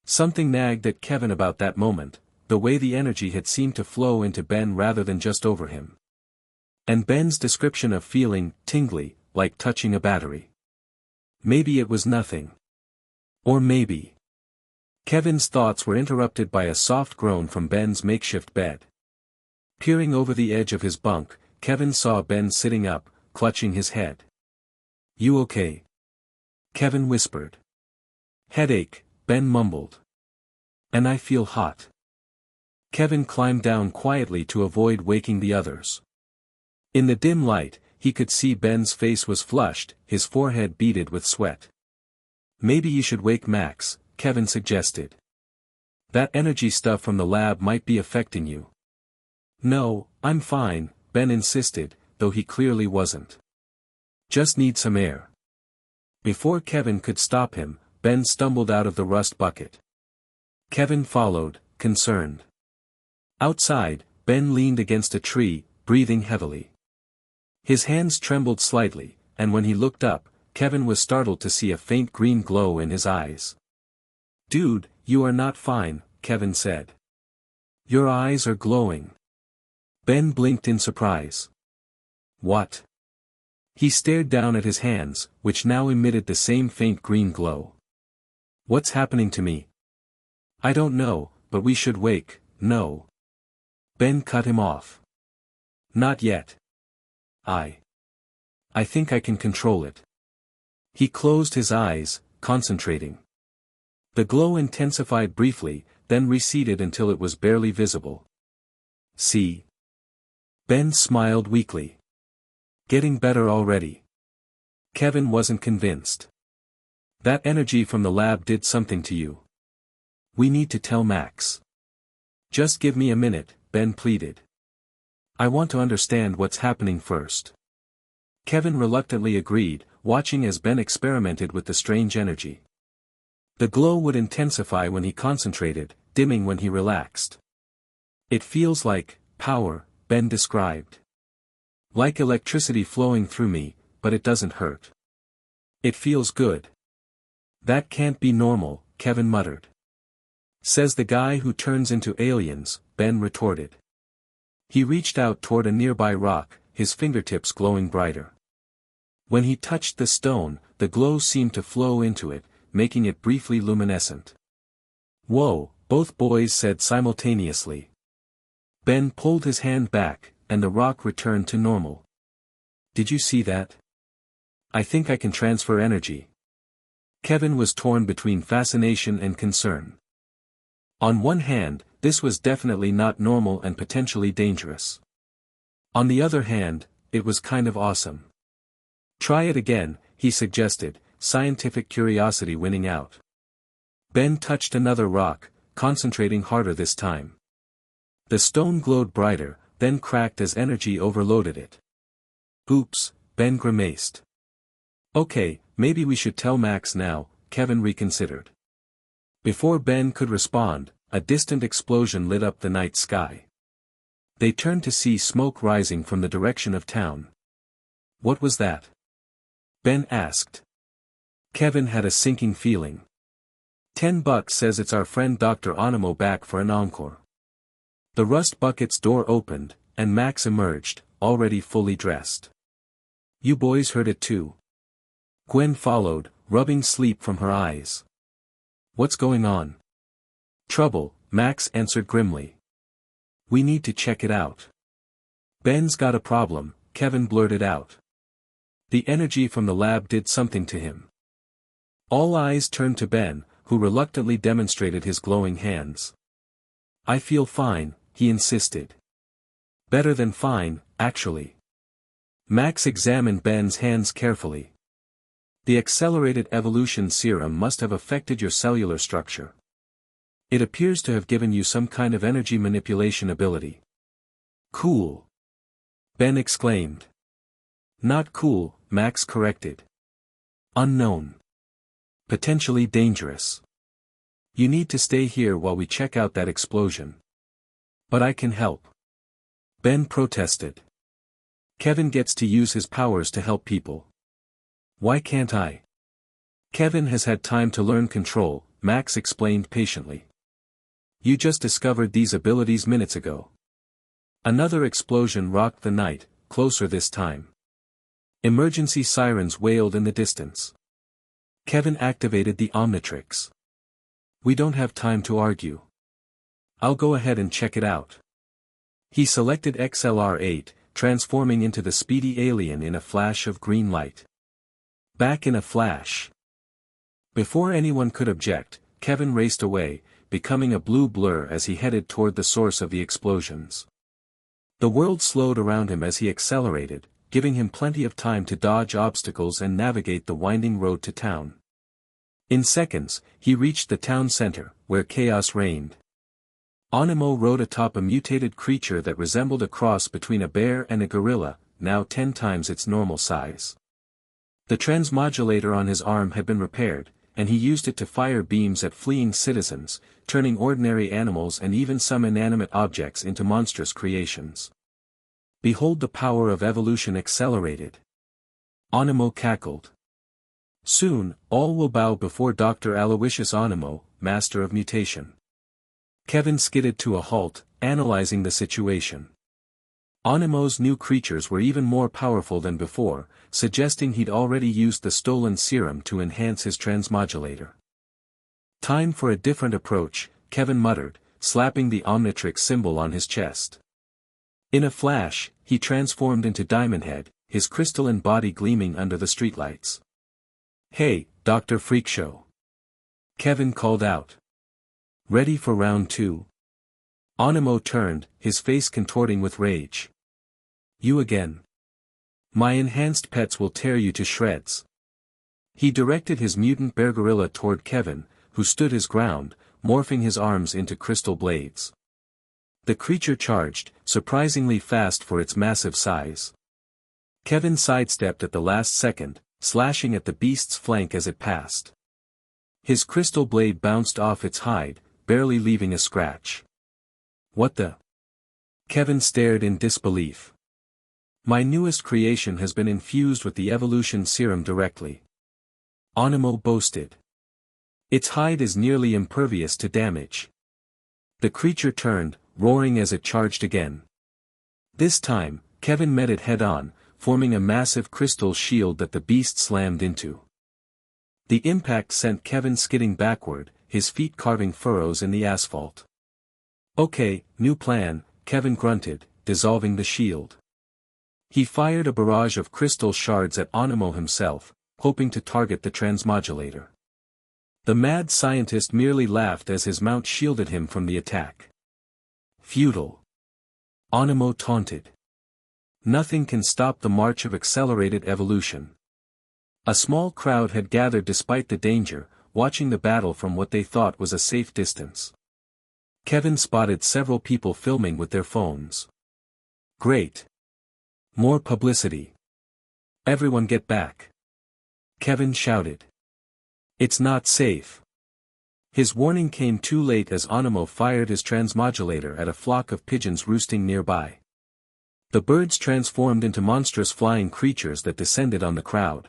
Something nagged at Kevin about that moment, the way the energy had seemed to flow into Ben rather than just over him. And Ben's description of feeling tingly, like touching a battery. Maybe it was nothing. Or maybe. Kevin's thoughts were interrupted by a soft groan from Ben's makeshift bed. Peering over the edge of his bunk, Kevin saw Ben sitting up, clutching his head. You okay? Kevin whispered. Headache, Ben mumbled. And I feel hot. Kevin climbed down quietly to avoid waking the others. In the dim light, he could see Ben's face was flushed, his forehead beaded with sweat. Maybe you should wake Max, Kevin suggested. That energy stuff from the lab might be affecting you. No, I'm fine, Ben insisted, though he clearly wasn't. Just need some air. Before Kevin could stop him, Ben stumbled out of the rust bucket. Kevin followed, concerned. Outside, Ben leaned against a tree, breathing heavily. His hands trembled slightly, and when he looked up, Kevin was startled to see a faint green glow in his eyes. Dude, you are not fine, Kevin said. Your eyes are glowing. Ben blinked in surprise. What? He stared down at his hands, which now emitted the same faint green glow. What's happening to me? I don't know, but we should wake, no. Ben cut him off. Not yet. I think I can control it. He closed his eyes, concentrating. The glow intensified briefly, then receded until it was barely visible. See? Ben smiled weakly. Getting better already. Kevin wasn't convinced. That energy from the lab did something to you. We need to tell Max. Just give me a minute, Ben pleaded. I want to understand what's happening first. Kevin reluctantly agreed, watching as Ben experimented with the strange energy. The glow would intensify when he concentrated, dimming when he relaxed. It feels like power, Ben described. Like electricity flowing through me, but it doesn't hurt. It feels good. That can't be normal, Kevin muttered. Says the guy who turns into aliens, Ben retorted. He reached out toward a nearby rock, his fingertips glowing brighter. When he touched the stone, the glow seemed to flow into it, making it briefly luminescent. Whoa, both boys said simultaneously. Ben pulled his hand back, and the rock returned to normal. Did you see that? I think I can transfer energy. Kevin was torn between fascination and concern. On one hand, this was definitely not normal and potentially dangerous. On the other hand, it was kind of awesome. Try it again, he suggested, scientific curiosity winning out. Ben touched another rock, concentrating harder this time. The stone glowed brighter, then cracked as energy overloaded it. Oops, Ben grimaced. Okay, maybe we should tell Max now, Kevin reconsidered. Before Ben could respond, a distant explosion lit up the night sky. They turned to see smoke rising from the direction of town. What was that? Ben asked. Kevin had a sinking feeling. $10 says it's our friend Dr. Animo back for an encore. The rust bucket's door opened, and Max emerged, already fully dressed. You boys heard it too. Gwen followed, rubbing sleep from her eyes. What's going on? Trouble, Max answered grimly. We need to check it out. Ben's got a problem, Kevin blurted out. The energy from the lab did something to him. All eyes turned to Ben, who reluctantly demonstrated his glowing hands. I feel fine, he insisted. Better than fine, actually. Max examined Ben's hands carefully. The accelerated evolution serum must have affected your cellular structure. It appears to have given you some kind of energy manipulation ability. Cool. Ben exclaimed. Not cool, Max corrected. Unknown. Potentially dangerous. You need to stay here while we check out that explosion. But I can help. Ben protested. Kevin gets to use his powers to help people. Why can't I? Kevin has had time to learn control, Max explained patiently. You just discovered these abilities minutes ago. Another explosion rocked the night, closer this time. Emergency sirens wailed in the distance. Kevin activated the Omnitrix. We don't have time to argue. I'll go ahead and check it out. He selected XLR-8, transforming into the speedy alien in a flash of green light. Back in a flash. Before anyone could object, Kevin raced away, becoming a blue blur as he headed toward the source of the explosions. The world slowed around him as he accelerated, giving him plenty of time to dodge obstacles and navigate the winding road to town. In seconds, he reached the town center, where chaos reigned. Animo rode atop a mutated creature that resembled a cross between a bear and a gorilla, now 10 times its normal size. The transmodulator on his arm had been repaired, and he used it to fire beams at fleeing citizens, turning ordinary animals and even some inanimate objects into monstrous creations. Behold the power of evolution accelerated. Animo cackled. Soon, all will bow before Dr. Aloysius Animo, master of mutation. Kevin skidded to a halt, analyzing the situation. Animo's new creatures were even more powerful than before, suggesting he'd already used the stolen serum to enhance his transmodulator. Time for a different approach, Kevin muttered, slapping the Omnitrix symbol on his chest. In a flash, he transformed into Diamond Head, his crystalline body gleaming under the streetlights. Hey, Dr. Freakshow. Kevin called out. Ready for round 2? Animo turned, his face contorting with rage. You again. My enhanced pets will tear you to shreds. He directed his mutant bear gorilla toward Kevin, who stood his ground, morphing his arms into crystal blades. The creature charged, surprisingly fast for its massive size. Kevin sidestepped at the last second, slashing at the beast's flank as it passed. His crystal blade bounced off its hide, barely leaving a scratch. What the? Kevin stared in disbelief. My newest creation has been infused with the evolution serum directly. Animo boasted. Its hide is nearly impervious to damage. The creature turned, roaring as it charged again. This time, Kevin met it head-on, forming a massive crystal shield that the beast slammed into. The impact sent Kevin skidding backward, his feet carving furrows in the asphalt. Okay, new plan, Kevin grunted, dissolving the shield. He fired a barrage of crystal shards at Animo himself, hoping to target the transmodulator. The mad scientist merely laughed as his mount shielded him from the attack. Futile. Animo taunted. Nothing can stop the march of accelerated evolution. A small crowd had gathered despite the danger, watching the battle from what they thought was a safe distance. Kevin spotted several people filming with their phones. Great. More publicity. Everyone get back. Kevin shouted. It's not safe. His warning came too late as Animo fired his transmodulator at a flock of pigeons roosting nearby. The birds transformed into monstrous flying creatures that descended on the crowd.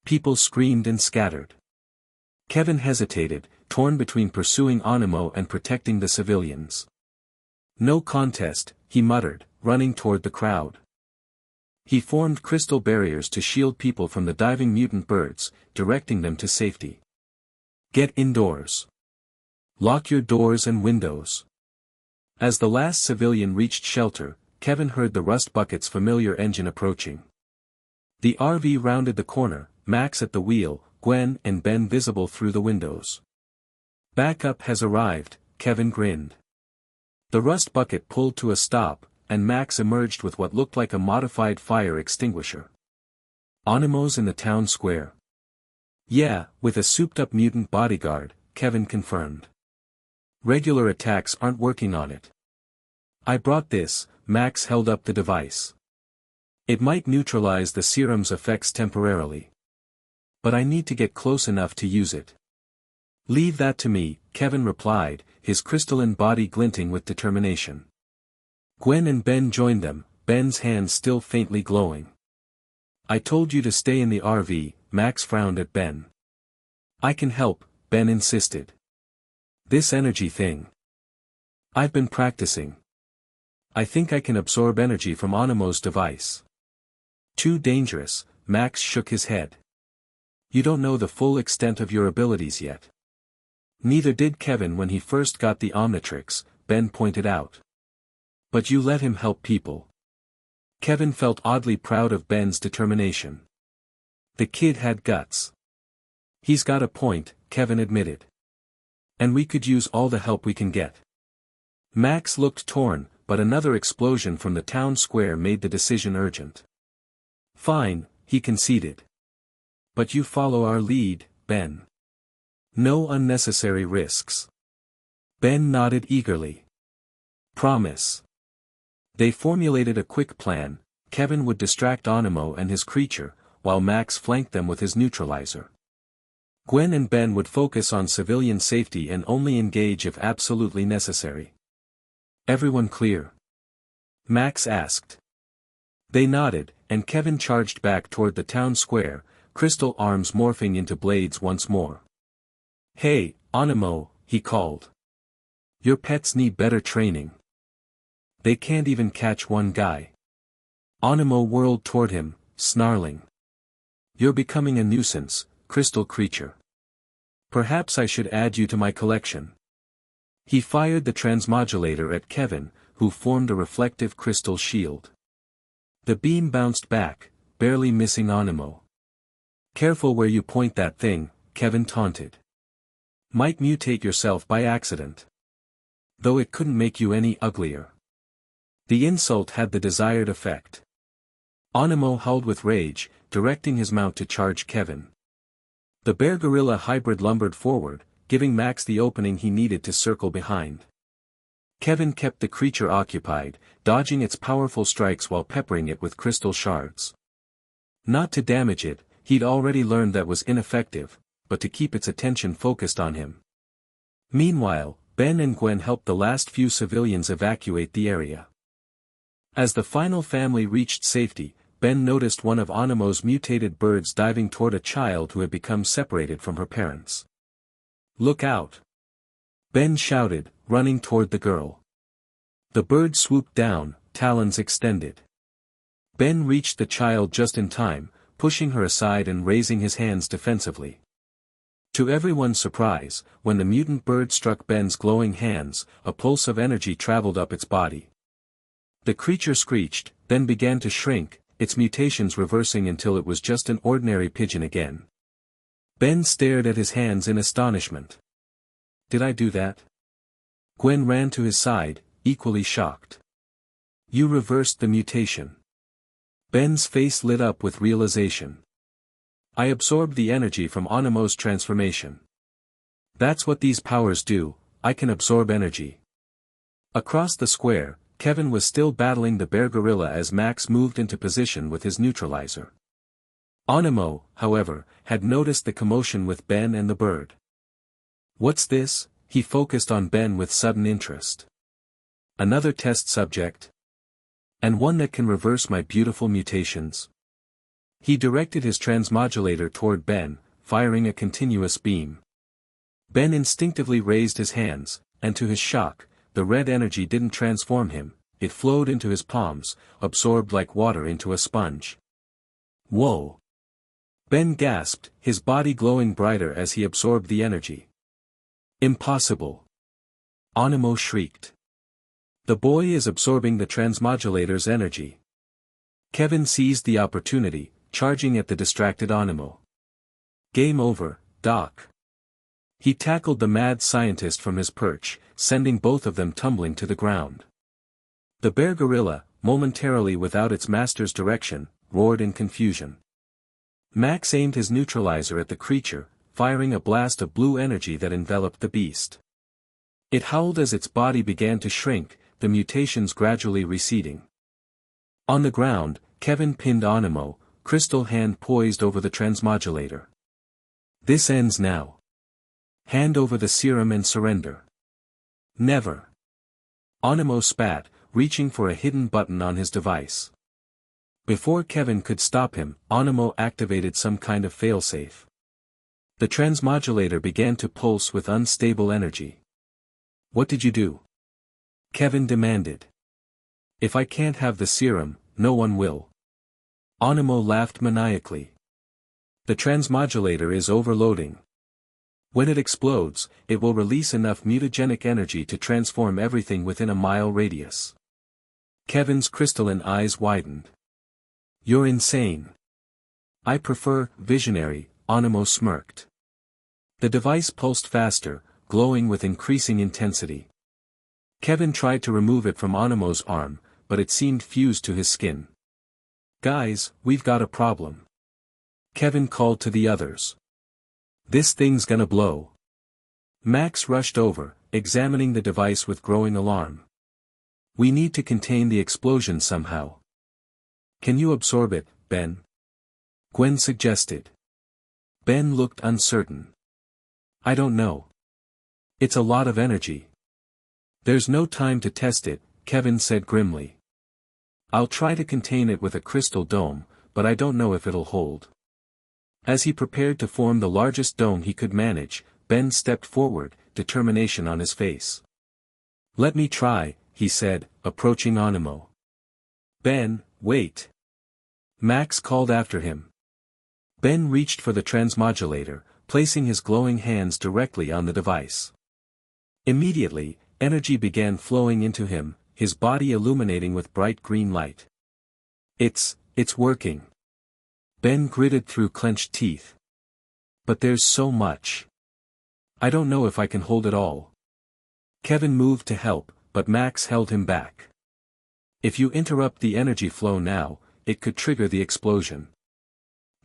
People screamed and scattered. Kevin hesitated, torn between pursuing Animo and protecting the civilians. No contest, he muttered, running toward the crowd. He formed crystal barriers to shield people from the diving mutant birds, directing them to safety. Get indoors. Lock your doors and windows. As the last civilian reached shelter, Kevin heard the Rust Bucket's familiar engine approaching. The RV rounded the corner, Max at the wheel, Gwen and Ben visible through the windows. Backup has arrived, Kevin grinned. The Rust Bucket pulled to a stop, and Max emerged with what looked like a modified fire extinguisher. Animo's in the town square. Yeah, with a souped-up mutant bodyguard, Kevin confirmed. Regular attacks aren't working on it. I brought this, Max held up the device. It might neutralize the serum's effects temporarily. But I need to get close enough to use it. Leave that to me, Kevin replied, his crystalline body glinting with determination. Gwen and Ben joined them, Ben's hands still faintly glowing. I told you to stay in the RV, Max frowned at Ben. I can help, Ben insisted. This energy thing. I've been practicing. I think I can absorb energy from Animo's device. Too dangerous, Max shook his head. You don't know the full extent of your abilities yet. Neither did Kevin when he first got the Omnitrix, Ben pointed out. But you let him help people. Kevin felt oddly proud of Ben's determination. The kid had guts. He's got a point, Kevin admitted. And we could use all the help we can get. Max looked torn, but another explosion from the town square made the decision urgent. Fine, he conceded. But you follow our lead, Ben. No unnecessary risks. Ben nodded eagerly. Promise. They formulated a quick plan. Kevin would distract Animo and his creature, while Max flanked them with his neutralizer. Gwen and Ben would focus on civilian safety and only engage if absolutely necessary. Everyone clear? Max asked. They nodded, and Kevin charged back toward the town square, crystal arms morphing into blades once more. Hey, Animo, he called. Your pets need better training. They can't even catch one guy. Animo whirled toward him, snarling. You're becoming a nuisance, crystal creature. Perhaps I should add you to my collection. He fired the transmodulator at Kevin, who formed a reflective crystal shield. The beam bounced back, barely missing Animo. Careful where you point that thing, Kevin taunted. Might mutate yourself by accident. Though it couldn't make you any uglier. The insult had the desired effect. Animo howled with rage, directing his mount to charge Kevin. The bear-gorilla hybrid lumbered forward, giving Max the opening he needed to circle behind. Kevin kept the creature occupied, dodging its powerful strikes while peppering it with crystal shards. Not to damage it, he'd already learned that was ineffective, but to keep its attention focused on him. Meanwhile, Ben and Gwen helped the last few civilians evacuate the area. As the final family reached safety, Ben noticed one of Animo's mutated birds diving toward a child who had become separated from her parents. "Look out!" Ben shouted, running toward the girl. The bird swooped down, talons extended. Ben reached the child just in time, pushing her aside and raising his hands defensively. To everyone's surprise, when the mutant bird struck Ben's glowing hands, a pulse of energy traveled up its body. The creature screeched, then began to shrink, its mutations reversing until it was just an ordinary pigeon again. Ben stared at his hands in astonishment. "Did I do that?" Gwen ran to his side, equally shocked. "You reversed the mutation." Ben's face lit up with realization. "I absorbed the energy from Animo's transformation. That's what these powers do, I can absorb energy." Across the square, Kevin was still battling the bear-gorilla as Max moved into position with his neutralizer. Animo, however, had noticed the commotion with Ben and the bird. "What's this?" He focused on Ben with sudden interest. "Another test subject? And one that can reverse my beautiful mutations?" He directed his transmodulator toward Ben, firing a continuous beam. Ben instinctively raised his hands, and to his shock, the red energy didn't transform him, it flowed into his palms, absorbed like water into a sponge. "Whoa!" Ben gasped, his body glowing brighter as he absorbed the energy. "Impossible!" Animo shrieked. "The boy is absorbing the transmodulator's energy." Kevin seized the opportunity, charging at the distracted Animo. "Game over, Doc." He tackled the mad scientist from his perch, sending both of them tumbling to the ground. The bear-gorilla, momentarily without its master's direction, roared in confusion. Max aimed his neutralizer at the creature, firing a blast of blue energy that enveloped the beast. It howled as its body began to shrink, the mutations gradually receding. On the ground, Kevin pinned Animo, crystal hand poised over the transmodulator. "This ends now. Hand over the serum and surrender." "Never." Animo spat, reaching for a hidden button on his device. Before Kevin could stop him, Animo activated some kind of failsafe. The transmodulator began to pulse with unstable energy. "What did you do?" Kevin demanded. "If I can't have the serum, no one will." Animo laughed maniacally. "The transmodulator is overloading. When it explodes, it will release enough mutagenic energy to transform everything within a mile radius." Kevin's crystalline eyes widened. "You're insane." "I prefer visionary," Animo smirked. The device pulsed faster, glowing with increasing intensity. Kevin tried to remove it from Animo's arm, but it seemed fused to his skin. "Guys, we've got a problem." Kevin called to the others. "This thing's gonna blow." Max rushed over, examining the device with growing alarm. "We need to contain the explosion somehow." "Can you absorb it, Ben?" Gwen suggested. Ben looked uncertain. "I don't know. It's a lot of energy." "There's no time to test it," Kevin said grimly. "I'll try to contain it with a crystal dome, but I don't know if it'll hold." As he prepared to form the largest dome he could manage, Ben stepped forward, determination on his face. "Let me try," he said, approaching Animo. "Ben, wait." Max called after him. Ben reached for the transmodulator, placing his glowing hands directly on the device. Immediately, energy began flowing into him, his body illuminating with bright green light. It's working." Ben gritted through clenched teeth. "But there's so much. I don't know if I can hold it all." Kevin moved to help, but Max held him back. "If you interrupt the energy flow now, it could trigger the explosion.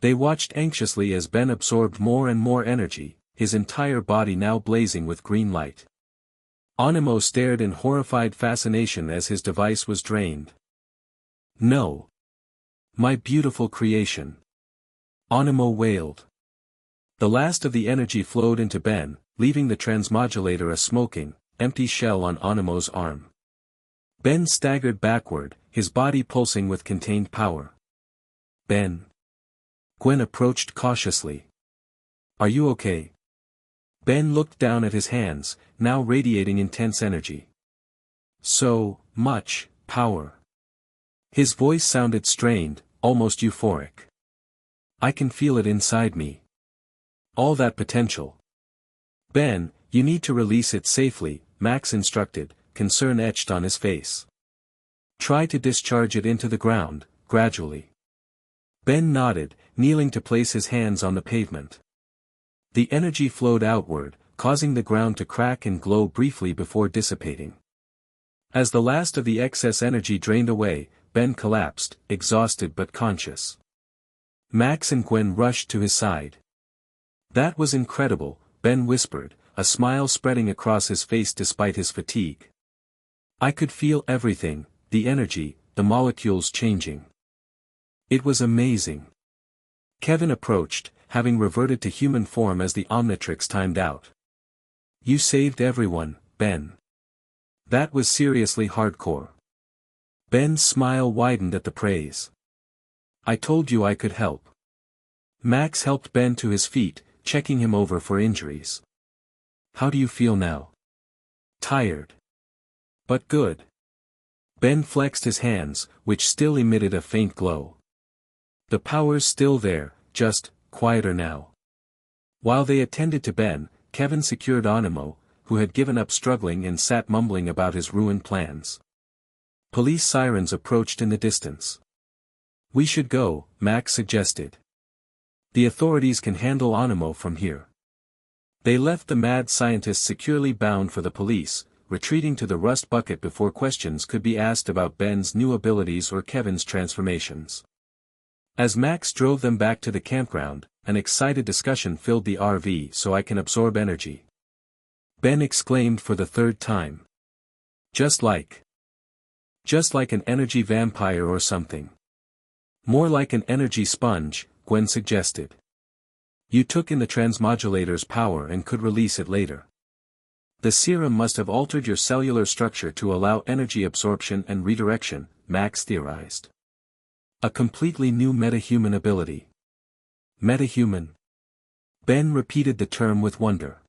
They watched anxiously as Ben absorbed more and more energy, his entire body now blazing with green light. Animo stared in horrified fascination as his device was drained. "No! My beautiful creation!" Animo wailed. The last of the energy flowed into Ben, leaving the transmodulator a smoking, empty shell on Animo's arm. Ben staggered backward, his body pulsing with contained power. "Ben?" Gwen approached cautiously. "Are you okay?" Ben looked down at his hands, now radiating intense energy. "So much power." His voice sounded strained, almost euphoric. "I can feel it inside me. All that potential." "Ben, you need to release it safely," Max instructed, concern etched on his face. "Try to discharge it into the ground, gradually." Ben nodded, kneeling to place his hands on the pavement. The energy flowed outward, causing the ground to crack and glow briefly before dissipating. As the last of the excess energy drained away, Ben collapsed, exhausted but conscious. Max and Gwen rushed to his side. "That was incredible," Ben whispered, a smile spreading across his face despite his fatigue. "I could feel everything, the energy, the molecules changing. It was amazing." Kevin approached, having reverted to human form as the Omnitrix timed out. "You saved everyone, Ben. That was seriously hardcore." Ben's smile widened at the praise. "I told you I could help." Max helped Ben to his feet, checking him over for injuries. "How do you feel now?" "Tired. But good." Ben flexed his hands, which still emitted a faint glow. "The power's still there, just quieter now." While they attended to Ben, Kevin secured Animo, who had given up struggling and sat mumbling about his ruined plans. Police sirens approached in the distance. "We should go," Max suggested. "The authorities can handle Animo from here." They left the mad scientist securely bound for the police, retreating to the rust bucket before questions could be asked about Ben's new abilities or Kevin's transformations. As Max drove them back to the campground, an excited discussion filled the RV. "So I can absorb energy," Ben exclaimed for the third time. Just like an energy vampire or something." "More like an energy sponge," Gwen suggested. "You took in the transmodulator's power and could release it later. The serum must have altered your cellular structure to allow energy absorption and redirection," Max theorized. "A completely new metahuman ability." "Metahuman?" Ben repeated the term with wonder.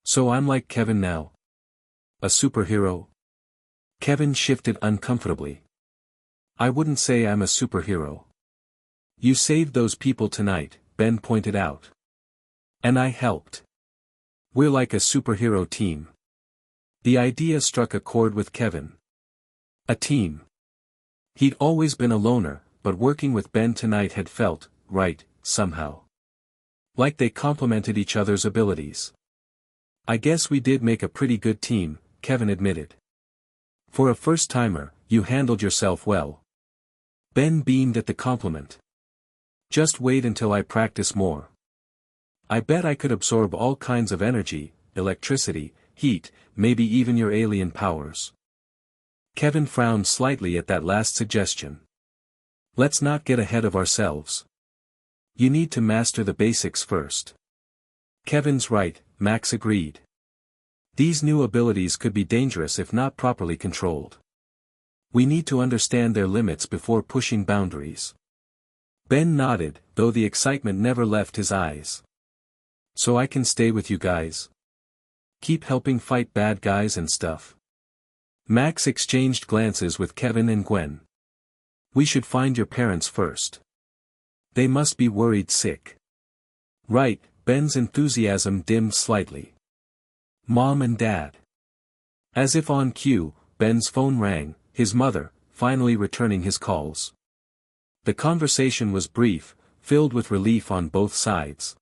"So I'm like Kevin now? A superhero?" Kevin shifted uncomfortably. "I wouldn't say I'm a superhero." "You saved those people tonight," Ben pointed out. "And I helped. We're like a superhero team." The idea struck a chord with Kevin. A team. He'd always been a loner, but working with Ben tonight had felt right, somehow. Like they complemented each other's abilities. "I guess we did make a pretty good team," Kevin admitted. "For a first-timer, you handled yourself well." Ben beamed at the compliment. "Just wait until I practice more. I bet I could absorb all kinds of energy, electricity, heat, maybe even your alien powers." Kevin frowned slightly at that last suggestion. "Let's not get ahead of ourselves. You need to master the basics first." "Kevin's right," Max agreed. "These new abilities could be dangerous if not properly controlled. We need to understand their limits before pushing boundaries." Ben nodded, though the excitement never left his eyes. "So I can stay with you guys? Keep helping fight bad guys and stuff?" Max exchanged glances with Kevin and Gwen. "We should find your parents first. They must be worried sick." "Right," Ben's enthusiasm dimmed slightly. "Mom and Dad." As if on cue, Ben's phone rang, his mother, finally returning his calls. The conversation was brief, filled with relief on both sides.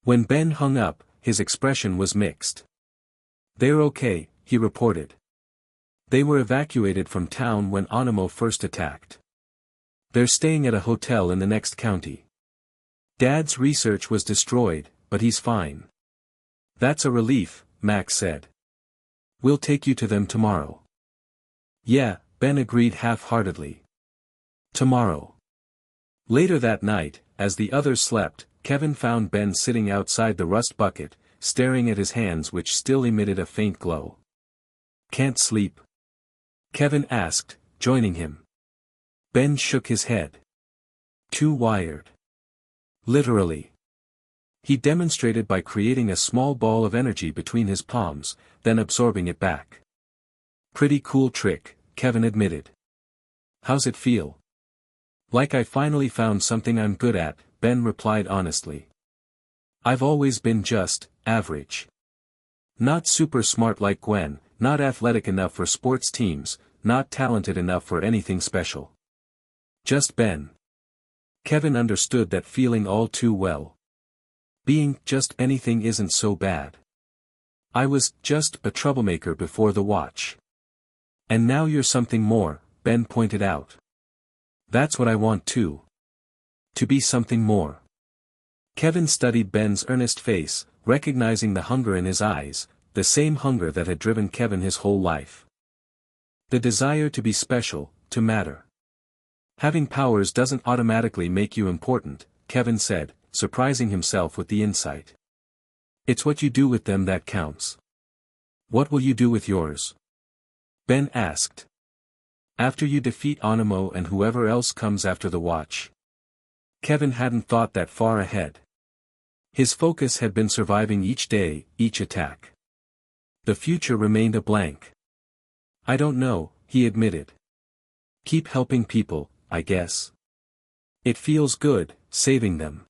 When Ben hung up, his expression was mixed. "They're okay," he reported. "They were evacuated from town when Animo first attacked. They're staying at a hotel in the next county. Dad's research was destroyed, but he's fine. That's a relief, Max said. We'll take you to them tomorrow. Yeah, Ben agreed half-heartedly. Tomorrow. Later that night, as the others slept, Kevin found Ben sitting outside the rust bucket, staring at his hands which still emitted a faint glow. Can't sleep? Kevin asked, joining him. Ben shook his head. Too wired. Literally. He demonstrated by creating a small ball of energy between his palms, then absorbing it back. Pretty cool trick, Kevin admitted. How's it feel? Like I finally found something I'm good at, Ben replied honestly. I've always been just, average. Not super smart like Gwen, not athletic enough for sports teams, not talented enough for anything special. Just Ben. Kevin understood that feeling all too well. Being just anything isn't so bad. I was just a troublemaker before the watch. And now you're something more, Ben pointed out. That's what I want too. To be something more. Kevin studied Ben's earnest face, recognizing the hunger in his eyes, the same hunger that had driven Kevin his whole life. The desire to be special, to matter. Having powers doesn't automatically make you important, Kevin said, surprising himself with the insight. It's what you do with them that counts. What will you do with yours? Ben asked. After you defeat Animo and whoever else comes after the watch. Kevin hadn't thought that far ahead. His focus had been surviving each day, each attack. The future remained a blank. I don't know, he admitted. Keep helping people, I guess. It feels good, saving them.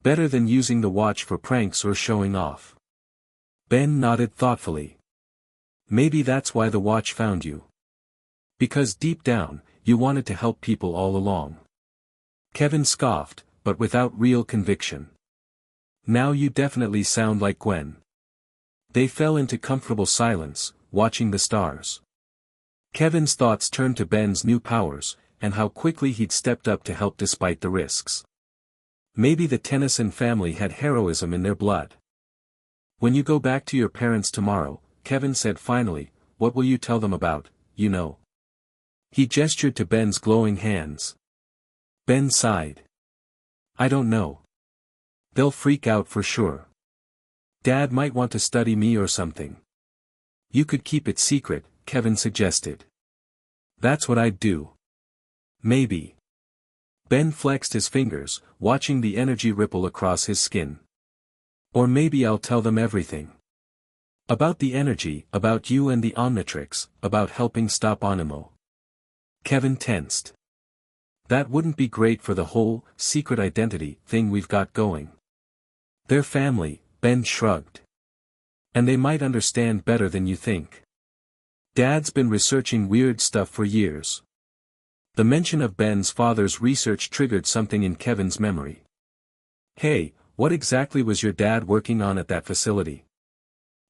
Better than using the watch for pranks or showing off. Ben nodded thoughtfully. Maybe that's why the watch found you. Because deep down, you wanted to help people all along. Kevin scoffed, but without real conviction. Now you definitely sound like Gwen. They fell into comfortable silence, watching the stars. Kevin's thoughts turned to Ben's new powers, and how quickly he'd stepped up to help despite the risks. Maybe the Tennyson family had heroism in their blood. When you go back to your parents tomorrow, Kevin said finally, what will you tell them about, you know? He gestured to Ben's glowing hands. Ben sighed. I don't know. They'll freak out for sure. Dad might want to study me or something. You could keep it secret, Kevin suggested. That's what I'd do. Maybe. Ben flexed his fingers, watching the energy ripple across his skin. Or maybe I'll tell them everything. About the energy, about you and the Omnitrix, about helping stop Animo. Kevin tensed. That wouldn't be great for the whole, secret identity thing we've got going. Their family, Ben shrugged. And they might understand better than you think. Dad's been researching weird stuff for years. The mention of Ben's father's research triggered something in Kevin's memory. Hey, what exactly was your dad working on at that facility?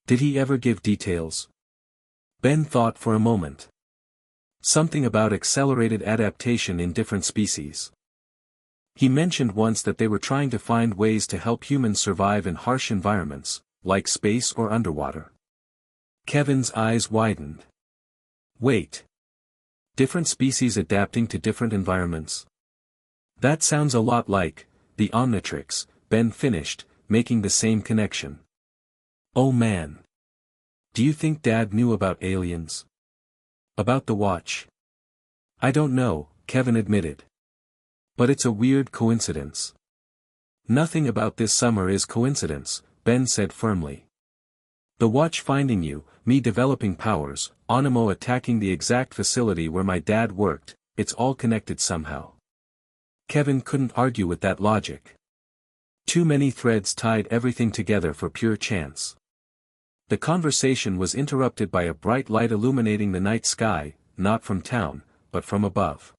Did he ever give details? Ben thought for a moment. Something about accelerated adaptation in different species. He mentioned once that they were trying to find ways to help humans survive in harsh environments, like space or underwater. Kevin's eyes widened. Wait. Different species adapting to different environments? That sounds a lot like the Omnitrix, Ben finished, making the same connection. Oh man. Do you think Dad knew about aliens? About the watch? I don't know, Kevin admitted. But it's a weird coincidence. Nothing about this summer is coincidence, Ben said firmly. The watch finding you, me developing powers, Animo attacking the exact facility where my dad worked, it's all connected somehow. Kevin couldn't argue with that logic. Too many threads tied everything together for pure chance. The conversation was interrupted by a bright light illuminating the night sky, not from town, but from above.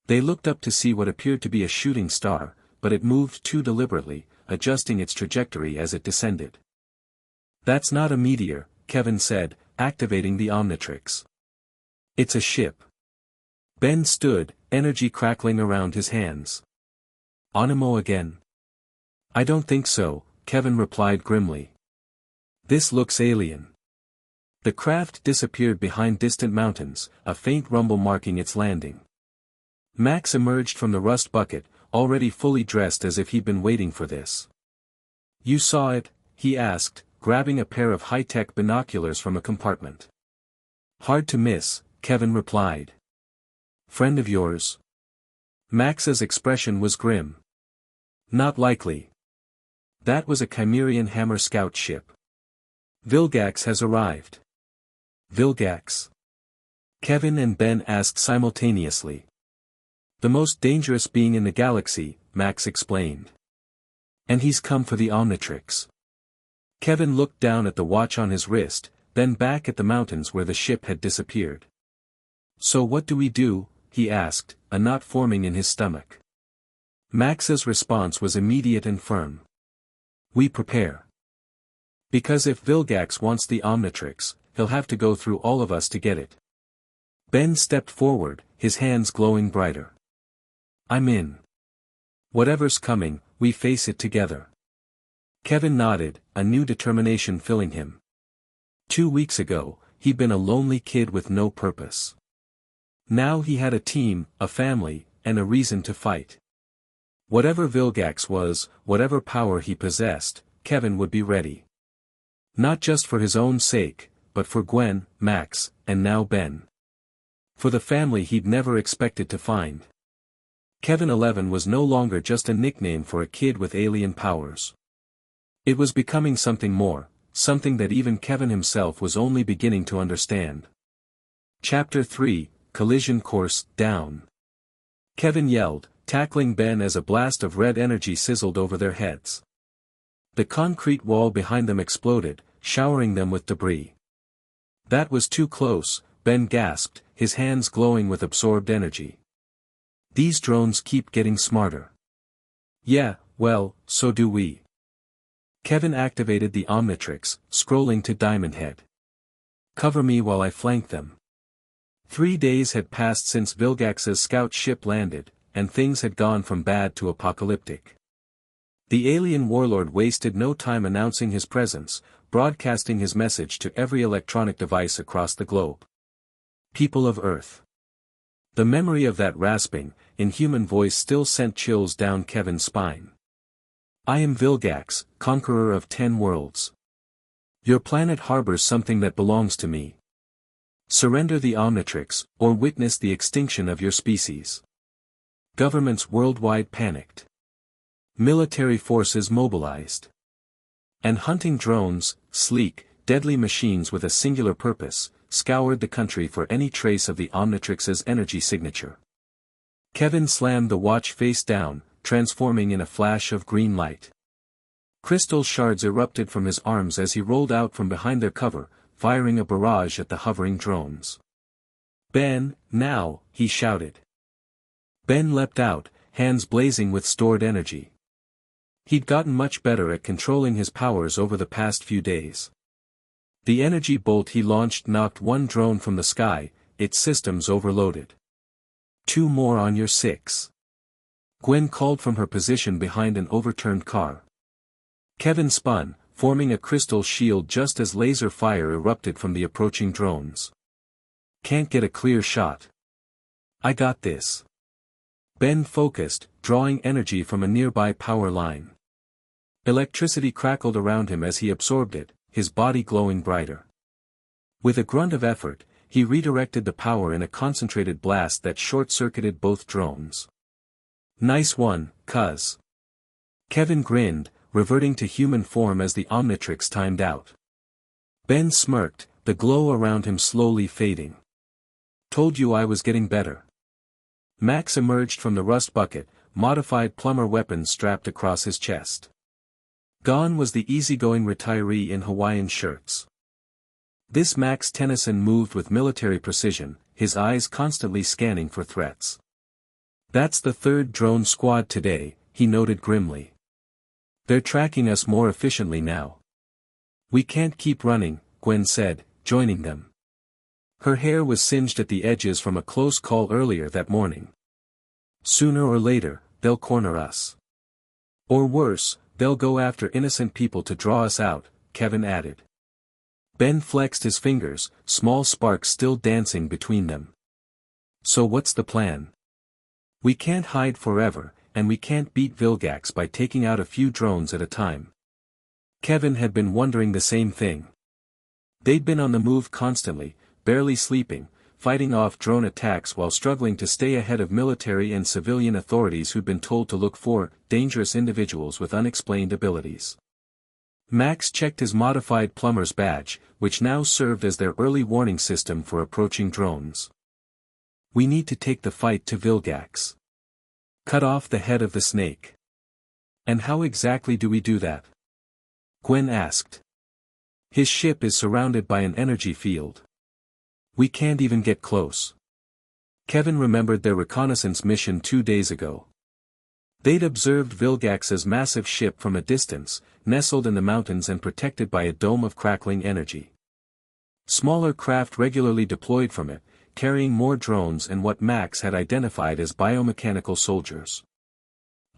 They looked up to see what appeared to be a shooting star, but it moved too deliberately, adjusting its trajectory as it descended. That's not a meteor, Kevin said, activating the Omnitrix. It's a ship. Ben stood, energy crackling around his hands. Animo again? I don't think so, Kevin replied grimly. This looks alien. The craft disappeared behind distant mountains, a faint rumble marking its landing. Max emerged from the rust bucket, already fully dressed as if he'd been waiting for this. You saw it? He asked, grabbing a pair of high-tech binoculars from a compartment. Hard to miss, Kevin replied. Friend of yours? Max's expression was grim. Not likely. That was a Chimerian Hammer scout ship. Vilgax has arrived. Vilgax? Kevin and Ben asked simultaneously. The most dangerous being in the galaxy, Max explained. And he's come for the Omnitrix. Kevin looked down at the watch on his wrist, then back at the mountains where the ship had disappeared. So what do we do? He asked, a knot forming in his stomach. Max's response was immediate and firm. We prepare. Because if Vilgax wants the Omnitrix, he'll have to go through all of us to get it. Ben stepped forward, his hands glowing brighter. I'm in. Whatever's coming, we face it together. Kevin nodded, a new determination filling him. 2 weeks ago, he'd been a lonely kid with no purpose. Now he had a team, a family, and a reason to fight. Whatever Vilgax was, whatever power he possessed, Kevin would be ready. Not just for his own sake, but for Gwen, Max, and now Ben. For the family he'd never expected to find. Kevin 11 was no longer just a nickname for a kid with alien powers. It was becoming something more, something that even Kevin himself was only beginning to understand. Chapter 3, Collision Course, Down. Kevin yelled, tackling Ben as a blast of red energy sizzled over their heads. The concrete wall behind them exploded, showering them with debris. That was too close, Ben gasped, his hands glowing with absorbed energy. These drones keep getting smarter. Yeah, well, so do we. Kevin activated the Omnitrix, scrolling to Diamond Head. Cover me while I flank them. 3 days had passed since Vilgax's scout ship landed, and things had gone from bad to apocalyptic. The alien warlord wasted no time announcing his presence, broadcasting his message to every electronic device across the globe. People of Earth. The memory of that rasping, inhuman voice still sent chills down Kevin's spine. I am Vilgax, conqueror of 10 worlds. Your planet harbors something that belongs to me. Surrender the Omnitrix, or witness the extinction of your species. Governments worldwide panicked. Military forces mobilized. And hunting drones, sleek, deadly machines with a singular purpose, scoured the country for any trace of the Omnitrix's energy signature. Kevin slammed the watch face down, transforming in a flash of green light. Crystal shards erupted from his arms as he rolled out from behind their cover, firing a barrage at the hovering drones. Ben, now, he shouted. Ben leapt out, hands blazing with stored energy. He'd gotten much better at controlling his powers over the past few days. The energy bolt he launched knocked one drone from the sky, its systems overloaded. 2 more on your 6. Gwen called from her position behind an overturned car. Kevin spun, forming a crystal shield just as laser fire erupted from the approaching drones. Can't get a clear shot. I got this. Ben focused, drawing energy from a nearby power line. Electricity crackled around him as he absorbed it, his body glowing brighter. With a grunt of effort, he redirected the power in a concentrated blast that short-circuited both drones. Nice one, cuz. Kevin grinned, reverting to human form as the Omnitrix timed out. Ben smirked, the glow around him slowly fading. Told you I was getting better. Max emerged from the rust bucket, modified plumber weapon strapped across his chest. Gone was the easygoing retiree in Hawaiian shirts. This Max Tennyson moved with military precision, his eyes constantly scanning for threats. That's the 3rd drone squad today, he noted grimly. They're tracking us more efficiently now. We can't keep running, Gwen said, joining them. Her hair was singed at the edges from a close call earlier that morning. Sooner or later, they'll corner us. Or worse, they'll go after innocent people to draw us out, Kevin added. Ben flexed his fingers, small sparks still dancing between them. So what's the plan? We can't hide forever, and we can't beat Vilgax by taking out a few drones at a time. Kevin had been wondering the same thing. They'd been on the move constantly, barely sleeping, fighting off drone attacks while struggling to stay ahead of military and civilian authorities who'd been told to look for dangerous individuals with unexplained abilities. Max checked his modified plumber's badge, which now served as their early warning system for approaching drones. We need to take the fight to Vilgax. Cut off the head of the snake. And how exactly do we do that? Gwen asked. His ship is surrounded by an energy field. We can't even get close. Kevin remembered their reconnaissance mission 2 days ago. They'd observed Vilgax's massive ship from a distance, nestled in the mountains and protected by a dome of crackling energy. Smaller craft regularly deployed from it, carrying more drones and what Max had identified as biomechanical soldiers.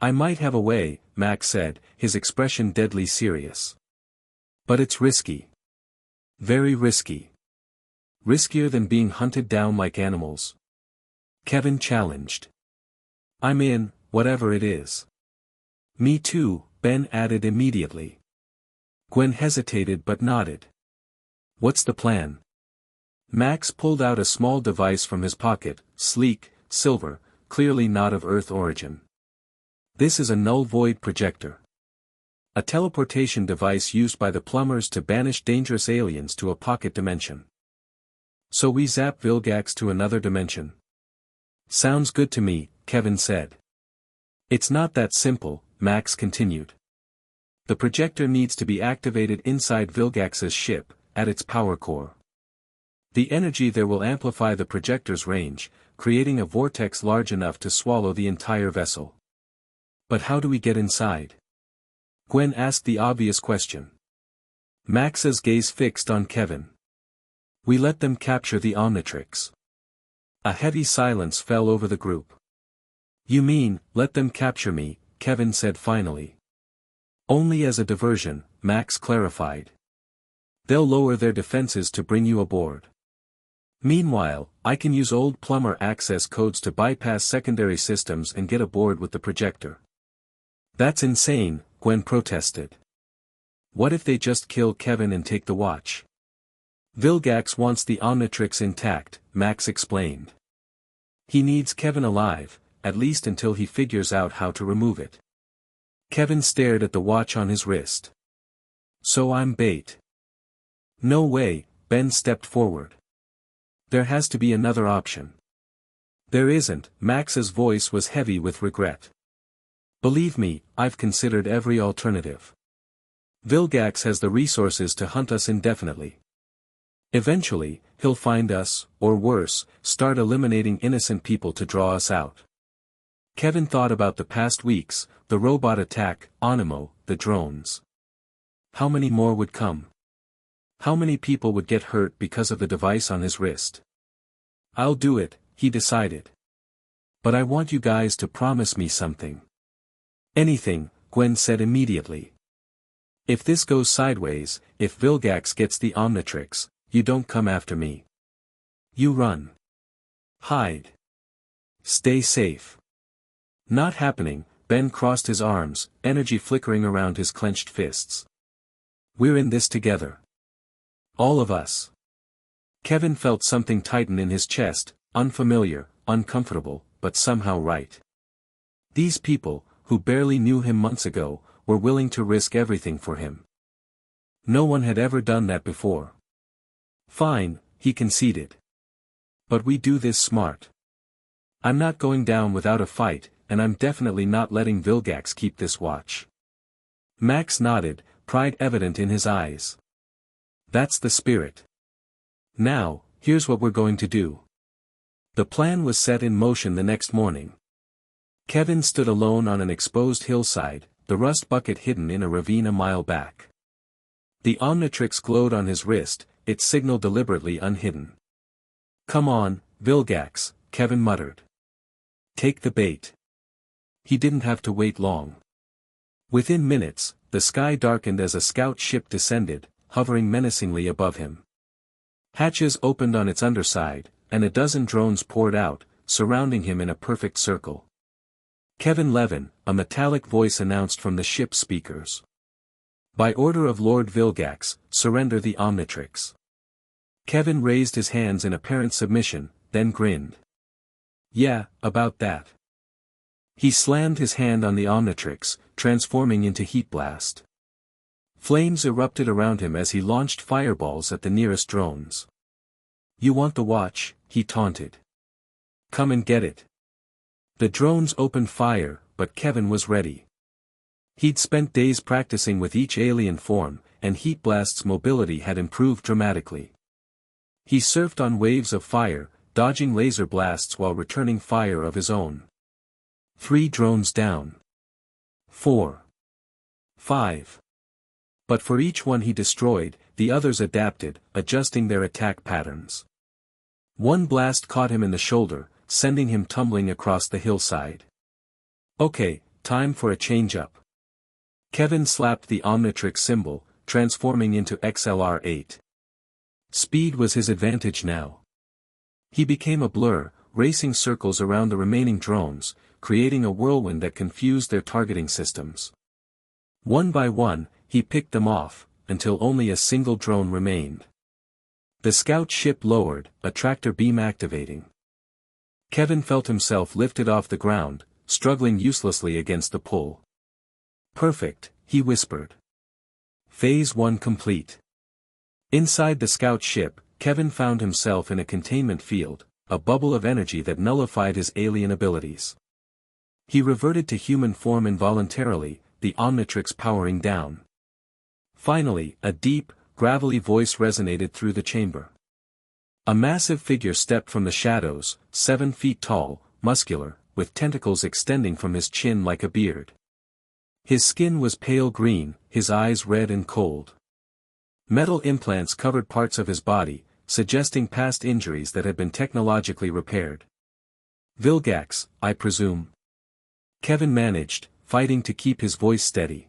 I might have a way, Max said, his expression deadly serious. But it's risky. Very risky. Riskier than being hunted down like animals. Kevin challenged. I'm in, whatever it is. Me too, Ben added immediately. Gwen hesitated but nodded. What's the plan? Max pulled out a small device from his pocket, sleek, silver, clearly not of Earth origin. This is a null-void projector. A teleportation device used by the plumbers to banish dangerous aliens to a pocket dimension. So we zap Vilgax to another dimension. Sounds good to me, Kevin said. It's not that simple, Max continued. The projector needs to be activated inside Vilgax's ship, at its power core. The energy there will amplify the projector's range, creating a vortex large enough to swallow the entire vessel. But how do we get inside? Gwen asked the obvious question. Max's gaze fixed on Kevin. We let them capture the Omnitrix. A heavy silence fell over the group. You mean, let them capture me, Kevin said finally. Only as a diversion, Max clarified. They'll lower their defenses to bring you aboard. Meanwhile, I can use old plumber access codes to bypass secondary systems and get aboard with the projector. That's insane, Gwen protested. What if they just kill Kevin and take the watch? Vilgax wants the Omnitrix intact, Max explained. He needs Kevin alive, at least until he figures out how to remove it. Kevin stared at the watch on his wrist. So I'm bait. No way, Ben stepped forward. There has to be another option. There isn't, Max's voice was heavy with regret. Believe me, I've considered every alternative. Vilgax has the resources to hunt us indefinitely. Eventually, he'll find us, or worse, start eliminating innocent people to draw us out. Kevin thought about the past weeks, the robot attack, Animo, the drones. How many more would come? How many people would get hurt because of the device on his wrist? I'll do it, he decided. But I want you guys to promise me something. Anything, Gwen said immediately. If this goes sideways, if Vilgax gets the Omnitrix, you don't come after me. You run. Hide. Stay safe. Not happening, Ben crossed his arms, energy flickering around his clenched fists. We're in this together. All of us. Kevin felt something tighten in his chest, unfamiliar, uncomfortable, but somehow right. These people, who barely knew him months ago, were willing to risk everything for him. No one had ever done that before. Fine, he conceded. But we do this smart. I'm not going down without a fight, and I'm definitely not letting Vilgax keep this watch. Max nodded, pride evident in his eyes. That's the spirit. Now, here's what we're going to do. The plan was set in motion the next morning. Kevin stood alone on an exposed hillside, the rust bucket hidden in a ravine a mile back. The Omnitrix glowed on his wrist, its signal deliberately unhidden. Come on, Vilgax, Kevin muttered. Take the bait. he didn't have to wait long. Within minutes, the sky darkened as a scout ship descended, hovering menacingly above him. Hatches opened on its underside, and a dozen drones poured out, surrounding him in a perfect circle. Kevin Levin, a metallic voice announced from the ship's speakers. By order of Lord Vilgax, surrender the Omnitrix. Kevin raised his hands in apparent submission, then grinned. Yeah, about that. He slammed his hand on the Omnitrix, transforming into heat blast. Flames erupted around him as he launched fireballs at the nearest drones. You want the watch, he taunted. Come and get it. The drones opened fire, but Kevin was ready. He'd spent days practicing with each alien form, and Heat Blast's mobility had improved dramatically. He surfed on waves of fire, dodging laser blasts while returning fire of his own. 3 drones down. 4. 5. But for each one he destroyed, the others adapted, adjusting their attack patterns. One blast caught him in the shoulder, sending him tumbling across the hillside. Okay, time for a change-up. Kevin slapped the Omnitrix symbol, transforming into XLR-8. Speed was his advantage now. He became a blur, racing circles around the remaining drones, creating a whirlwind that confused their targeting systems. One by one, he picked them off, until only a single drone remained. The scout ship lowered, a tractor beam activating. Kevin felt himself lifted off the ground, struggling uselessly against the pull. Perfect, he whispered. Phase 1 complete. Inside the scout ship, Kevin found himself in a containment field, a bubble of energy that nullified his alien abilities. He reverted to human form involuntarily, the Omnitrix powering down. Finally, a deep, gravelly voice resonated through the chamber. A massive figure stepped from the shadows, 7 feet tall, muscular, with tentacles extending from his chin like a beard. His skin was pale green, his eyes red and cold. Metal implants covered parts of his body, suggesting past injuries that had been technologically repaired. Vilgax, I presume. Kevin managed, fighting to keep his voice steady.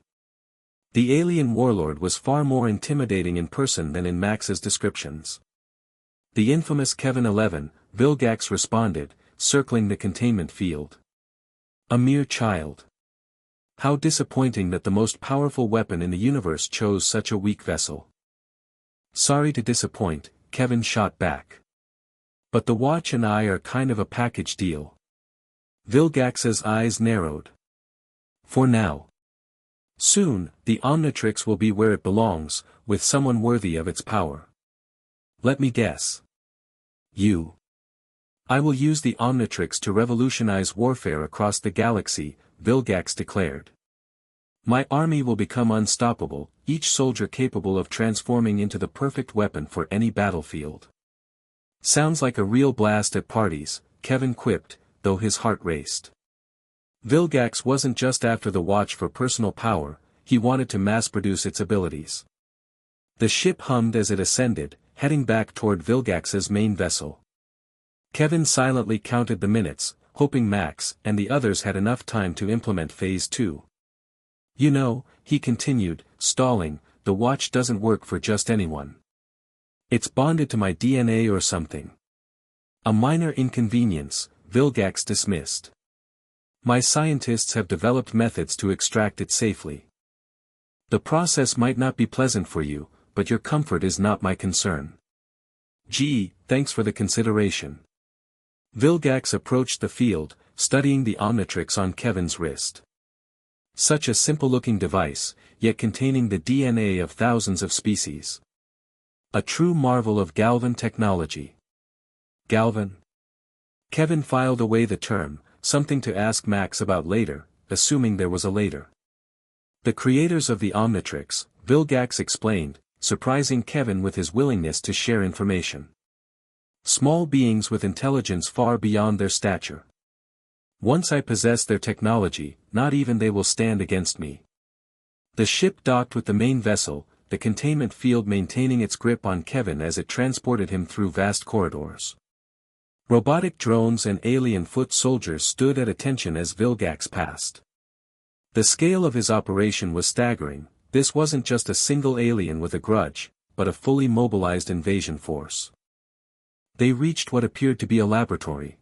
The alien warlord was far more intimidating in person than in Max's descriptions. The infamous Kevin 11, Vilgax responded, circling the containment field. A mere child. How disappointing that the most powerful weapon in the universe chose such a weak vessel. Sorry to disappoint, Kevin shot back. But the watch and I are kind of a package deal. Vilgax's eyes narrowed. For now. Soon, the Omnitrix will be where it belongs, with someone worthy of its power. Let me guess. You. I will use the Omnitrix to revolutionize warfare across the galaxy, Vilgax declared. My army will become unstoppable, each soldier capable of transforming into the perfect weapon for any battlefield. Sounds like a real blast at parties, Kevin quipped, though his heart raced. Vilgax wasn't just after the watch for personal power, he wanted to mass-produce its abilities. The ship hummed as it ascended, heading back toward Vilgax's main vessel. Kevin silently counted the minutes, hoping Max and the others had enough time to implement Phase 2. You know, he continued, stalling, the watch doesn't work for just anyone. It's bonded to my DNA or something. A minor inconvenience, Vilgax dismissed. My scientists have developed methods to extract it safely. The process might not be pleasant for you, but your comfort is not my concern. Gee, thanks for the consideration. Vilgax approached the field, studying the Omnitrix on Kevin's wrist. Such a simple-looking device, yet containing the DNA of thousands of species. A true marvel of Galvan technology. Galvan? Kevin filed away the term, something to ask Max about later, assuming there was a later. The creators of the Omnitrix, Vilgax explained, surprising Kevin with his willingness to share information. Small beings with intelligence far beyond their stature. Once I possess their technology, not even they will stand against me. The ship docked with the main vessel, the containment field maintaining its grip on Kevin as it transported him through vast corridors. Robotic drones and alien foot soldiers stood at attention as Vilgax passed. The scale of his operation was staggering. This wasn't just a single alien with a grudge, but a fully mobilized invasion force. They reached what appeared to be a laboratory.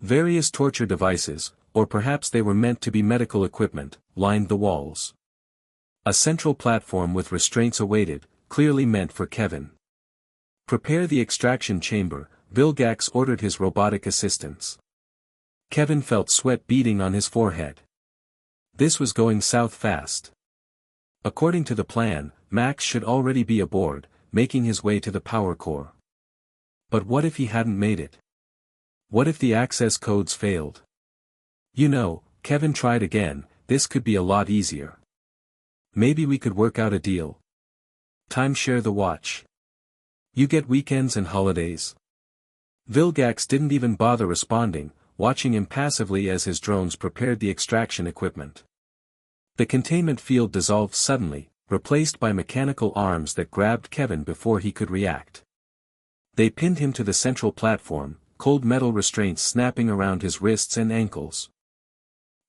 Various torture devices, or perhaps they were meant to be medical equipment, lined the walls. A central platform with restraints awaited, clearly meant for Kevin. "Prepare the extraction chamber," Vilgax ordered his robotic assistants. Kevin felt sweat beading on his forehead. This was going south fast. According to the plan, Max should already be aboard, making his way to the power core. But what if he hadn't made it? What if the access codes failed? Kevin tried again, this could be a lot easier. Maybe we could work out a deal. Timeshare the watch. You get weekends and holidays. Vilgax didn't even bother responding, watching impassively as his drones prepared the extraction equipment. The containment field dissolved suddenly, replaced by mechanical arms that grabbed Kevin before he could react. They pinned him to the central platform, cold metal restraints snapping around his wrists and ankles.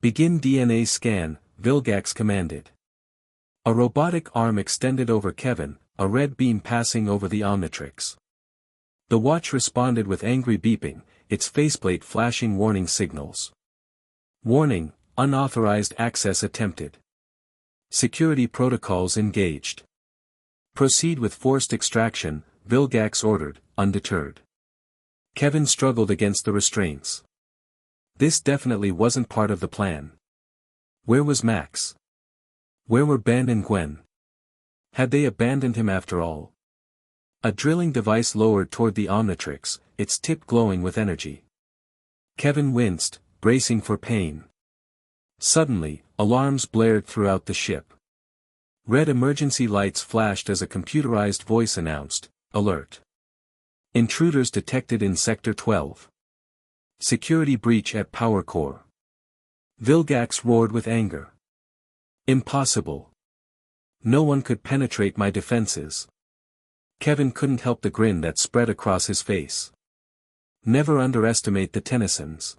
"Begin DNA scan," Vilgax commanded. A robotic arm extended over Kevin, a red beam passing over the Omnitrix. The watch responded with angry beeping, its faceplate flashing warning signals. "Warning, unauthorized access attempted. Security protocols engaged. Proceed with forced extraction," Vilgax ordered, undeterred. Kevin struggled against the restraints. This definitely wasn't part of the plan. Where was Max? Where were Ben and Gwen? Had they abandoned him after all? A drilling device lowered toward the Omnitrix, its tip glowing with energy. Kevin winced, bracing for pain. Suddenly, alarms blared throughout the ship. Red emergency lights flashed as a computerized voice announced, "Alert. Intruders detected in Sector 12. Security breach at power core." Vilgax roared with anger. "Impossible. No one could penetrate my defenses." Kevin couldn't help the grin that spread across his face. "Never underestimate the Tennysons."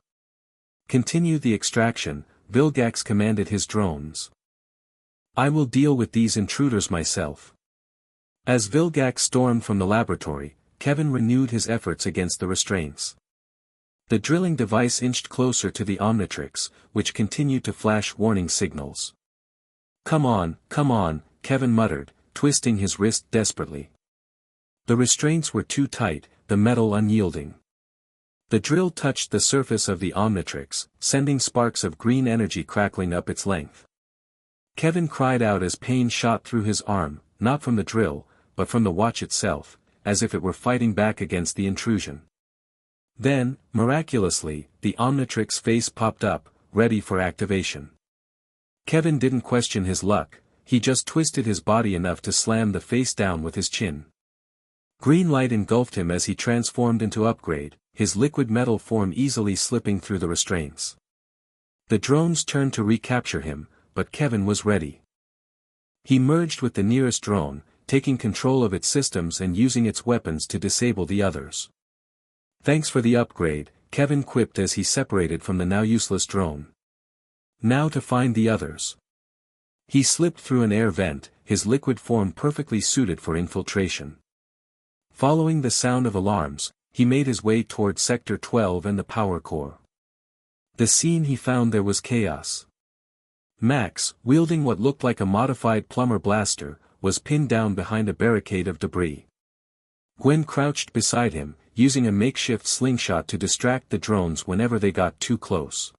"Continue the extraction," Vilgax commanded his drones. "I will deal with these intruders myself." As Vilgax stormed from the laboratory, Kevin renewed his efforts against the restraints. The drilling device inched closer to the Omnitrix, which continued to flash warning signals. Come on," Kevin muttered, twisting his wrist desperately. The restraints were too tight, the metal unyielding. The drill touched the surface of the Omnitrix, sending sparks of green energy crackling up its length. Kevin cried out as pain shot through his arm, not from the drill, but from the watch itself, as if it were fighting back against the intrusion. Then, miraculously, the Omnitrix face popped up, ready for activation. Kevin didn't question his luck, he just twisted his body enough to slam the face down with his chin. Green light engulfed him as he transformed into Upgrade, his liquid metal form easily slipping through the restraints. The drones turned to recapture him, but Kevin was ready. He merged with the nearest drone, taking control of its systems and using its weapons to disable the others. "Thanks for the upgrade," Kevin quipped as he separated from the now useless drone. "Now to find the others." He slipped through an air vent, his liquid form perfectly suited for infiltration. Following the sound of alarms, he made his way toward Sector 12 and the power core. The scene he found there was chaos. Max, wielding what looked like a modified plumber blaster, was pinned down behind a barricade of debris. Gwen crouched beside him, using a makeshift slingshot to distract the drones whenever they got too close.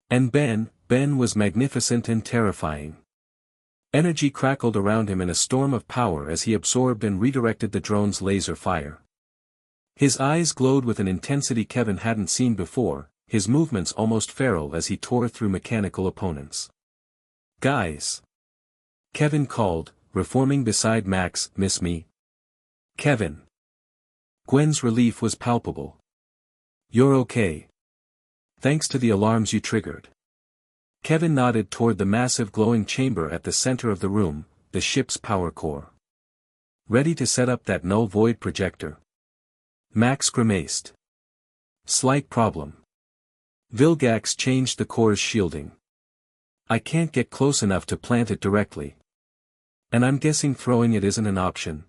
And Ben was magnificent and terrifying. Energy crackled around him in a storm of power as he absorbed and redirected the drone's laser fire. His eyes glowed with an intensity Kevin hadn't seen before, his movements almost feral as he tore through mechanical opponents. "Guys!" Kevin called, reforming beside Max. "Miss me?" "Kevin." Gwen's relief was palpable. "You're okay. Thanks to the alarms you triggered." Kevin nodded toward the massive glowing chamber at the center of the room, the ship's power core. "Ready to set up that null void projector?" Max grimaced. Slight problem. Vilgax changed the core's shielding. I can't get close enough to plant it directly. And I'm guessing throwing it isn't an option.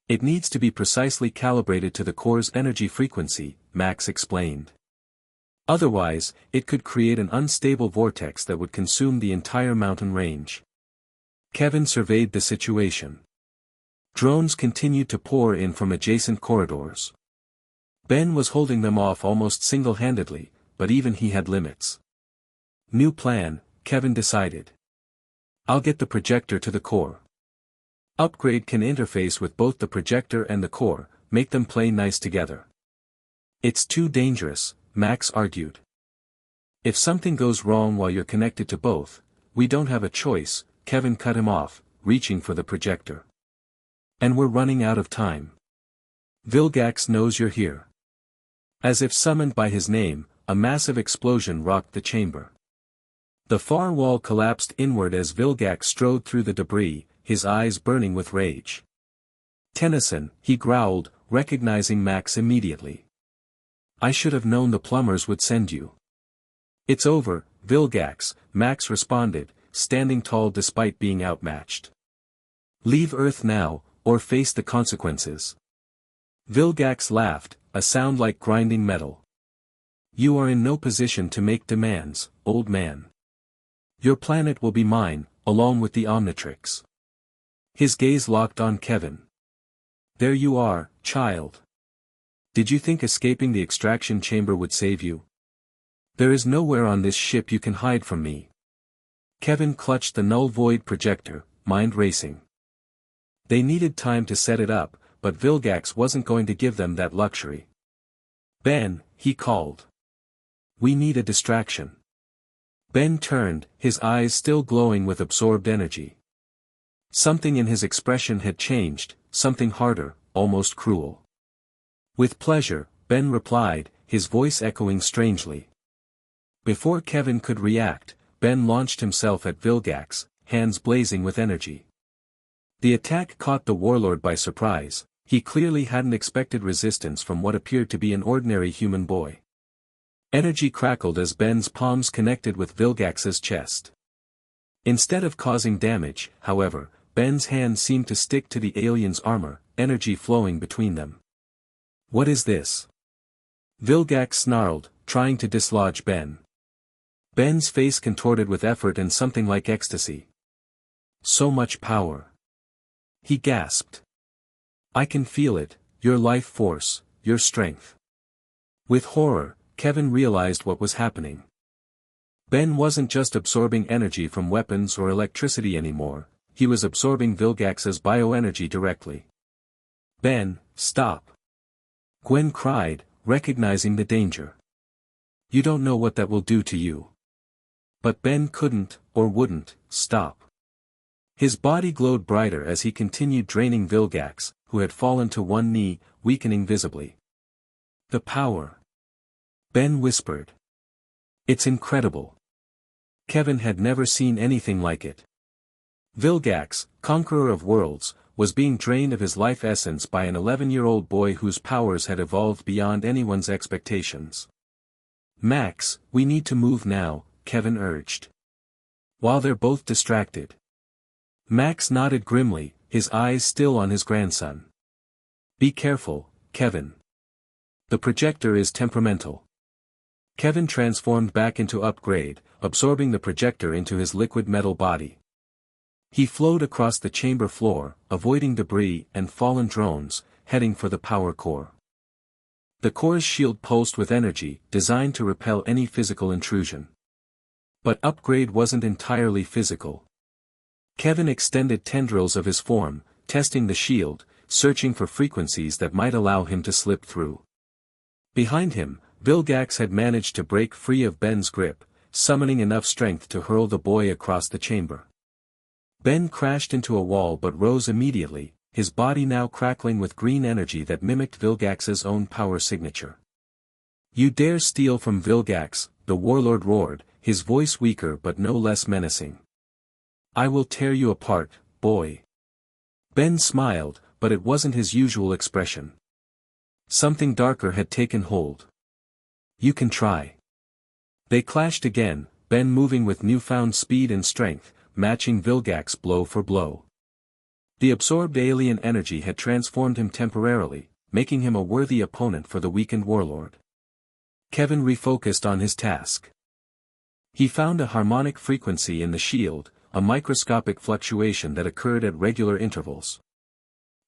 It needs to be precisely calibrated to the core's energy frequency, Max explained. Otherwise, it could create an unstable vortex that would consume the entire mountain range. Kevin surveyed the situation. Drones continued to pour in from adjacent corridors. Ben was holding them off almost single-handedly, but even he had limits. New plan, Kevin decided. I'll get the projector to the core. Upgrade can interface with both the projector and the core, make them play nice together. It's too dangerous, Max argued. If something goes wrong while you're connected to both, we don't have a choice, Kevin cut him off, reaching for the projector. And we're running out of time. Vilgax knows you're here. As if summoned by his name, a massive explosion rocked the chamber. The far wall collapsed inward as Vilgax strode through the debris, his eyes burning with rage. Tennyson, he growled, recognizing Max immediately. I should have known the plumbers would send you. It's over, Vilgax, Max responded, standing tall despite being outmatched. Leave Earth now, or face the consequences. Vilgax laughed, a sound like grinding metal. You are in no position to make demands, old man. Your planet will be mine, along with the Omnitrix. His gaze locked on Kevin. There you are, child. Did you think escaping the extraction chamber would save you? There is nowhere on this ship you can hide from me. Kevin clutched the null void projector, mind racing. They needed time to set it up, but Vilgax wasn't going to give them that luxury. Ben, he called. We need a distraction. Ben turned, his eyes still glowing with absorbed energy. Something in his expression had changed, something harder, almost cruel. With pleasure, Ben replied, his voice echoing strangely. Before Kevin could react, Ben launched himself at Vilgax, hands blazing with energy. The attack caught the warlord by surprise. He clearly hadn't expected resistance from what appeared to be an ordinary human boy. Energy crackled as Ben's palms connected with Vilgax's chest. Instead of causing damage, however, Ben's hand seemed to stick to the alien's armor, energy flowing between them. What is this? Vilgax snarled, trying to dislodge Ben. Ben's face contorted with effort and something like ecstasy. So much power. He gasped. I can feel it, your life force, your strength. With horror, Kevin realized what was happening. Ben wasn't just absorbing energy from weapons or electricity anymore, he was absorbing Vilgax's bioenergy directly. Ben, stop. Gwen cried, recognizing the danger. You don't know what that will do to you. But Ben couldn't, or wouldn't, stop. His body glowed brighter as he continued draining Vilgax, who had fallen to one knee, weakening visibly. The power. Ben whispered. It's incredible. Kevin had never seen anything like it. Vilgax, conqueror of worlds, was being drained of his life essence by an 11-year-old boy whose powers had evolved beyond anyone's expectations. Max, we need to move now, Kevin urged. While they're both distracted. Max nodded grimly, his eyes still on his grandson. Be careful, Kevin. The projector is temperamental. Kevin transformed back into Upgrade, absorbing the projector into his liquid metal body. He flowed across the chamber floor, avoiding debris and fallen drones, heading for the power core. The core's shield pulsed with energy, designed to repel any physical intrusion. But Upgrade wasn't entirely physical. Kevin extended tendrils of his form, testing the shield, searching for frequencies that might allow him to slip through. Behind him, Vilgax had managed to break free of Ben's grip, summoning enough strength to hurl the boy across the chamber. Ben crashed into a wall but rose immediately, his body now crackling with green energy that mimicked Vilgax's own power signature. You dare steal from Vilgax, the warlord roared, his voice weaker but no less menacing. I will tear you apart, boy. Ben smiled, but it wasn't his usual expression. Something darker had taken hold. You can try. They clashed again, Ben moving with newfound speed and strength, matching Vilgax blow for blow. The absorbed alien energy had transformed him temporarily, making him a worthy opponent for the weakened warlord. Kevin refocused on his task. He found a harmonic frequency in the shield, a microscopic fluctuation that occurred at regular intervals.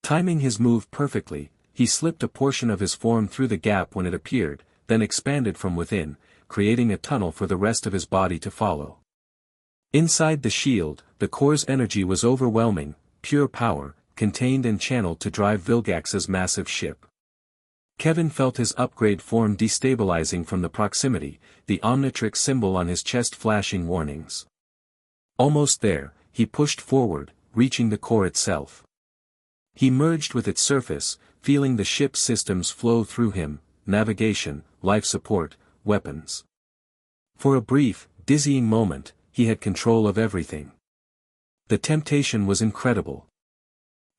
Timing his move perfectly, he slipped a portion of his form through the gap when it appeared, then expanded from within, creating a tunnel for the rest of his body to follow. Inside the shield, the core's energy was overwhelming, pure power, contained and channeled to drive Vilgax's massive ship. Kevin felt his upgrade form destabilizing from the proximity, the Omnitrix symbol on his chest flashing warnings. Almost there, he pushed forward, reaching the core itself. He merged with its surface, feeling the ship's systems flow through him, navigation, life support, weapons. For a brief, dizzying moment, he had control of everything. The temptation was incredible.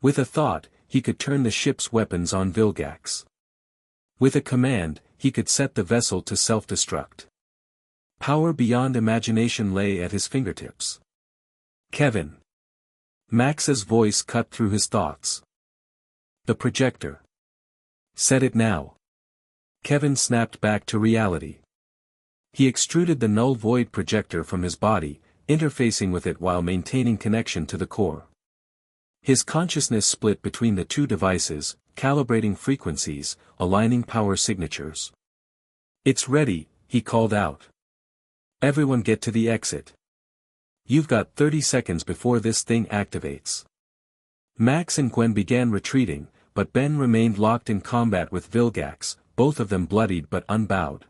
With a thought, he could turn the ship's weapons on Vilgax. With a command, he could set the vessel to self-destruct. Power beyond imagination lay at his fingertips. Kevin. Max's voice cut through his thoughts. The projector. Set it now. Kevin snapped back to reality. He extruded the null void projector from his body, interfacing with it while maintaining connection to the core. His consciousness split between the two devices, calibrating frequencies, aligning power signatures. It's ready, he called out. Everyone get to the exit. You've got 30 seconds before this thing activates. Max and Gwen began retreating, but Ben remained locked in combat with Vilgax, both of them bloodied but unbowed.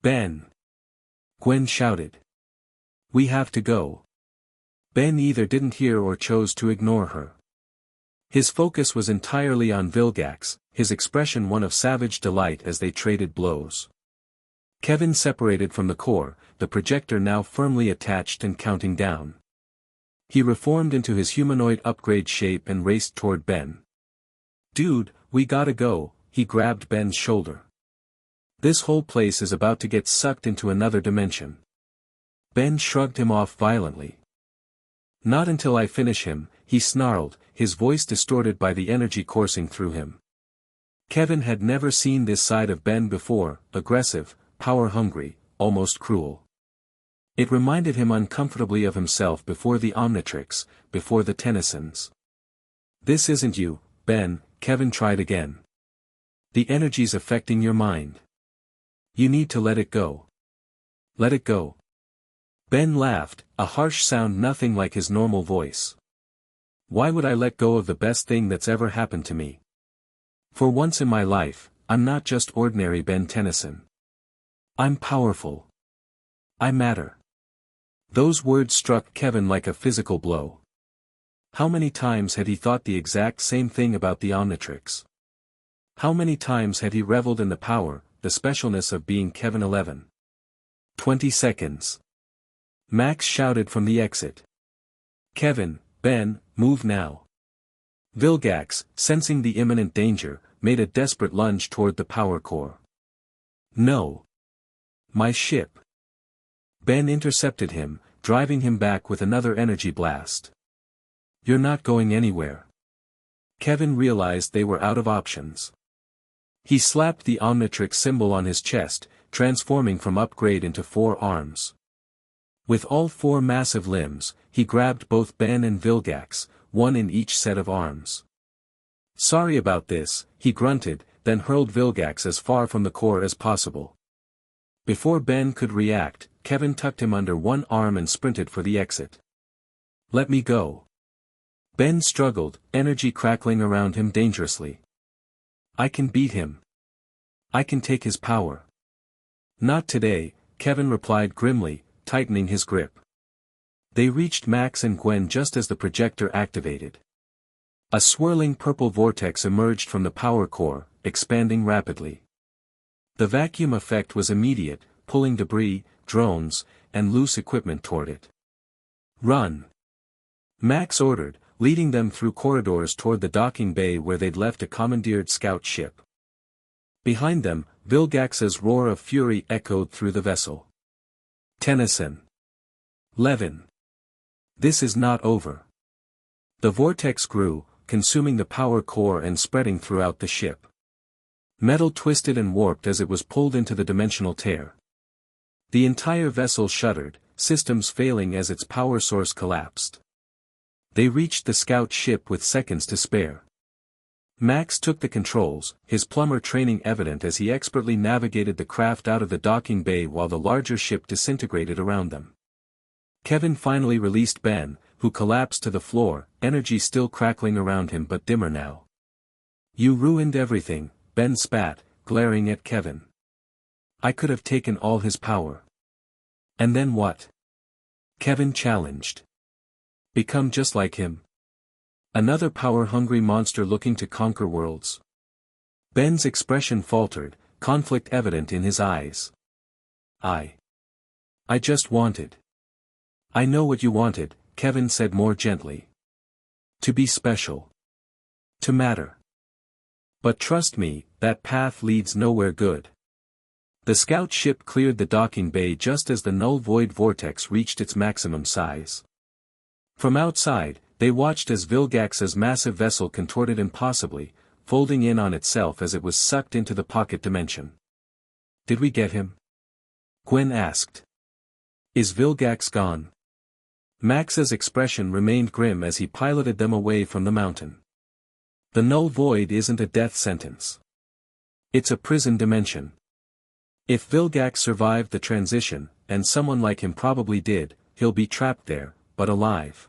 Ben! Gwen shouted. We have to go. Ben either didn't hear or chose to ignore her. His focus was entirely on Vilgax, his expression one of savage delight as they traded blows. Kevin separated from the core, the projector now firmly attached and counting down. He reformed into his humanoid upgrade shape and raced toward Ben. Dude, we gotta go, he grabbed Ben's shoulder. This whole place is about to get sucked into another dimension. Ben shrugged him off violently. Not until I finish him, he snarled, his voice distorted by the energy coursing through him. Kevin had never seen this side of Ben before, aggressive, power-hungry, almost cruel. It reminded him uncomfortably of himself before the Omnitrix, before the Tennysons. This isn't you, Ben, Kevin tried again. The energy's affecting your mind. You need to let it go. Let it go. Ben laughed, a harsh sound nothing like his normal voice. Why would I let go of the best thing that's ever happened to me? For once in my life, I'm not just ordinary Ben Tennyson. I'm powerful. I matter. Those words struck Kevin like a physical blow. How many times had he thought the exact same thing about the Omnitrix? How many times had he reveled in the power, the specialness of being Kevin 11? 20 seconds. Max shouted from the exit. Kevin, Ben, move now. Vilgax, sensing the imminent danger, made a desperate lunge toward the power core. No. My ship. Ben intercepted him, driving him back with another energy blast. You're not going anywhere. Kevin realized they were out of options. He slapped the Omnitrix symbol on his chest, transforming from upgrade into 4 arms. With all 4 massive limbs, he grabbed both Ben and Vilgax, one in each set of arms. Sorry about this, he grunted, then hurled Vilgax as far from the core as possible. Before Ben could react, Kevin tucked him under one arm and sprinted for the exit. Let me go. Ben struggled, energy crackling around him dangerously. I can beat him. I can take his power. Not today, Kevin replied grimly, tightening his grip. They reached Max and Gwen just as the projector activated. A swirling purple vortex emerged from the power core, expanding rapidly. The vacuum effect was immediate, pulling debris, drones, and loose equipment toward it. Run! Max ordered, leading them through corridors toward the docking bay where they'd left a commandeered scout ship. Behind them, Vilgax's roar of fury echoed through the vessel. Tennyson. Levin. This is not over. The vortex grew, consuming the power core and spreading throughout the ship. Metal twisted and warped as it was pulled into the dimensional tear. The entire vessel shuddered, systems failing as its power source collapsed. They reached the scout ship with seconds to spare. Max took the controls, his plumber training evident as he expertly navigated the craft out of the docking bay while the larger ship disintegrated around them. Kevin finally released Ben, who collapsed to the floor, energy still crackling around him but dimmer now. You ruined everything, Ben spat, glaring at Kevin. I could have taken all his power. And then what? Kevin challenged. Become just like him? Another power-hungry monster looking to conquer worlds. Ben's expression faltered, conflict evident in his eyes. I just wanted. I know what you wanted, Kevin said more gently. To be special. To matter. But trust me, that path leads nowhere good. The scout ship cleared the docking bay just as the null void vortex reached its maximum size. From outside, they watched as Vilgax's massive vessel contorted impossibly, folding in on itself as it was sucked into the pocket dimension. Did we get him? Gwen asked. Is Vilgax gone? Max's expression remained grim as he piloted them away from the mountain. The null void isn't a death sentence. It's a prison dimension. If Vilgax survived the transition, and someone like him probably did, he'll be trapped there, but alive.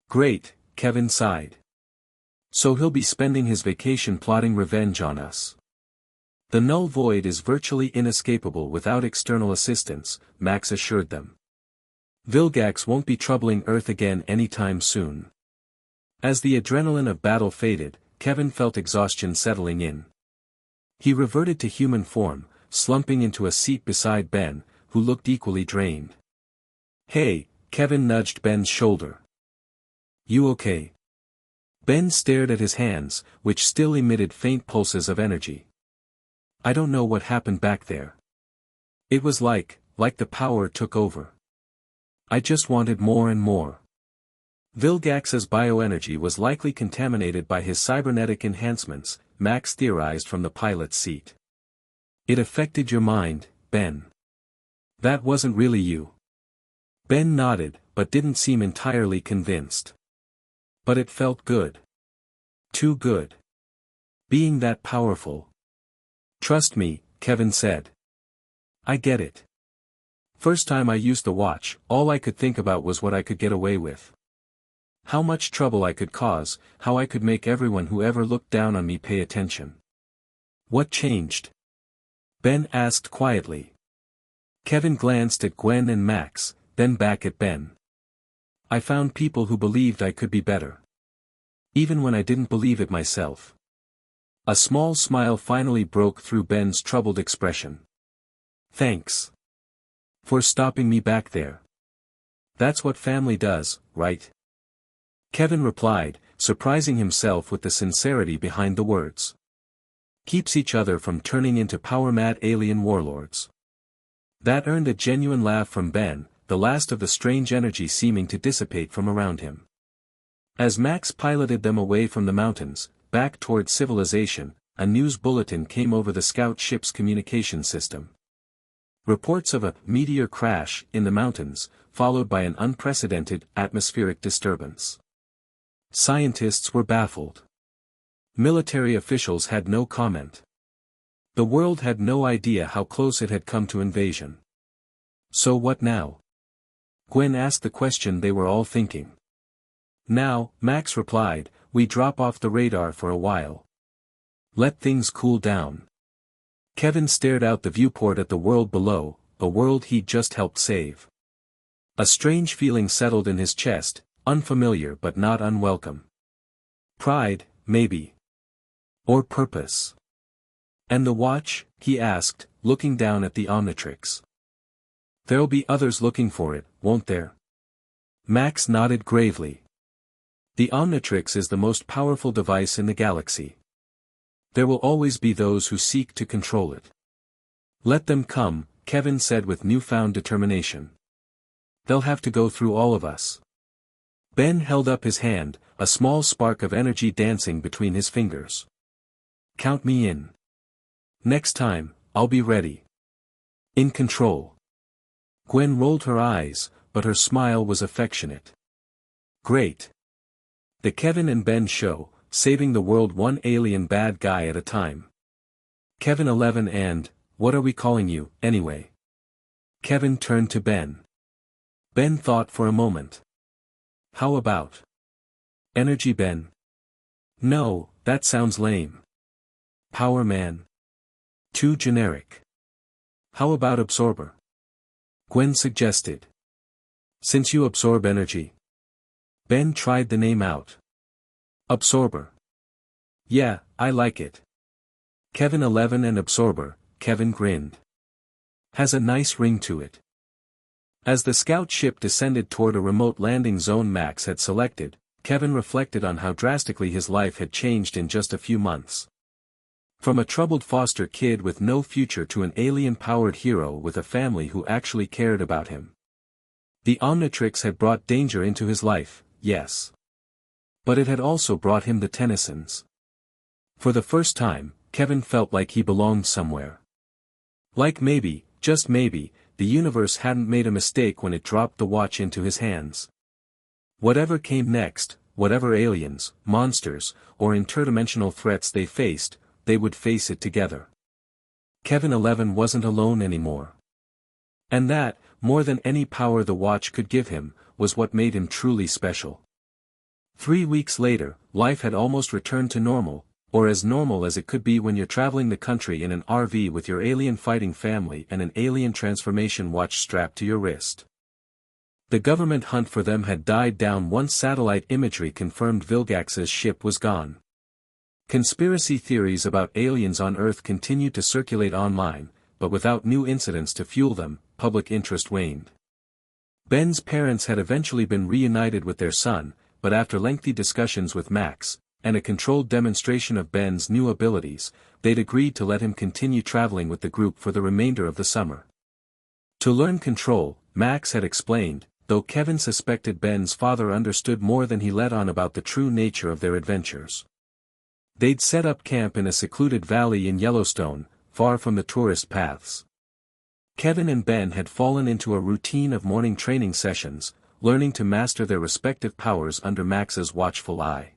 Great, Kevin sighed. So he'll be spending his vacation plotting revenge on us. The null void is virtually inescapable without external assistance, Max assured them. Vilgax won't be troubling Earth again anytime soon. As the adrenaline of battle faded, Kevin felt exhaustion settling in. He reverted to human form, slumping into a seat beside Ben, who looked equally drained. Hey, Kevin nudged Ben's shoulder. You okay? Ben stared at his hands, which still emitted faint pulses of energy. I don't know what happened back there. It was like the power took over. I just wanted more and more. Vilgax's bioenergy was likely contaminated by his cybernetic enhancements, Max theorized from the pilot's seat. It affected your mind, Ben. That wasn't really you. Ben nodded, but didn't seem entirely convinced. But it felt good. Too good. Being that powerful. Trust me, Kevin said. I get it. First time I used the watch, all I could think about was what I could get away with. How much trouble I could cause, how I could make everyone who ever looked down on me pay attention. What changed? Ben asked quietly. Kevin glanced at Gwen and Max, then back at Ben. I found people who believed I could be better. Even when I didn't believe it myself. A small smile finally broke through Ben's troubled expression. Thanks. For stopping me back there. That's what family does, right? Kevin replied, surprising himself with the sincerity behind the words. Keeps each other from turning into power-mad alien warlords. That earned a genuine laugh from Ben, the last of the strange energy seeming to dissipate from around him. As Max piloted them away from the mountains, back toward civilization, a news bulletin came over the scout ship's communication system. Reports of a meteor crash in the mountains, followed by an unprecedented atmospheric disturbance. Scientists were baffled. Military officials had no comment. The world had no idea how close it had come to invasion. So what now? Gwen asked the question they were all thinking. Now, Max replied, we drop off the radar for a while. Let things cool down. Kevin stared out the viewport at the world below, a world he'd just helped save. A strange feeling settled in his chest, unfamiliar but not unwelcome. Pride, maybe. Or purpose. And the watch? He asked, looking down at the Omnitrix. There'll be others looking for it, won't there? Max nodded gravely. The Omnitrix is the most powerful device in the galaxy. There will always be those who seek to control it. Let them come, Kevin said with newfound determination. They'll have to go through all of us. Ben held up his hand, a small spark of energy dancing between his fingers. Count me in. Next time, I'll be ready. In control. Gwen rolled her eyes, but her smile was affectionate. Great. The Kevin and Ben show, saving the world one alien bad guy at a time. Kevin 11 and, what are we calling you, anyway? Kevin turned to Ben. Ben thought for a moment. How about Energy Ben? No, that sounds lame. Power Man. Too generic. How about Absorber? Gwen suggested. Since you absorb energy. Ben tried the name out. Absorber. Yeah, I like it. Kevin 11 and Absorber, Kevin grinned. Has a nice ring to it. As the scout ship descended toward a remote landing zone Max had selected, Kevin reflected on how drastically his life had changed in just a few months. From a troubled foster kid with no future to an alien-powered hero with a family who actually cared about him. The Omnitrix had brought danger into his life, yes. But it had also brought him the Tennysons. For the first time, Kevin felt like he belonged somewhere. Like maybe, just maybe, the universe hadn't made a mistake when it dropped the watch into his hands. Whatever came next, whatever aliens, monsters, or interdimensional threats they faced, they would face it together. Kevin 11 wasn't alone anymore. And that, more than any power the watch could give him, was what made him truly special. 3 weeks later, life had almost returned to normal, or as normal as it could be when you're traveling the country in an RV with your alien fighting family and an alien transformation watch strapped to your wrist. The government hunt for them had died down once satellite imagery confirmed Vilgax's ship was gone. Conspiracy theories about aliens on Earth continued to circulate online, but without new incidents to fuel them, public interest waned. Ben's parents had eventually been reunited with their son, but after lengthy discussions with Max, and a controlled demonstration of Ben's new abilities, they'd agreed to let him continue traveling with the group for the remainder of the summer. To learn control, Max had explained, though Kevin suspected Ben's father understood more than he let on about the true nature of their adventures. They'd set up camp in a secluded valley in Yellowstone, far from the tourist paths. Kevin and Ben had fallen into a routine of morning training sessions, learning to master their respective powers under Max's watchful eye.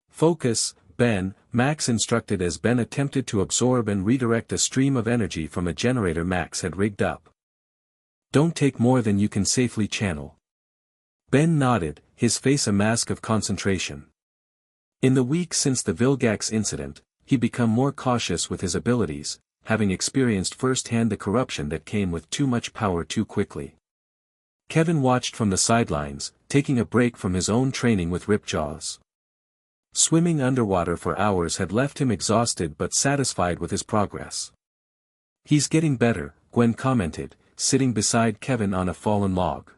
Focus, Ben, Max instructed as Ben attempted to absorb and redirect a stream of energy from a generator Max had rigged up. Don't take more than you can safely channel. Ben nodded, his face a mask of concentration. In the week since the Vilgax incident, he'd become more cautious with his abilities, having experienced firsthand the corruption that came with too much power too quickly. Kevin watched from the sidelines, taking a break from his own training with Ripjaws. Swimming underwater for hours had left him exhausted but satisfied with his progress. He's getting better, Gwen commented, sitting beside Kevin on a fallen log.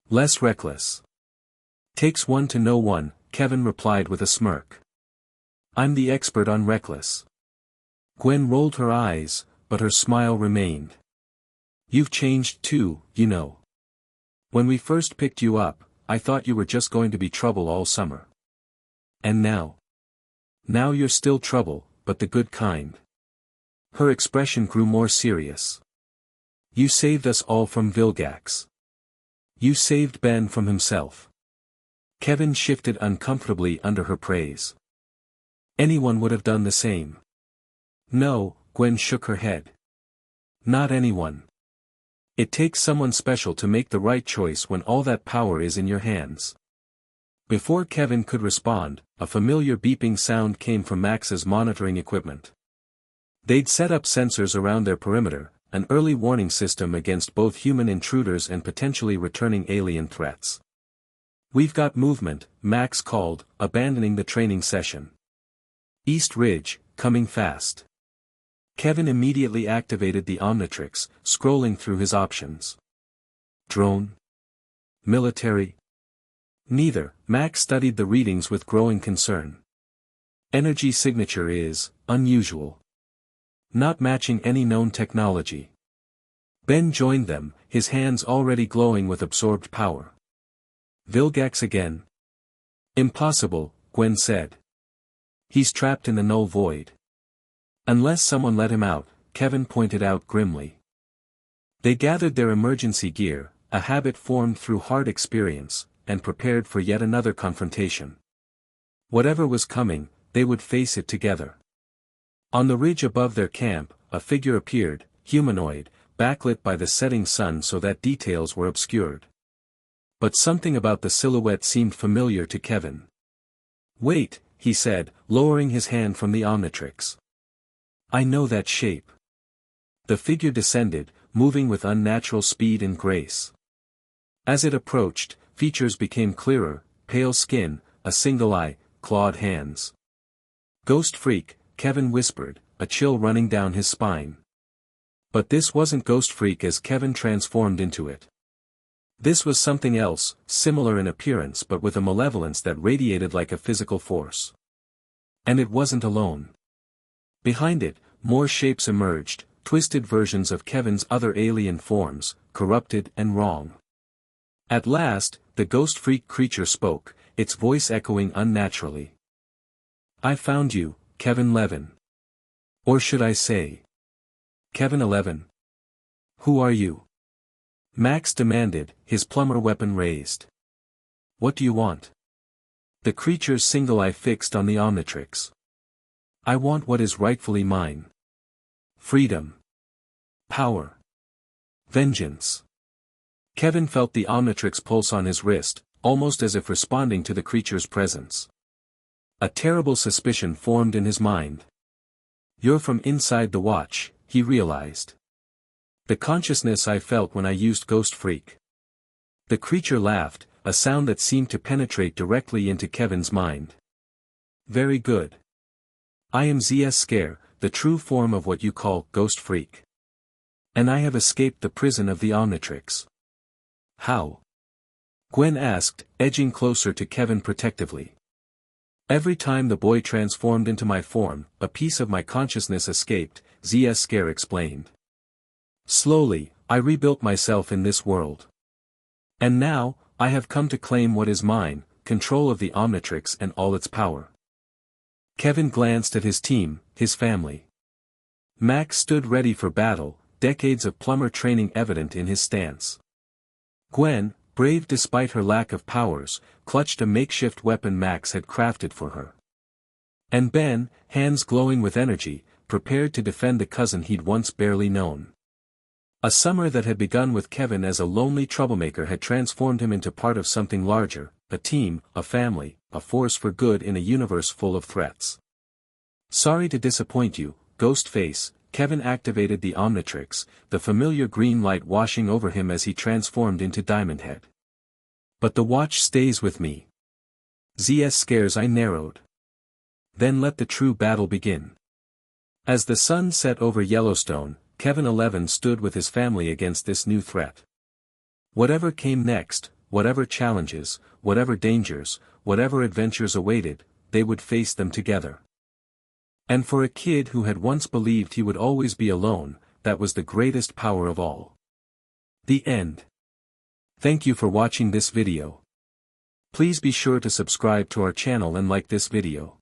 Less reckless. Takes one to know one, Kevin replied with a smirk. I'm the expert on reckless. Gwen rolled her eyes, but her smile remained. You've changed too, you know. When we first picked you up, I thought you were just going to be trouble all summer. And now? Now you're still trouble, but the good kind. Her expression grew more serious. You saved us all from Vilgax. You saved Ben from himself. Kevin shifted uncomfortably under her praise. Anyone would have done the same. No, Gwen shook her head. Not anyone. It takes someone special to make the right choice when all that power is in your hands. Before Kevin could respond, a familiar beeping sound came from Max's monitoring equipment. They'd set up sensors around their perimeter, an early warning system against both human intruders and potentially returning alien threats. We've got movement, Max called, abandoning the training session. East Ridge, coming fast. Kevin immediately activated the Omnitrix, scrolling through his options. Drone? Military? Neither, Max studied the readings with growing concern. Energy signature is unusual. Not matching any known technology. Ben joined them, his hands already glowing with absorbed power. Vilgax again? Impossible, Gwen said. He's trapped in the null void. Unless someone let him out, Kevin pointed out grimly. They gathered their emergency gear, a habit formed through hard experience, and prepared for yet another confrontation. Whatever was coming, they would face it together. On the ridge above their camp, a figure appeared, humanoid, backlit by the setting sun so that details were obscured. But something about the silhouette seemed familiar to Kevin. Wait, he said, lowering his hand from the Omnitrix. I know that shape. The figure descended, moving with unnatural speed and grace. As it approached, features became clearer, pale skin, a single eye, clawed hands. Ghost Freak, Kevin whispered, a chill running down his spine. But this wasn't Ghost Freak as Kevin transformed into it. This was something else, similar in appearance but with a malevolence that radiated like a physical force. And it wasn't alone. Behind it, more shapes emerged, twisted versions of Kevin's other alien forms, corrupted and wrong. At last, the Ghost Freak creature spoke, its voice echoing unnaturally. I found you, Kevin Levin. Or should I say, Kevin 11. Who are you? Max demanded, his plumber weapon raised. What do you want? The creature's single eye fixed on the Omnitrix. I want what is rightfully mine. Freedom. Power. Vengeance. Kevin felt the Omnitrix pulse on his wrist, almost as if responding to the creature's presence. A terrible suspicion formed in his mind. You're from inside the watch, he realized. The consciousness I felt when I used Ghost Freak. The creature laughed, a sound that seemed to penetrate directly into Kevin's mind. Very good. I am ZS Scare, the true form of what you call Ghost Freak. And I have escaped the prison of the Omnitrix. How? Gwen asked, edging closer to Kevin protectively. Every time the boy transformed into my form, a piece of my consciousness escaped, ZS Scare explained. Slowly, I rebuilt myself in this world. And now, I have come to claim what is mine, control of the Omnitrix and all its power. Kevin glanced at his team, his family. Max stood ready for battle, decades of plumber training evident in his stance. Gwen, brave despite her lack of powers, clutched a makeshift weapon Max had crafted for her. And Ben, hands glowing with energy, prepared to defend the cousin he'd once barely known. A summer that had begun with Kevin as a lonely troublemaker had transformed him into part of something larger, a team, a family, a force for good in a universe full of threats. Sorry to disappoint you, Ghostface, Kevin activated the Omnitrix, the familiar green light washing over him as he transformed into Diamond Head. But the watch stays with me. ZS Scare's eye narrowed. Then let the true battle begin. As the sun set over Yellowstone, Kevin 11 stood with his family against this new threat. Whatever came next, whatever challenges, whatever dangers, whatever adventures awaited, they would face them together. And for a kid who had once believed he would always be alone, that was the greatest power of all. The end. Thank you for watching this video. Please be sure to subscribe to our channel and like this video.